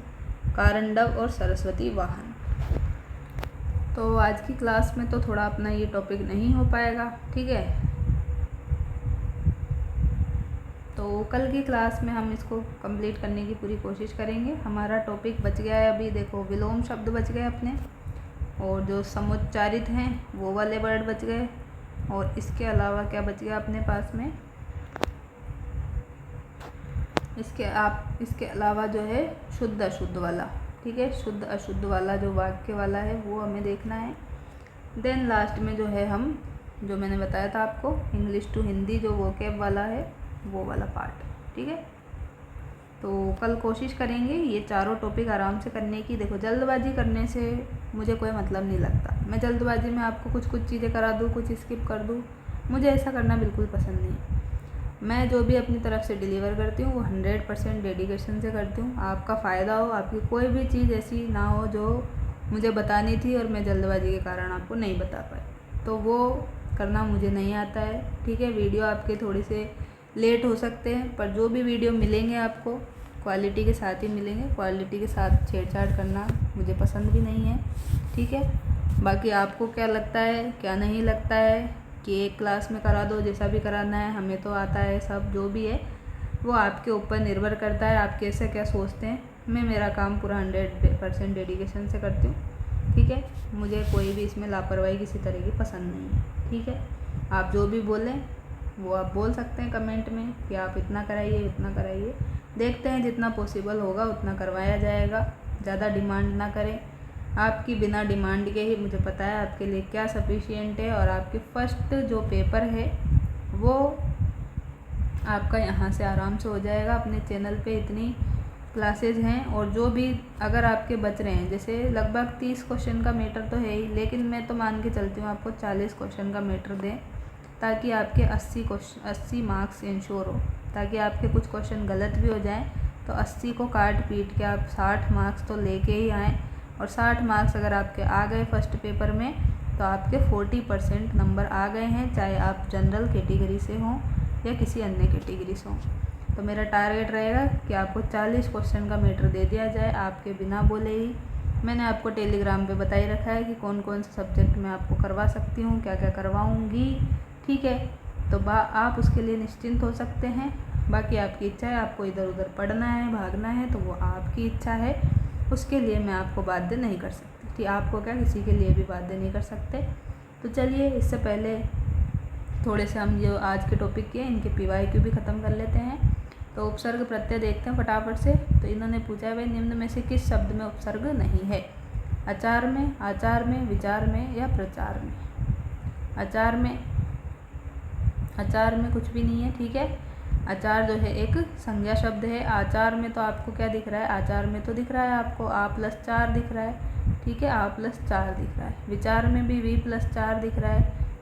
कारंडव और सरस्वती वाहन। तो आज की क्लास में तो थोड़ा अपना ये टॉपिक नहीं हो पाएगा, ठीक है। तो कल की क्लास में हम इसको कंप्लीट करने की पूरी कोशिश करेंगे। हमारा टॉपिक बच गया है अभी, देखो विलोम शब्द बच गए अपने, और जो समुच्चारित हैं वो वाले वर्ड बच गए, और इसके अलावा क्या बच गया अपने पास में? इसके अलावा जो है शुद्ध अशुद्ध वाला, ठीक है। शुद्ध अशुद्ध वाला जो वाक्य वाला है वो हमें देखना है। देन लास्ट में जो है हम, जो मैंने बताया था आपको, इंग्लिश टू हिंदी जो वोकैब वाला है वो वाला पार्ट, ठीक है। तो कल कोशिश करेंगे ये चारों टॉपिक आराम से करने की। देखो जल्दबाजी करने से मुझे कोई मतलब नहीं लगता। मैं जल्दबाजी में आपको कुछ चीज़ें करा दूँ, कुछ स्किप कर दूँ, मुझे ऐसा करना बिल्कुल पसंद नहीं है। मैं जो भी अपनी तरफ से डिलीवर करती हूँ वो 100% डेडिकेशन से करती हूँ। आपका फ़ायदा हो, आपकी कोई भी चीज़ ऐसी ना हो जो मुझे बतानी थी और मैं जल्दबाजी के कारण आपको नहीं बता पाई, तो वो करना मुझे नहीं आता है, ठीक है। वीडियो आपके थोड़े से लेट हो सकते हैं, पर जो भी वीडियो मिलेंगे आपको क्वालिटी के साथ ही मिलेंगे। क्वालिटी के साथ छेड़छाड़ करना मुझे पसंद भी नहीं है, ठीक है। बाकी आपको क्या लगता है, क्या नहीं लगता है कि एक क्लास में करा दो, जैसा भी कराना है, हमें तो आता है सब, जो भी है वो आपके ऊपर निर्भर करता है, आप कैसे क्या सोचते हैं। मैं मेरा काम पूरा 100% डेडिकेशन से करती हूँ, ठीक है। मुझे कोई भी इसमें लापरवाही किसी तरह की पसंद नहीं है, ठीक है। आप जो भी बोलें वो आप बोल सकते हैं कमेंट में कि आप इतना कराइए, इतना कराइए। देखते हैं जितना पॉसिबल होगा उतना करवाया जाएगा। ज़्यादा डिमांड ना करें। आपकी बिना डिमांड के ही मुझे पता है आपके लिए क्या सफिशिएंट है, और आपके फर्स्ट जो पेपर है वो आपका यहाँ से आराम से हो जाएगा। अपने चैनल पे इतनी क्लासेज हैं, और जो भी अगर आपके बच रहे हैं, जैसे लगभग 30 क्वेश्चन का मैटर तो है ही, लेकिन मैं तो मान के चलती हूँ आपको 40 क्वेश्चन का मैटर दें, ताकि आपके 80 मार्क्स इंश्योर हो। ताकि आपके कुछ क्वेश्चन गलत भी हो जाएं तो 80 को काट पीट के आप 60 मार्क्स तो लेके ही आएँ, और 60 मार्क्स अगर आपके आ गए फर्स्ट पेपर में तो आपके 40% नंबर आ गए हैं, चाहे आप जनरल कैटेगरी से हों या किसी अन्य कैटेगरी से हों। तो मेरा टारगेट रहेगा कि आपको 40 क्वेश्चन का मैटर दे दिया जाए आपके बिना बोले ही। मैंने आपको टेलीग्राम पे बता ही रखा है कि कौन कौन से सब्जेक्ट मैं आपको करवा सकती हूँ, क्या क्या करवाऊँगी, ठीक है। तो आप उसके लिए निश्चिंत हो सकते हैं। बाकी आपकी इच्छा है, आपको इधर उधर पढ़ना है, भागना है, तो वो आपकी इच्छा है, उसके लिए मैं आपको बाध्य नहीं कर सकती, ठीक। आपको क्या, किसी के लिए भी बाध्य नहीं कर सकते। तो चलिए इससे पहले थोड़े से हम जो आज के टॉपिक के इनके PYQ भी ख़त्म कर लेते हैं। तो उपसर्ग प्रत्यय देखते हैं फटाफट से। तो इन्होंने पूछा है भाई निम्न में से किस शब्द में उपसर्ग नहीं है? आचार में, आचार में, विचार में या प्रचार में? आचार में कुछ भी नहीं है, ठीक है। आचार जो है एक संज्ञा शब्द है। आचार में तो आपको क्या दिख रहा है? आचार में तो दिख रहा है आपको A+4 दिख रहा है, ठीक है। A+4 दिख रहा है। विचार में भी V+4 दिख रहा है,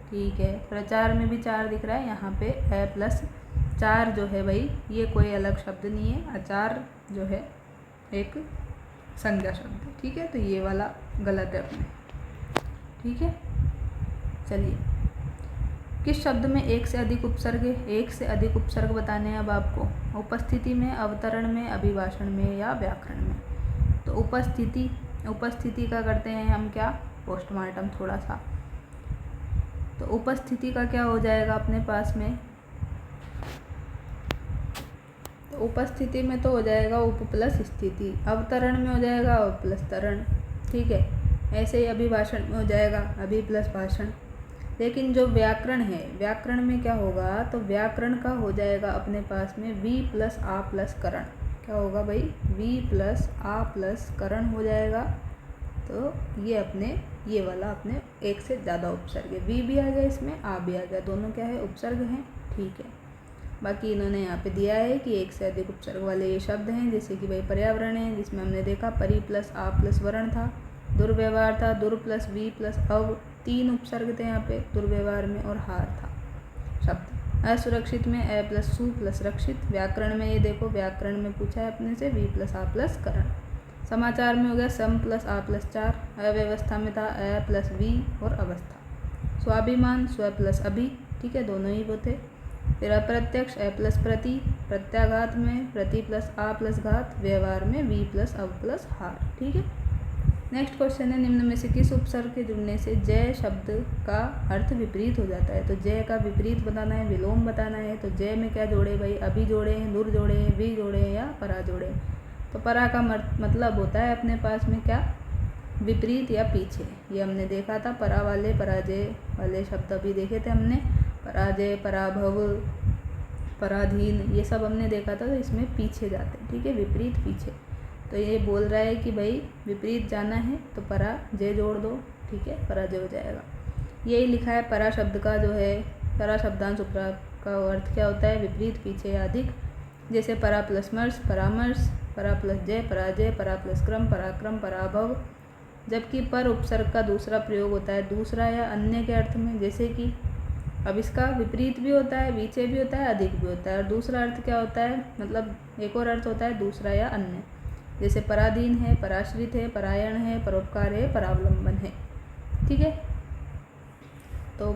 ठीक है। प्रचार में भी 4 दिख रहा है। यहाँ पे A+4 जो है भाई ये कोई अलग शब्द नहीं है। आचार जो है एक संज्ञा शब्द है, ठीक है। तो ये वाला गलत है अपने, ठीक है। चलिए, किस शब्द में एक से अधिक उपसर्ग है? एक से अधिक उपसर्ग बताने हैं अब आपको। उपस्थिति में, अवतरण में, अभिभाषण में या व्याकरण में? तो उपस्थिति का करते हैं हम क्या, पोस्टमार्टम थोड़ा सा। तो उपस्थिति का क्या हो जाएगा अपने पास में? तो उपस्थिति में तो हो जाएगा उप प्लस स्थिति। अवतरण में हो जाएगा अव प्लस तरण, ठीक है। ऐसे ही अभिभाषण में हो जाएगा अभि प्लस भाषण। लेकिन जो व्याकरण है, व्याकरण में क्या होगा? तो व्याकरण का हो जाएगा अपने पास में V+A+ करण। क्या होगा भाई? V+A+ करण हो जाएगा। तो ये वाला अपने एक से ज़्यादा उपसर्ग है। V भी आ जाए इसमें, A भी आ जाए, दोनों क्या है? उपसर्ग हैं, ठीक है। बाकी इन्होंने यहाँ पे दिया है कि एक से अधिक उपसर्ग वाले ये शब्द हैं, जैसे कि भाई पर्यावरण है, जिसमें हमने देखा परि+A+ वर्ण था। दुर्व्यवहार था, दुर+V+अव, 3 उपसर्ग थे यहाँ पे दुर्व्यवहार में, और हार था शब्द, असुरक्षित में अ प्लस सु प्लस रक्षित। व्याकरण में ये देखो, व्याकरण में पूछा है अपने से वी प्लस आ प्लस करण। समाचार में हो गया सम प्लस आ प्लस 4। अव्यवस्था में था अ प्लस वी और अवस्था। स्वाभिमान स्व प्लस अभी, ठीक है, दोनों ही वो थे। फिर अप्रत्यक्ष अ प्लस प्रति। प्रत्याघात में प्रति प्लस आ प्लस घात। व्यवहार में वी प्लस अव प्लस हार, ठीक है। नेक्स्ट क्वेश्चन है, निम्न में से किस उपसर्ग के जुड़ने से जय शब्द का अर्थ विपरीत हो जाता है। तो जय का विपरीत बताना है, विलोम बताना है। तो जय में क्या जोड़े भाई, अभी जोड़े हैं, दूर जोड़े हैं, वी जोड़े हैं या परा जोड़े हैं। तो परा का मतलब होता है अपने पास में क्या, विपरीत या पीछे। ये हमने देखा था, परा वाले पराजय वाले शब्द अभी देखे थे हमने, पराजय, पराभव, पराधीन, ये सब हमने देखा था। तो इसमें पीछे जाते हैं, ठीक है, विपरीत पीछे। तो ये बोल रहा है कि भाई विपरीत जाना है तो पराजय जोड़ दो, ठीक है, पराजय हो जाएगा। यही लिखा है परा शब्द का जो है, परा शब्दांश उपरा का अर्थ क्या होता है, विपरीत, पीछे या अधिक। जैसे परा प्लस मर्श परामर्श, परा प्लस जय पराजय, परा प्लस क्रम पराक्रम, पराभव। जबकि पर उपसर्ग का दूसरा प्रयोग होता है दूसरा या अन्य के अर्थ में। जैसे कि अब इसका विपरीत भी होता है, पीछे भी होता है, अधिक भी होता है। और दूसरा अर्थ क्या होता है, मतलब एक और अर्थ होता है दूसरा या अन्य। जैसे पराधीन है, पराश्रित है, परायण है, परोपकार है, परावलंबन है, ठीक है। तो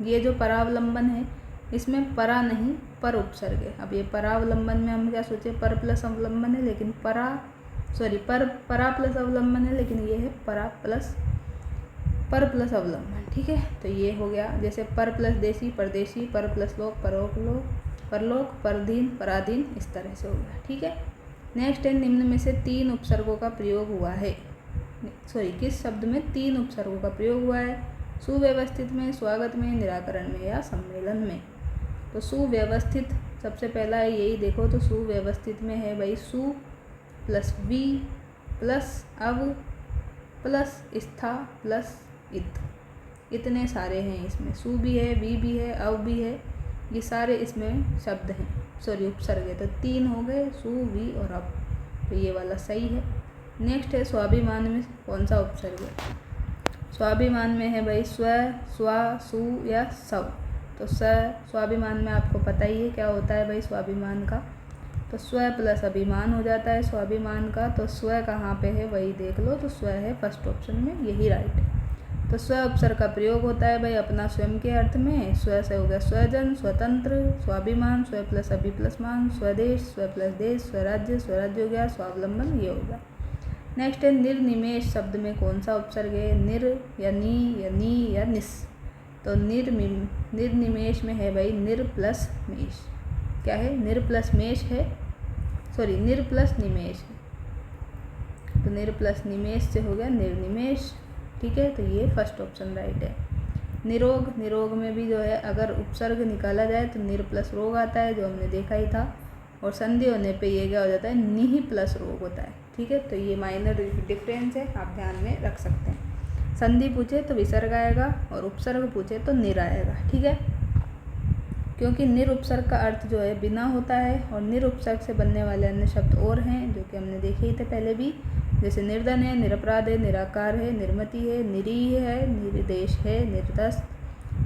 ये जो परावलंबन है इसमें परा नहीं पर उपसर्ग है। अब ये परावलंबन में हम क्या सोचे, पर प्लस अवलंबन है, लेकिन परा प्लस अवलंबन है, लेकिन ये है पर प्लस अवलंबन, ठीक है। तो ये हो गया। जैसे पर प्लस देशी परदेशी, पर प्लस लोक परलोक, परधीन पराधीन, इस तरह से हो गया, ठीक है। नेक्स्ट है, निम्न में से 3 उपसर्गों का प्रयोग हुआ है। किस शब्द में 3 उपसर्गों का प्रयोग हुआ है। सुव्यवस्थित में, स्वागत में, निराकरण में या सम्मेलन में। तो सुव्यवस्थित सबसे पहला है, यही देखो। तो सुव्यवस्थित में है भाई सु प्लस वी प्लस अव प्लस स्था प्लस इत, इतने सारे हैं इसमें। सु भी है, वी भी है, अव भी है, ये सारे इसमें शब्द हैं, उपसर्ग है। तो 3 हो गए, सु, वी और अव। तो ये वाला सही है। नेक्स्ट है, स्वाभिमान में कौन सा उपसर्ग है। स्वाभिमान में है भाई स्व, स्वा, सु या सव। तो स्वाभिमान में आपको पता ही है क्या होता है भाई स्वाभिमान का। तो स्व प्लस अभिमान हो जाता है स्वाभिमान का। तो स्व कहाँ पे है वही देख लो। तो स्व है फर्स्ट ऑप्शन में, यही राइट है। तो स्व उपसर्ग का प्रयोग होता है भाई अपना स्वयं के अर्थ में। स्व से हो गया स्वजन, स्वतंत्र, स्वाभिमान, स्व प्लस अभि प्लस मान, स्वदेश, स्व प्लस देश, स्वराज्य हो गया, स्वावलंबन, ये होगा। नेक्स्ट है, निर्निमेष शब्द में कौन सा उपसर्ग है। निर या नी या निस। तो निर्निमेष में है भाई निर प्लस मेष। क्या है, निर प्लस मेष है, निर प्लस निमेष है। तो निर प्लस निमेष से हो गया निर्निमेष, ठीक है। तो ये फर्स्ट ऑप्शन राइट है। निरोग में भी जो है अगर उपसर्ग निकाला जाए तो निर प्लस रोग आता है, जो हमने देखा ही था। और संधि होने पे ये क्या हो जाता है, निहि प्लस रोग होता है, ठीक है। तो ये माइनर डिफरेंस है, आप ध्यान में रख सकते हैं। संधि पूछे तो विसर्ग आएगा और उपसर्ग पूछे तो निर आएगा, ठीक है। क्योंकि निर उपसर्ग का अर्थ जो है बिना होता है, और निर उपसर्ग से बनने वाले अन्य शब्द और हैं जो कि हमने देखे ही थे पहले भी। जैसे निर्धन है, निरपराध है, निराकार है, निर्मति है, निरीह है, निर्देश है, निर्दस्त,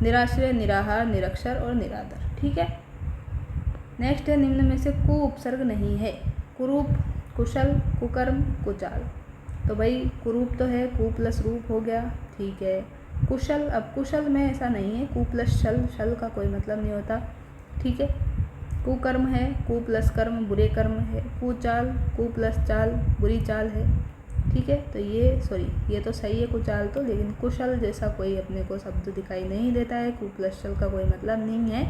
निराश्रय, निराहार, निरक्षर और निरादर, ठीक है। नेक्स्ट है, निम्न में से कु उपसर्ग नहीं है। कुरूप, कुशल, कुकर्म, कुचाल। तो भाई कुरूप तो है, कु प्लस रूप हो गया, ठीक है। कुशल, अब कुशल में ऐसा नहीं है, कु प्लस शल का कोई मतलब नहीं होता, ठीक है। कुकर्म है, कु प्लस कर्म बुरे कर्म है। कुचाल, कु प्लस चाल बुरी चाल है, ठीक है। तो ये तो सही है कुचाल तो, लेकिन कुशल जैसा कोई अपने को शब्द दिखाई नहीं देता है। कु प्लस शल का कोई मतलब नहीं है,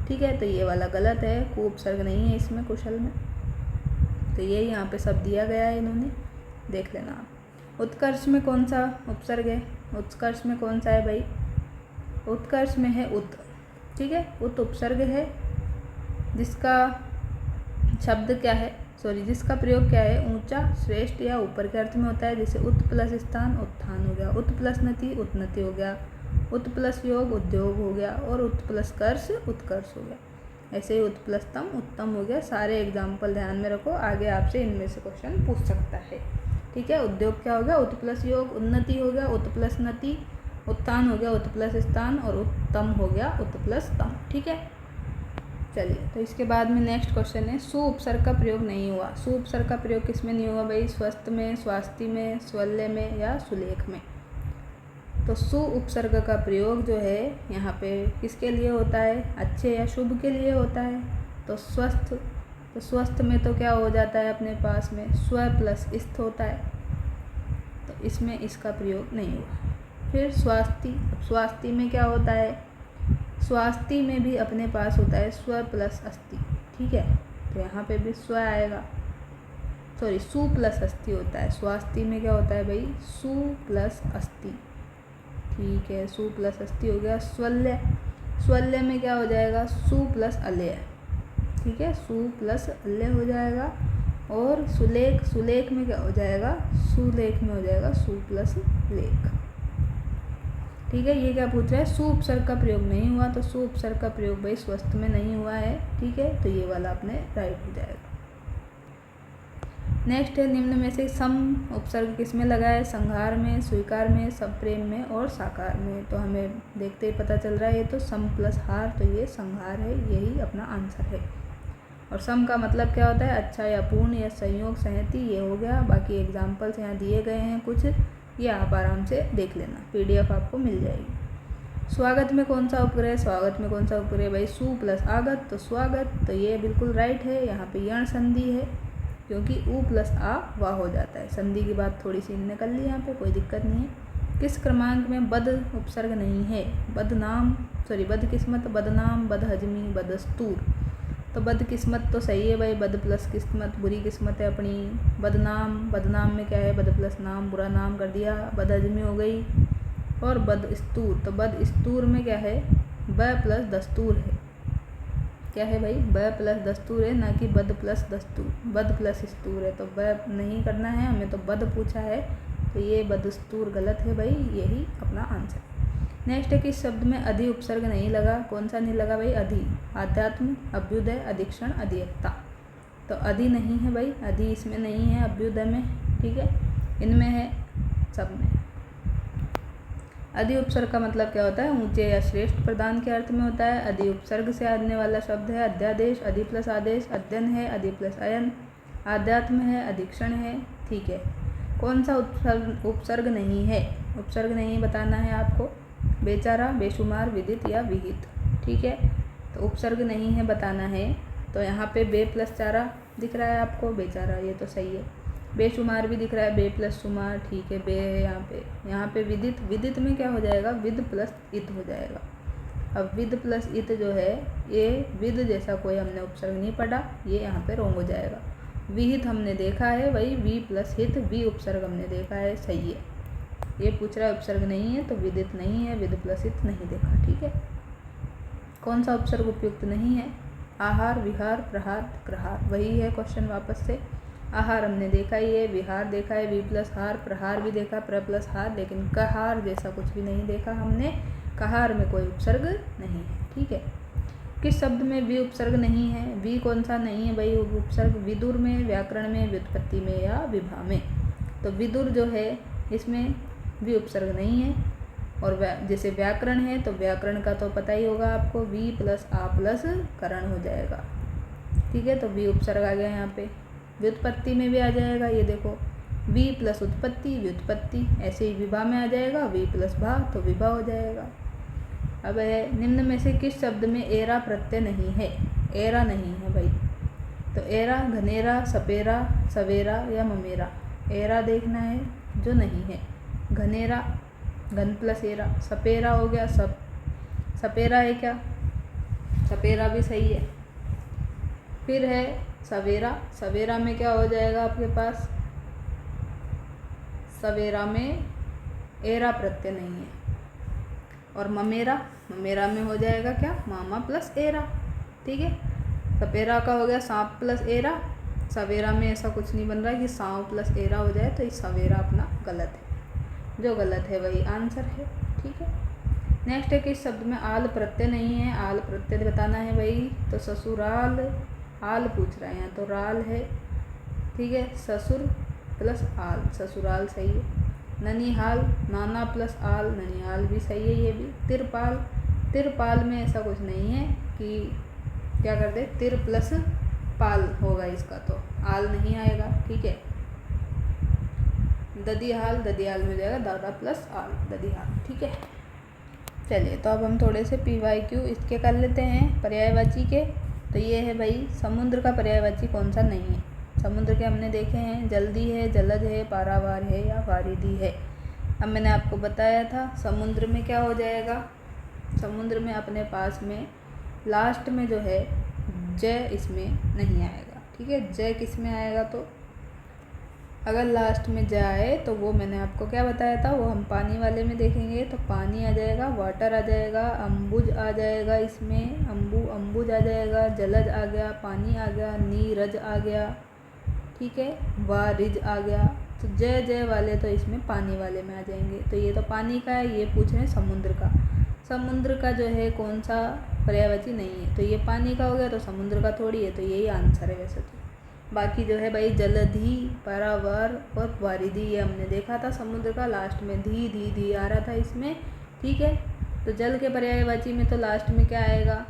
ठीक है। तो ये वाला गलत है, कु उपसर्ग नहीं है इसमें कुशल में। तो ये यहाँ पे सब दिया गया है, इन्होंने देख लेना आप। उत्कर्ष में कौन सा उपसर्ग है। उत्कर्ष में कौन सा है भाई, उत्कर्ष में है उत, ठीक है। उत उपसर्ग है जिसका शब्द क्या है, जिसका प्रयोग क्या है, ऊंचा, श्रेष्ठ या ऊपर के अर्थ में होता है। जैसे उत प्लस स्थान उत्थान हो गया, उत प्लस नति उन्नति हो गया, उत प्लस योग उद्योग हो गया, और उत प्लस कर्ष उत्कर्ष हो गया। ऐसे ही उत प्लस तम उत्तम हो गया। सारे एग्जाम्पल ध्यान में रखो, आगे आपसे इनमें से क्वेश्चन पूछ सकता है, ठीक है। उद्योग क्या हो गया, उत प्लस योग, उन्नति हो गया उत प्लस नति, उत्थान हो गया उत प्लस स्थान, और उत्तम हो गया उत प्लस तम, ठीक है। चलिए, तो इसके बाद में नेक्स्ट क्वेश्चन है, सु उपसर्ग का प्रयोग नहीं हुआ। सु उपसर्ग का प्रयोग किस में नहीं हुआ भाई? स्वस्थ में, स्वास्थ्य में, स्वल्य में या सुलेख में। तो सु उपसर्ग का प्रयोग जो है यहाँ पे किसके लिए होता है? अच्छे या शुभ के लिए होता है। तो स्वस्थ में तो क्या हो जाता है अपने पास में? स्व प्लस इस्त होता है, तो इसमें इसका प्रयोग नहीं हुआ। फिर स्वास्थ्य में क्या होता है? स्वास्थ्य में भी अपने पास होता है स्व प्लस अस्ति, ठीक है, तो यहाँ पे भी स्व आएगा, सॉरी सु प्लस अस्ति होता है। स्वास्थ्य में क्या होता है भाई? सु प्लस अस्ति, ठीक है, सु प्लस अस्ति हो गया। स्वल्य में क्या हो जाएगा? सु प्लस अल्य, ठीक है, सु प्लस अल्य हो जाएगा। और सुलेख में क्या हो जाएगा? सुलेख में हो जाएगा सु प्लस लेख, ठीक है। ये क्या पूछ रहा है? सु उपसर्ग का प्रयोग नहीं हुआ, तो सु उपसर्ग का प्रयोग भाई स्वस्थ में नहीं हुआ है, ठीक है, तो ये वाला अपने राइट हो जाएगा। नेक्स्ट है, निम्न में से सम उपसर्ग किस में लगा है? संहार में, स्वीकार में, सप्रेम में और साकार में। तो हमें देखते ही पता चल रहा है ये तो सम प्लस हार, तो ये संहार है, यही अपना आंसर है। और सम का मतलब क्या होता है? अच्छा या पूर्ण या संयोग संहति, ये हो गया। बाकी एग्जाम्पल्स यहाँ दिए गए हैं कुछ, ये आप आराम से देख लेना, PDF आपको मिल जाएगी। स्वागत में कौन सा उपग्रह? स्वागत में कौन सा उपग्रह भाई? सु प्लस आगत, तो स्वागत, तो ये बिल्कुल राइट है। यहाँ पे यण संधि है, क्योंकि उ प्लस आ वाह हो जाता है। संधि की बात थोड़ी सी निकल ली, यहाँ पे कोई दिक्कत नहीं है। किस क्रमांक में बद उपसर्ग नहीं है? बदकिस्मत, बदनाम, बदहजमी, बदस्तूर। तो बदकिस्मत तो सही है भाई, बद प्लस किस्मत, बुरी किस्मत है अपनी। बदनाम में क्या है? बद प्लस नाम, बुरा नाम कर दिया, बदहजमी हो गई। और बदस्तूर, तो बदस्तूर में क्या है? ब प्लस दस्तूर है, क्या है भाई? ब प्लस दस्तूर है, ना कि बद प्लस दस्तूर। बद प्लस स्तूर है, तो ब नहीं करना है हमें, तो बद पूछा है, तो ये बदस्तूर गलत है भाई, यही अपना आंसर। नेक्स्ट है, किस शब्द में अधि उपसर्ग नहीं लगा? कौन सा नहीं लगा भाई? अधि, आध्यात्म, अभ्युदय, अधिक्षण, अधियता। तो अधि नहीं है भाई, अधि इसमें नहीं है, अभ्युदय में, ठीक है, इनमें है, सब में। अधि उपसर्ग का मतलब क्या होता है? ऊंचे या श्रेष्ठ प्रदान के अर्थ में होता है। अधि उपसर्ग से आने वाला शब्द है अध्यादेश, अधि प्लस आदेश, अध्ययन है, अधि प्लस अयन, आध्यात्म है, अधिक्षण है, ठीक है। कौन सा उपसर्ग नहीं है? उपसर्ग नहीं बताना है आपको। बेचारा, बेशुमार, विदित या विहित, ठीक है, तो उपसर्ग नहीं है बताना है। तो यहाँ पे बे प्लस चारा दिख रहा है आपको, बेचारा, ये तो सही है। बेशुमार भी दिख रहा है, बे प्लस शुमार, ठीक है, बे है यहाँ पे विदित में क्या हो जाएगा? विद प्लस इत हो जाएगा। अब विद प्लस इत जो है, ये विद जैसा कोई हमने उपसर्ग नहीं पढ़ा, ये यहाँ पे रोंग हो जाएगा। विहित हमने देखा है, वही वी प्लस हित, वी उपसर्ग हमने देखा है, सही है। ये पूछ रहा है उपसर्ग नहीं है, तो विदित नहीं है, विद प्लस हित नहीं देखा, ठीक है। कौन सा उपसर्ग उपयुक्त नहीं है? आहार, विहार, प्रहार, ग्रहार, वही है क्वेश्चन वापस से। आहार हमने देखा ही है, विहार देखा है, वी प्लस हार, प्रहार भी देखा, प्र प्लस हार, लेकिन कहार जैसा कुछ भी नहीं देखा हमने। कहार में कोई उपसर्ग नहीं है, ठीक है। किस शब्द में वी उपसर्ग नहीं है? वी कौन सा नहीं है भाई उपसर्ग? विदुर में, व्याकरण में, व्युत्पत्ति में या विभा में। तो विदुर जो है इसमें वी उपसर्ग नहीं है। और जैसे व्याकरण है, तो व्याकरण का तो पता ही होगा आपको, वी प्लस आ प्लस करण हो जाएगा, ठीक है, तो वी उपसर्ग आ गया यहाँ पे। व्युत्पत्ति में भी आ जाएगा, ये देखो, वी प्लस उत्पत्ति, व्युत्पत्ति। ऐसे ही विभा में आ जाएगा, वी प्लस भा, तो विभा हो जाएगा। अब है, निम्न में से किस शब्द में एरा प्रत्यय नहीं है? एरा नहीं है भाई, तो एरा, घनेरा, सपेरा, सवेरा या ममेरा। एरा देखना है जो नहीं है। घनेरा, घन प्लस एरा, सपेरा हो गया, सपेरा है क्या? सपेरा भी सही है। फिर है सवेरा, सवेरा में क्या हो जाएगा आपके पास? सवेरा में एरा प्रत्यय नहीं है। और ममेरा, ममेरा में हो जाएगा क्या? मामा प्लस एरा, ठीक है। सपेरा का हो गया सांप प्लस एरा, सवेरा में ऐसा कुछ नहीं बन रहा है कि सांप प्लस एरा हो जाए, तो ये सवेरा अपना गलत है, जो गलत है वही आंसर है, ठीक है। नेक्स्ट है, किस शब्द में आल प्रत्यय नहीं है? आल प्रत्यय बताना है भाई, तो ससुराल, आल पूछ रहा है यहाँ, तो राल है, ठीक है, ससुर प्लस आल, ससुराल सही है। ननिहाल, नाना प्लस आल, ननिहाल भी सही है ये भी। तिरपाल, तिरपाल में ऐसा कुछ नहीं है कि क्या कर दे, तिर प्लस पाल होगा इसका, तो आल नहीं आएगा, ठीक है। ददिहाल, ददियाल में जाएगा दादा प्लस आल, ददिहाल, ठीक है। चलिए, तो अब हम थोड़े से PYQ इसके कर लेते हैं पर्यायवाची के। तो ये है भाई, समुद्र का पर्यायवाची कौन सा नहीं है। समुद्र के हमने देखे हैं, जल्दी है, जलद है, पारावार है या वारिधि है। अब मैंने आपको बताया था समुद्र में क्या हो जाएगा, समुद्र में अपने पास में लास्ट में जो है जय इसमें नहीं आएगा, ठीक है। जय किस में आएगा, तो अगर लास्ट में जय आए तो वो मैंने आपको क्या बताया था, वो हम पानी वाले में देखेंगे। तो पानी आ जाएगा, वाटर आ जाएगा, अम्बुज आ जाएगा, इसमें अम्बुज आ जाएगा, जलज आ गया, पानी आ गया, नीरज आ गया, ठीक है, वारिज आ गया। तो जय जय वाले तो इसमें पानी वाले में आ जाएंगे। तो ये तो पानी का है, ये पूछ रहे हैं समुद्र का। समुद्र का जो है कौन सा पर्यायवाची नहीं है, तो ये पानी का हो गया, तो समुद्र का थोड़ी है, तो यही आंसर है वैसे तो। बाकी जो है भाई, जलधि, पारावार और वारिधि, ये हमने देखा था समुद्र का, लास्ट में धी धी धी आ रहा था इसमें, ठीक है। तो जल के पर्यायवाची में तो लास्ट में क्या आएगा,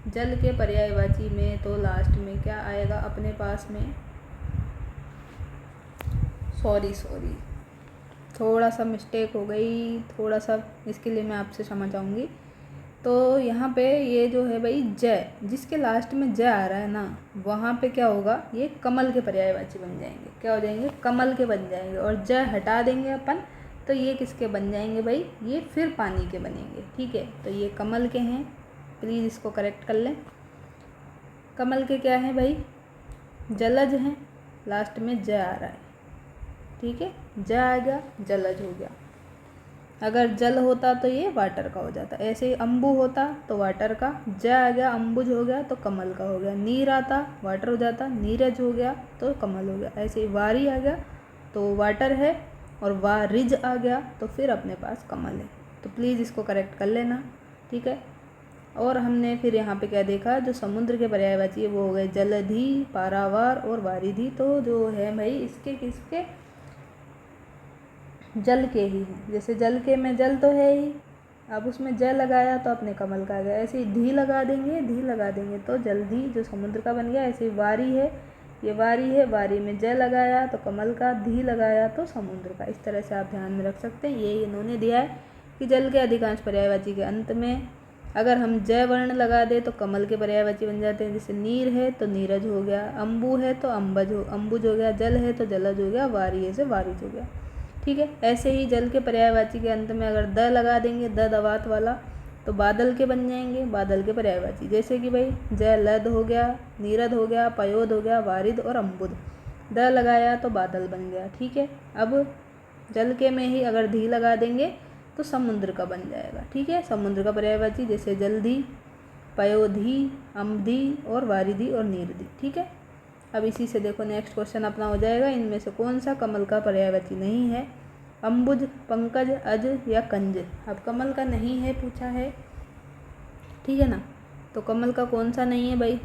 जल के पर्यायवाची में तो लास्ट में क्या आएगा अपने पास में, सॉरी थोड़ा सा मिस्टेक हो गई, थोड़ा सा, इसके लिए मैं आपसे क्षमा चाहूँगी। तो यहाँ पे ये जो है भाई जय, जिसके लास्ट में जय आ रहा है ना, वहाँ पे क्या होगा, ये कमल के पर्यायवाची बन जाएंगे। क्या हो जाएंगे, कमल के बन जाएंगे। और जय हटा देंगे अपन, तो ये किसके बन जाएंगे भाई, ये फिर पानी के बनेंगे, ठीक है। तो ये कमल के हैं, प्लीज़ इसको करेक्ट कर लें। कमल के क्या हैं भाई, जलज हैं, लास्ट में जय आ रहा है, ठीक है। जय आ गया, जलज हो गया। अगर जल होता तो ये वाटर का हो जाता, ऐसे ही अम्बु होता तो वाटर का, जय आ गया, अम्बुज हो गया तो कमल का हो गया। नीर आता, वाटर हो जाता, नीरज हो गया तो कमल हो गया। ऐसे ही वारी आ गया तो वाटर है, और वारिज आ गया तो फिर अपने पास कमल है। तो प्लीज़ इसको करेक्ट कर लेना, ठीक है। और हमने फिर यहाँ पे क्या देखा, जो समुद्र के पर्यायवाची है वो हो गए जलधि, पारावार और वारिधि। तो जो है भाई इसके किसके, जल के ही हैं। जैसे जल के में जल तो है ही, अब उसमें जय लगाया तो अपने कमल का आ गया। ऐसे ही धी लगा देंगे तो जल्दी जो समुद्र का बन गया। ऐसे ही वारी है, ये वारी है, वारी में जय लगाया तो कमल का, धी लगाया तो समुद्र का। इस तरह से आप ध्यान में रख सकते हैं। ये इन्होंने दिया है कि जल के अधिकांश पर्यायवाची के अंत में अगर हम जय वर्ण लगा दें तो कमल के पर्यायवाची बन जाते हैं। जैसे नीर है तो नीरज हो गया, अम्बु है तो अम्बुज हो गया, जल है तो जलज हो गया, वारी है से वारिज हो गया, ठीक है। ऐसे ही जल के पर्यायवाची के अंत में अगर द लगा देंगे, द दवात वाला, तो बादल के बन जाएंगे, बादल के पर्यायवाची। जैसे कि भाई जयलद हो गया, नीरद हो गया, पयोद हो गया, वारिद और अम्बुद। द लगाया तो बादल बन गया, ठीक है। अब जल के में ही अगर धी लगा देंगे तो समुद्र का बन जाएगा, ठीक है। समुद्र का पर्यायवाची जैसे जलधि, पयोधी, अम्बधी और वारिधि और नीरधि, ठीक है। अब इसी से देखो नेक्स्ट क्वेश्चन अपना हो जाएगा, इनमें से कौन सा कमल का पर्यायवाची नहीं है, अम्बुज, पंकज, अज या कंज। अब कमल का नहीं है पूछा है, ठीक है ना। तो कमल का कौन सा नहीं है भाई,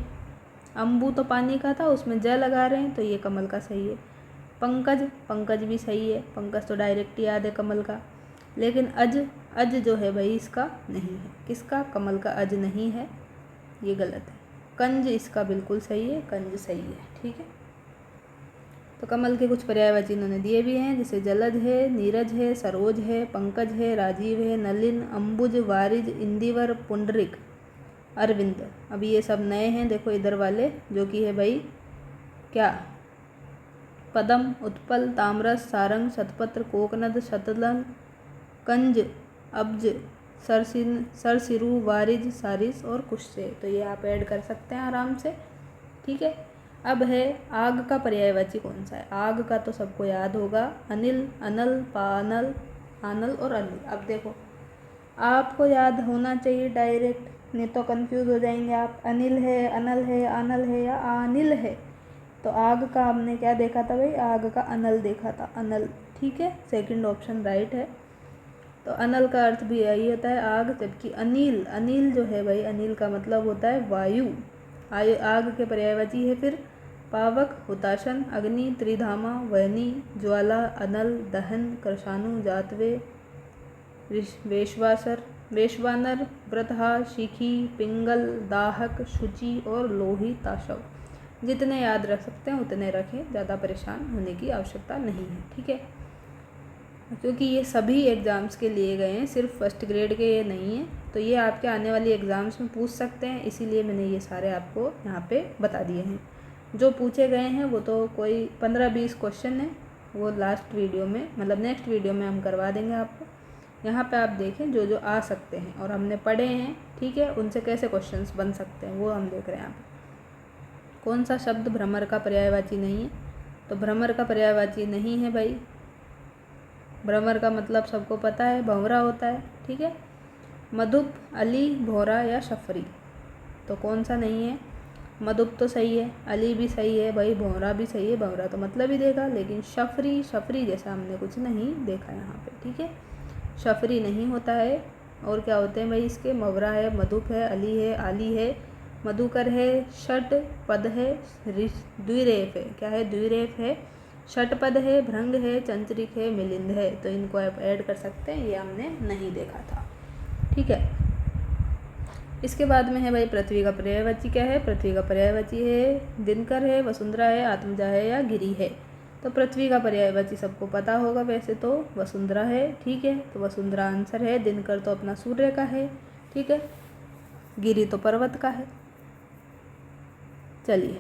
अम्बु तो पानी का था, उसमें जय लगा रहे हैं तो ये कमल का सही है। पंकज भी सही है, पंकज तो डायरेक्ट याद है कमल का। लेकिन अज जो है भाई इसका नहीं है, किसका, कमल का अज नहीं है, ये गलत है। कंज इसका बिल्कुल सही है, कंज सही है, ठीक है। तो कमल के कुछ पर्यायवाची इन्होंने दिए भी हैं, जैसे जलद है, नीरज है, सरोज है, पंकज है, राजीव है, नलिन, अम्बुज, वारिज, इंदिवर, पुंडरिक, अरविंद। अभी ये सब नए हैं, देखो इधर वाले जो कि है भाई क्या, पदम, उत्पल, ताम्रस, सारंग, शतपत्र, कोकनद, शतलन, कंज, अब्ज, सरसिरु, वारिज, सारिस और कुश्से। तो ये आप ऐड कर सकते हैं आराम से, ठीक है। अब है आग का पर्यायवाची कौन सा है। आग का तो सबको याद होगा, अनिल, अनल, पानल, आनल और अनिल। अब देखो आपको याद होना चाहिए डायरेक्ट, नहीं तो कंफ्यूज हो जाएंगे आप। अनिल है, अनल है, आनल है या आनिल है। तो आग का हमने क्या देखा था भाई, आग का अनल देखा था, अनल, ठीक है। सेकंड ऑप्शन राइट है। तो अनल का अर्थ भी यही होता है आग, जबकि अनिल जो है भाई, अनिल का मतलब होता है वायु। आग के पर्यायवाची है फिर पावक, हुताशन, अग्नि, त्रिधामा, वहनी, ज्वाला, अनल, दहन, कृशाणु, जातवे, वेश्वासर, वेशवानर, वृतहा, शिखी, पिंगल, दाहक, शुचि और लोहिताशव। जितने याद रख सकते हैं उतने रखें, ज़्यादा परेशान होने की आवश्यकता नहीं है, ठीक है। क्योंकि ये सभी एग्ज़ाम्स के लिए गए हैं, सिर्फ फर्स्ट ग्रेड के ये नहीं है, तो ये आपके आने वाली एग्ज़ाम्स में पूछ सकते हैं, इसीलिए मैंने ये सारे आपको यहाँ पे बता दिए हैं। जो पूछे गए हैं वो तो कोई 15-20 क्वेश्चन है, वो लास्ट वीडियो में मतलब नेक्स्ट वीडियो में हम करवा देंगे आपको। यहाँ पे आप देखें जो जो आ सकते हैं और हमने पढ़े हैं, ठीक है, उनसे कैसे क्वेश्चंस बन सकते हैं वो हम देख रहे हैं। यहाँ पे कौन सा शब्द भ्रमर का पर्यायवाची नहीं है? तो भ्रमर का पर्यायवाची नहीं है भाई। भ्रमर का मतलब सबको पता है, भंवरा होता है, ठीक है। मधुप, अली, भौरा या शफरी, तो कौन सा नहीं है? मधुप तो सही है, अली भी सही है भाई, भौरा भी सही है, भंवरा तो मतलब ही देगा, लेकिन शफरी जैसा हमने कुछ नहीं देखा यहाँ पे, ठीक है। शफरी नहीं होता है। और क्या होते हैं भाई इसके? मवरा है, मधुप है, अली है, आली है, मधुकर है, षट पद है, द्विरेफ है। क्या है? द्विरेफ है, षटपद है, भृंग है, चंचरिक है, मिलिंद है। तो इनको आप ऐड कर सकते हैं, ये हमने नहीं देखा था, ठीक है। इसके बाद में है भाई पृथ्वी का पर्यायवाची क्या है? पृथ्वी का पर्यायवाची है दिनकर है, वसुंधरा है, आत्मजा है या गिरी है। तो पृथ्वी का पर्यायवाची सबको पता होगा वैसे तो, वसुंधरा है, ठीक है। तो वसुंधरा आंसर है। दिनकर तो अपना सूर्य का है, ठीक है। गिरी तो पर्वत का है। चलिए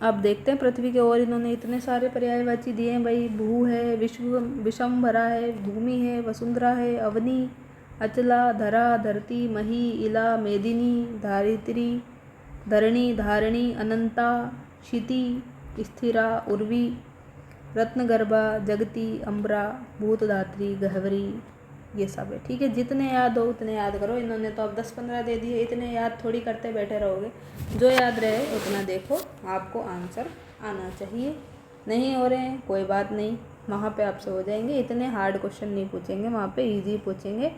अब देखते हैं पृथ्वी के और इन्होंने इतने सारे पर्यायवाची दिए हैं भाई। भू है, विश्वम्भरा है, भूमि है, वसुंधरा है, अवनी, अचला, धरा, धरती, मही, इला, मेदिनी, धारित्री, धरणी, धारणी, अनंता, क्षिति, स्थिरा, उर्वी, रत्नगर्भा, जगती, अम्बरा, भूतधात्री, गहवरी, ये सब है, ठीक है। जितने याद हो उतने याद करो। इन्होंने तो अब 10-15 दे दिए, इतने याद थोड़ी करते बैठे रहोगे। जो याद रहे उतना देखो, आपको आंसर आना चाहिए। नहीं हो रहे हैं कोई बात नहीं, वहाँ पे आपसे हो जाएंगे। इतने हार्ड क्वेश्चन नहीं पूछेंगे वहाँ पे, इजी पूछेंगे।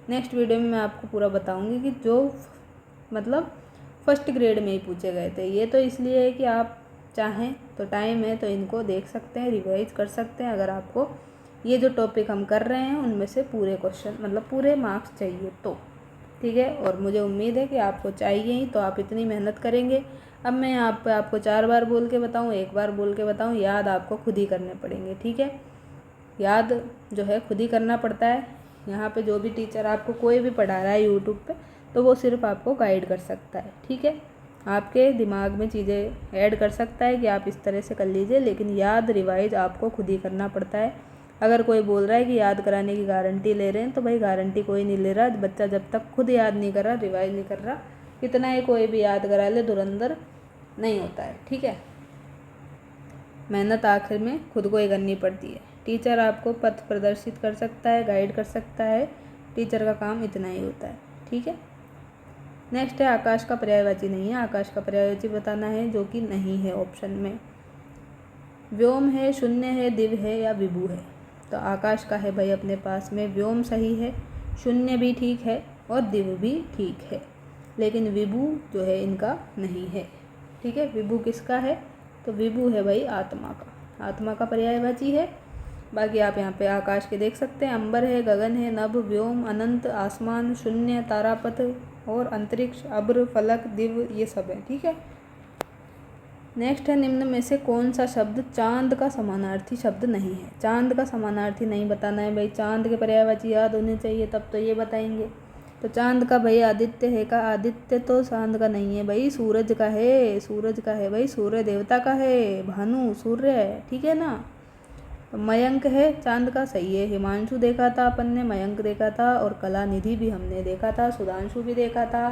नेक्स्ट वीडियो में मैं आपको पूरा बताऊँगी कि जो मतलब फर्स्ट ग्रेड में ही पूछे गए थे। ये तो इसलिए है कि आप चाहें तो टाइम है तो इनको देख सकते हैं, रिवाइज कर सकते हैं। अगर आपको ये जो टॉपिक हम कर रहे हैं उनमें से पूरे क्वेश्चन मतलब पूरे मार्क्स चाहिए तो, ठीक है। और मुझे उम्मीद है कि आपको चाहिए ही, तो आप इतनी मेहनत करेंगे। अब मैं यहाँ पे आपको 4 बार बोल के बताऊँ, 1 बार बोल के बताऊँ, याद आपको खुद ही करने पड़ेंगे, ठीक है। याद जो है खुद ही करना पड़ता है। यहाँ पे जो भी टीचर आपको कोई भी पढ़ा रहा है यूट्यूब पे, तो वो सिर्फ आपको गाइड कर सकता है, ठीक है। आपके दिमाग में चीज़ें ऐड कर सकता है कि आप इस तरह से कर लीजिए, लेकिन याद रिवाइज आपको खुद ही करना पड़ता है। अगर कोई बोल रहा है कि याद कराने की गारंटी ले रहे हैं, तो भाई गारंटी कोई नहीं ले रहा। बच्चा जब तक खुद याद नहीं कर रहा, रिवाइज नहीं कर रहा, कितना ही कोई भी याद करा ले, धुरंधर नहीं होता है, ठीक है। मेहनत आखिर में खुद को ही करनी पड़ती है। टीचर आपको पथ प्रदर्शित कर सकता है, गाइड कर सकता है, टीचर का काम इतना ही होता है, ठीक है। नेक्स्ट है आकाश का पर्यायवाची नहीं है। आकाश का पर्यायवाची बताना है, जो कि नहीं है ऑप्शन में। व्योम है, शून्य है, दिव्य है या विभु है। तो आकाश का है भाई अपने पास में व्योम सही है, शून्य भी ठीक है और दिव्य भी ठीक है, लेकिन विभु जो है इनका नहीं है, ठीक है। विभु किसका है? तो विभु है भाई आत्मा का, आत्मा का पर्यायवाची है। बाकी आप यहाँ पे आकाश के देख सकते हैं, अंबर है, गगन है, नभ, व्योम, अनंत, आसमान, शून्य, तारापथ और अंतरिक्ष, अब्र, फलक, दिव्य, ये सब है, ठीक है। नेक्स्ट है निम्न में से कौन सा शब्द चांद का समानार्थी शब्द नहीं है। चांद का समानार्थी नहीं बताना है भाई, चांद के पर्यायवाची याद होने चाहिए तब तो ये बताएंगे। तो चांद का भाई आदित्य है का? आदित्य तो चांद का नहीं है भाई, सूरज का है, सूरज का है भाई, सूर्य देवता का है, भानु सूर्य है, ठीक है ना। तो मयंक है चांद का, सही है। हिमांशु देखा था अपन ने, मयंक देखा था, और कलानिधि भी हमने देखा था, सुधांशु भी देखा था,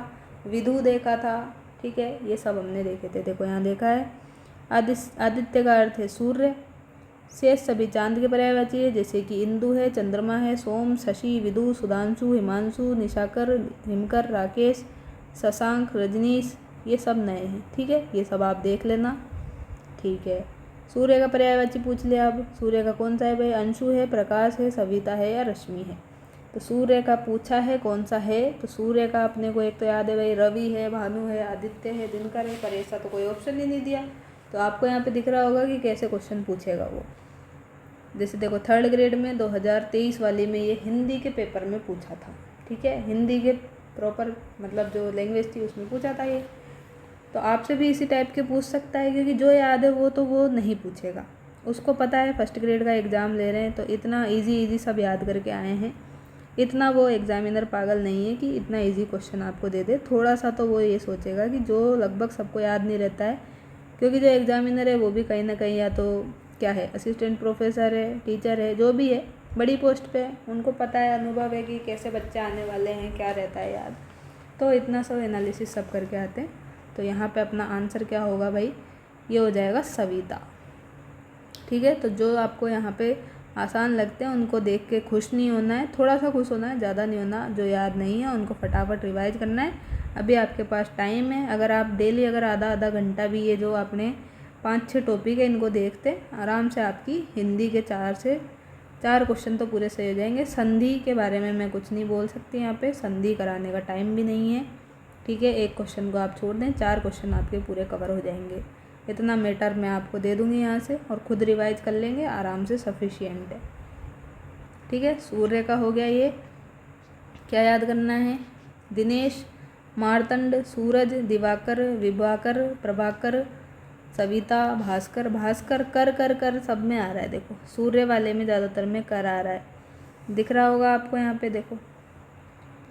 विधु देखा था, ठीक है। ये सब हमने देखे थे, देखो यहाँ देखा है। आदित्य का अर्थ है सूर्य। शेष सभी चांद के पर्यायवाची है, जैसे कि इंदु है, चंद्रमा है, सोम, शशि, विदु, सुधांशु, हिमांशु, निशाकर, हिमकर, राकेश, शशांक, रजनीश, ये सब नए हैं, ठीक है। ये सब आप देख लेना, ठीक है। सूर्य का पर्यायवाची पूछ लिया। अब सूर्य का कौन सा है भाई? अंशु है, प्रकाश है, सविता है या रश्मि है। तो सूर्य का पूछा है कौन सा है, तो सूर्य का अपने को एक तो याद है भाई, रवि है, भानु है, आदित्य है, दिनकर है, पर ऐसा तो कोई ऑप्शन ही नहीं दिया। तो आपको यहाँ पे दिख रहा होगा कि कैसे क्वेश्चन पूछेगा वो। जैसे देखो 3rd ग्रेड में 2023 वाली में ये हिंदी के पेपर में पूछा था, ठीक है। हिंदी के प्रॉपर मतलब जो लैंग्वेज थी उसमें पूछा था ये। तो आपसे भी इसी टाइप के पूछ सकता है, क्योंकि जो याद है वो तो वो नहीं पूछेगा, उसको पता है फर्स्ट ग्रेड का एग्ज़ाम ले रहे हैं तो इतना इजी सब याद करके आए हैं। इतना वो एग्ज़ामिनर पागल नहीं है कि इतना इजी क्वेश्चन आपको दे दे। थोड़ा सा तो वो ये सोचेगा कि जो लगभग सबको याद नहीं रहता है, क्योंकि जो एग्ज़ामिनर है वो भी कहीं ना कहीं या तो क्या है, असिस्टेंट प्रोफेसर है, टीचर है, जो भी है, बड़ी पोस्ट पे है, उनको पता है, अनुभव है कि कैसे बच्चे आने वाले हैं, क्या रहता है याद। तो इतना सब एनालिसिस सब करके आते हैं। तो यहाँ पे अपना आंसर क्या होगा भाई, ये हो जाएगा सविता। ठीक है। तो जो आपको यहाँ पे आसान लगते हैं उनको देख के खुश नहीं होना है, थोड़ा सा खुश होना है, ज़्यादा नहीं होना। जो याद नहीं है उनको फटाफट रिवाइज करना है। अभी आपके पास टाइम है, अगर आप डेली अगर आधा आधा घंटा भी ये जो आपने 5-6 टॉपिक है इनको देखते, आराम से आपकी हिंदी के 4 से 4 क्वेश्चन तो पूरे सही हो जाएंगे। संधि के बारे में मैं कुछ नहीं बोल सकती यहाँ पे, संधि कराने का टाइम भी नहीं है। ठीक है, एक क्वेश्चन को आप छोड़ दें, 4 क्वेश्चन आपके पूरे कवर हो जाएंगे। इतना मैटर मैं आपको दे दूँगी यहाँ से, और ख़ुद रिवाइज कर लेंगे आराम से, सफिशिएंट है। ठीक है। सूर्य का हो गया ये, क्या याद करना है, दिनेश, मार्तंड, सूरज, दिवाकर, विभाकर, प्रभाकर, सविता, भास्कर। भास्कर कर कर कर सब में आ रहा है, देखो सूर्य वाले में ज़्यादातर में कर आ रहा है, दिख रहा होगा आपको यहाँ पे, देखो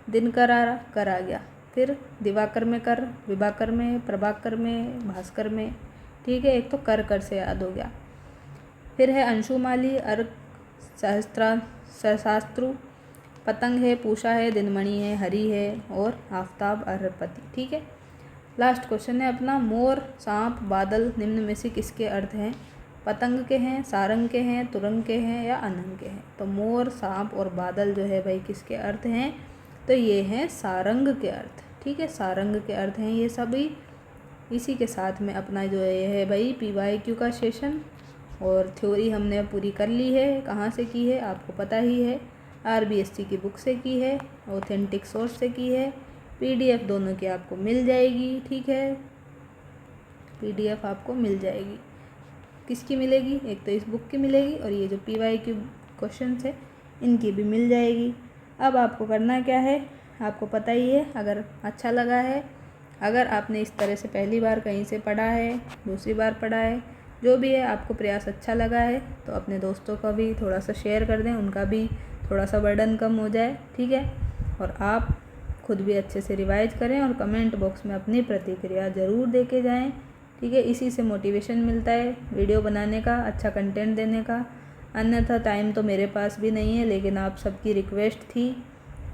दिनकर आ रहा, कर आ गया। फिर दिवाकर में कर, विभाकर में, प्रभाकर में, भास्कर में। ठीक है, एक तो कर कर से याद हो गया। फिर है अंशुमाली, अर्क, सहस्त्रास्त्रु, पतंग है, पूषा है, दिनमणि है, हरि है, और आफताब, अर्धपति। ठीक है। लास्ट क्वेश्चन है अपना, मोर, सांप, बादल निम्न में से किसके अर्थ हैं। पतंग के हैं, सारंग के हैं, तुरंग के हैं, या अनंग के हैं। तो मोर, सांप और बादल जो है भाई किसके अर्थ हैं, तो ये हैं सारंग के अर्थ। ठीक है, सारंग के अर्थ हैं ये सभी। इसी के साथ में अपना जो ये है भाई PYQ का सेशन, और थ्योरी हमने पूरी कर ली है। कहाँ से की है आपको पता ही है, RBSC की बुक से की है, ऑथेंटिक सोर्स से की है। PDF दोनों की आपको मिल जाएगी। ठीक है, PDF आपको मिल जाएगी। किसकी मिलेगी, एक तो इस बुक की मिलेगी, और ये जो PYQ क्वेश्चन है इनकी भी मिल जाएगी। अब आपको करना क्या है, आपको पता ही है, अगर अच्छा लगा है, अगर आपने इस तरह से पहली बार कहीं से पढ़ा है, दूसरी बार पढ़ा है, जो भी है आपको प्रयास अच्छा लगा है, तो अपने दोस्तों का भी थोड़ा सा शेयर कर दें, उनका भी थोड़ा सा बर्डन कम हो जाए। ठीक है, और आप खुद भी अच्छे से रिवाइज करें, और कमेंट बॉक्स में अपनी प्रतिक्रिया ज़रूर दे के जाएँ। ठीक है, इसी से मोटिवेशन मिलता है वीडियो बनाने का, अच्छा कंटेंट देने का। अन्यथा टाइम तो मेरे पास भी नहीं है, लेकिन आप सबकी रिक्वेस्ट थी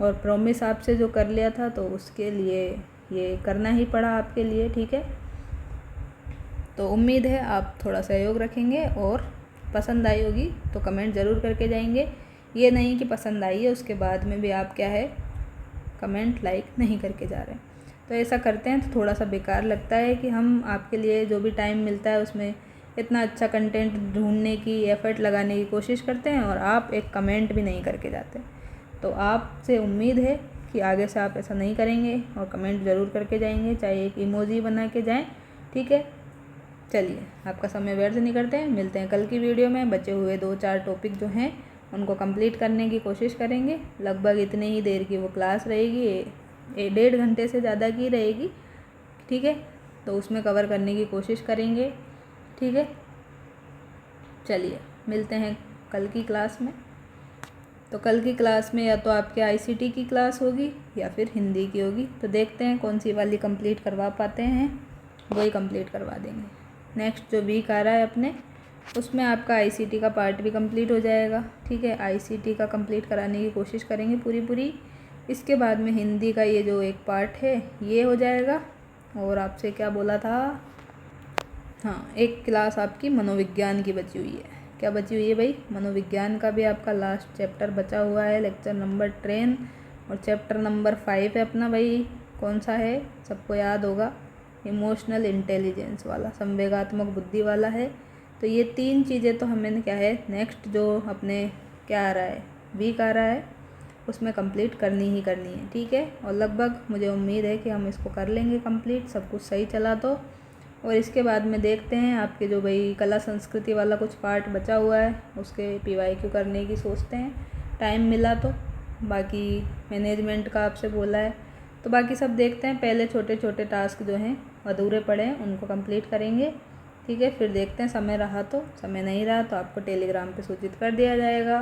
और प्रॉमिस आपसे जो कर लिया था, तो उसके लिए ये करना ही पड़ा आपके लिए। ठीक है, तो उम्मीद है आप थोड़ा सहयोग रखेंगे, और पसंद आई होगी तो कमेंट ज़रूर करके जाएंगे। ये नहीं कि पसंद आई है उसके बाद में भी आप क्या है कमेंट लाइक नहीं करके जा रहे हैं, तो ऐसा करते हैं तो थोड़ा सा बेकार लगता है कि हम आपके लिए जो भी टाइम मिलता है उसमें इतना अच्छा कंटेंट ढूंढने की, एफर्ट लगाने की कोशिश करते हैं, और आप एक कमेंट भी नहीं करके जाते। तो आपसे उम्मीद है कि आगे से आप ऐसा नहीं करेंगे और कमेंट ज़रूर करके जाएंगे, चाहे एक इमोजी बना के जाएं। ठीक है, चलिए आपका समय व्यर्थ नहीं करते हैं, मिलते हैं कल की वीडियो में। बचे हुए 2-4 टॉपिक जो हैं उनको कंप्लीट करने की कोशिश करेंगे। लगभग इतने ही देर की वो क्लास रहेगी, 1.5 घंटे से ज़्यादा की रहेगी। ठीक है, तो उसमें कवर करने की कोशिश करेंगे। ठीक है, चलिए मिलते हैं कल की क्लास में। तो कल की क्लास में या तो आपके ICT की क्लास होगी या फिर हिंदी की होगी, तो देखते हैं कौन सी वाली कंप्लीट करवा पाते हैं, वही कंप्लीट करवा देंगे। नेक्स्ट जो वीक आ रहा है अपने, उसमें आपका ICT का पार्ट भी कंप्लीट हो जाएगा। ठीक है, ICT का कंप्लीट कराने की कोशिश करेंगे पूरी। इसके बाद में हिंदी का ये जो एक पार्ट है ये हो जाएगा। और आपसे क्या बोला था, हाँ, एक क्लास आपकी मनोविज्ञान की बची हुई है। क्या बची हुई है भाई, मनोविज्ञान का भी आपका लास्ट चैप्टर बचा हुआ है, लेक्चर नंबर 10, और चैप्टर नंबर 5 है अपना भाई, कौन सा है सबको याद होगा, इमोशनल इंटेलिजेंस वाला, संवेगात्मक बुद्धि वाला है। तो ये 3 चीज़ें तो हमें क्या है नेक्स्ट जो अपने क्या आ रहा है वीक आ रहा है उसमें कंप्लीट करनी ही करनी है। ठीक है, और लगभग मुझे उम्मीद है कि हम इसको कर लेंगे कंप्लीट, सब कुछ सही चला तो। और इसके बाद में देखते हैं आपके जो भाई कला संस्कृति वाला कुछ पार्ट बचा हुआ है उसके PYQ करने की सोचते हैं, टाइम मिला तो। बाकी मैनेजमेंट का आपसे बोला है, तो बाकी सब देखते हैं। पहले छोटे छोटे टास्क जो हैं अधूरे पड़े हैं उनको कंप्लीट करेंगे, ठीक है। फिर देखते हैं, समय रहा तो, समय नहीं रहा तो आपको टेलीग्राम पे सूचित कर दिया जाएगा।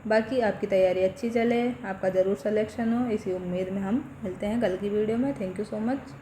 बाकी आपकी तैयारी अच्छी चले, आपका ज़रूर सिलेक्शन हो, इसी उम्मीद में हम मिलते हैं कल की वीडियो में। Thank you so much.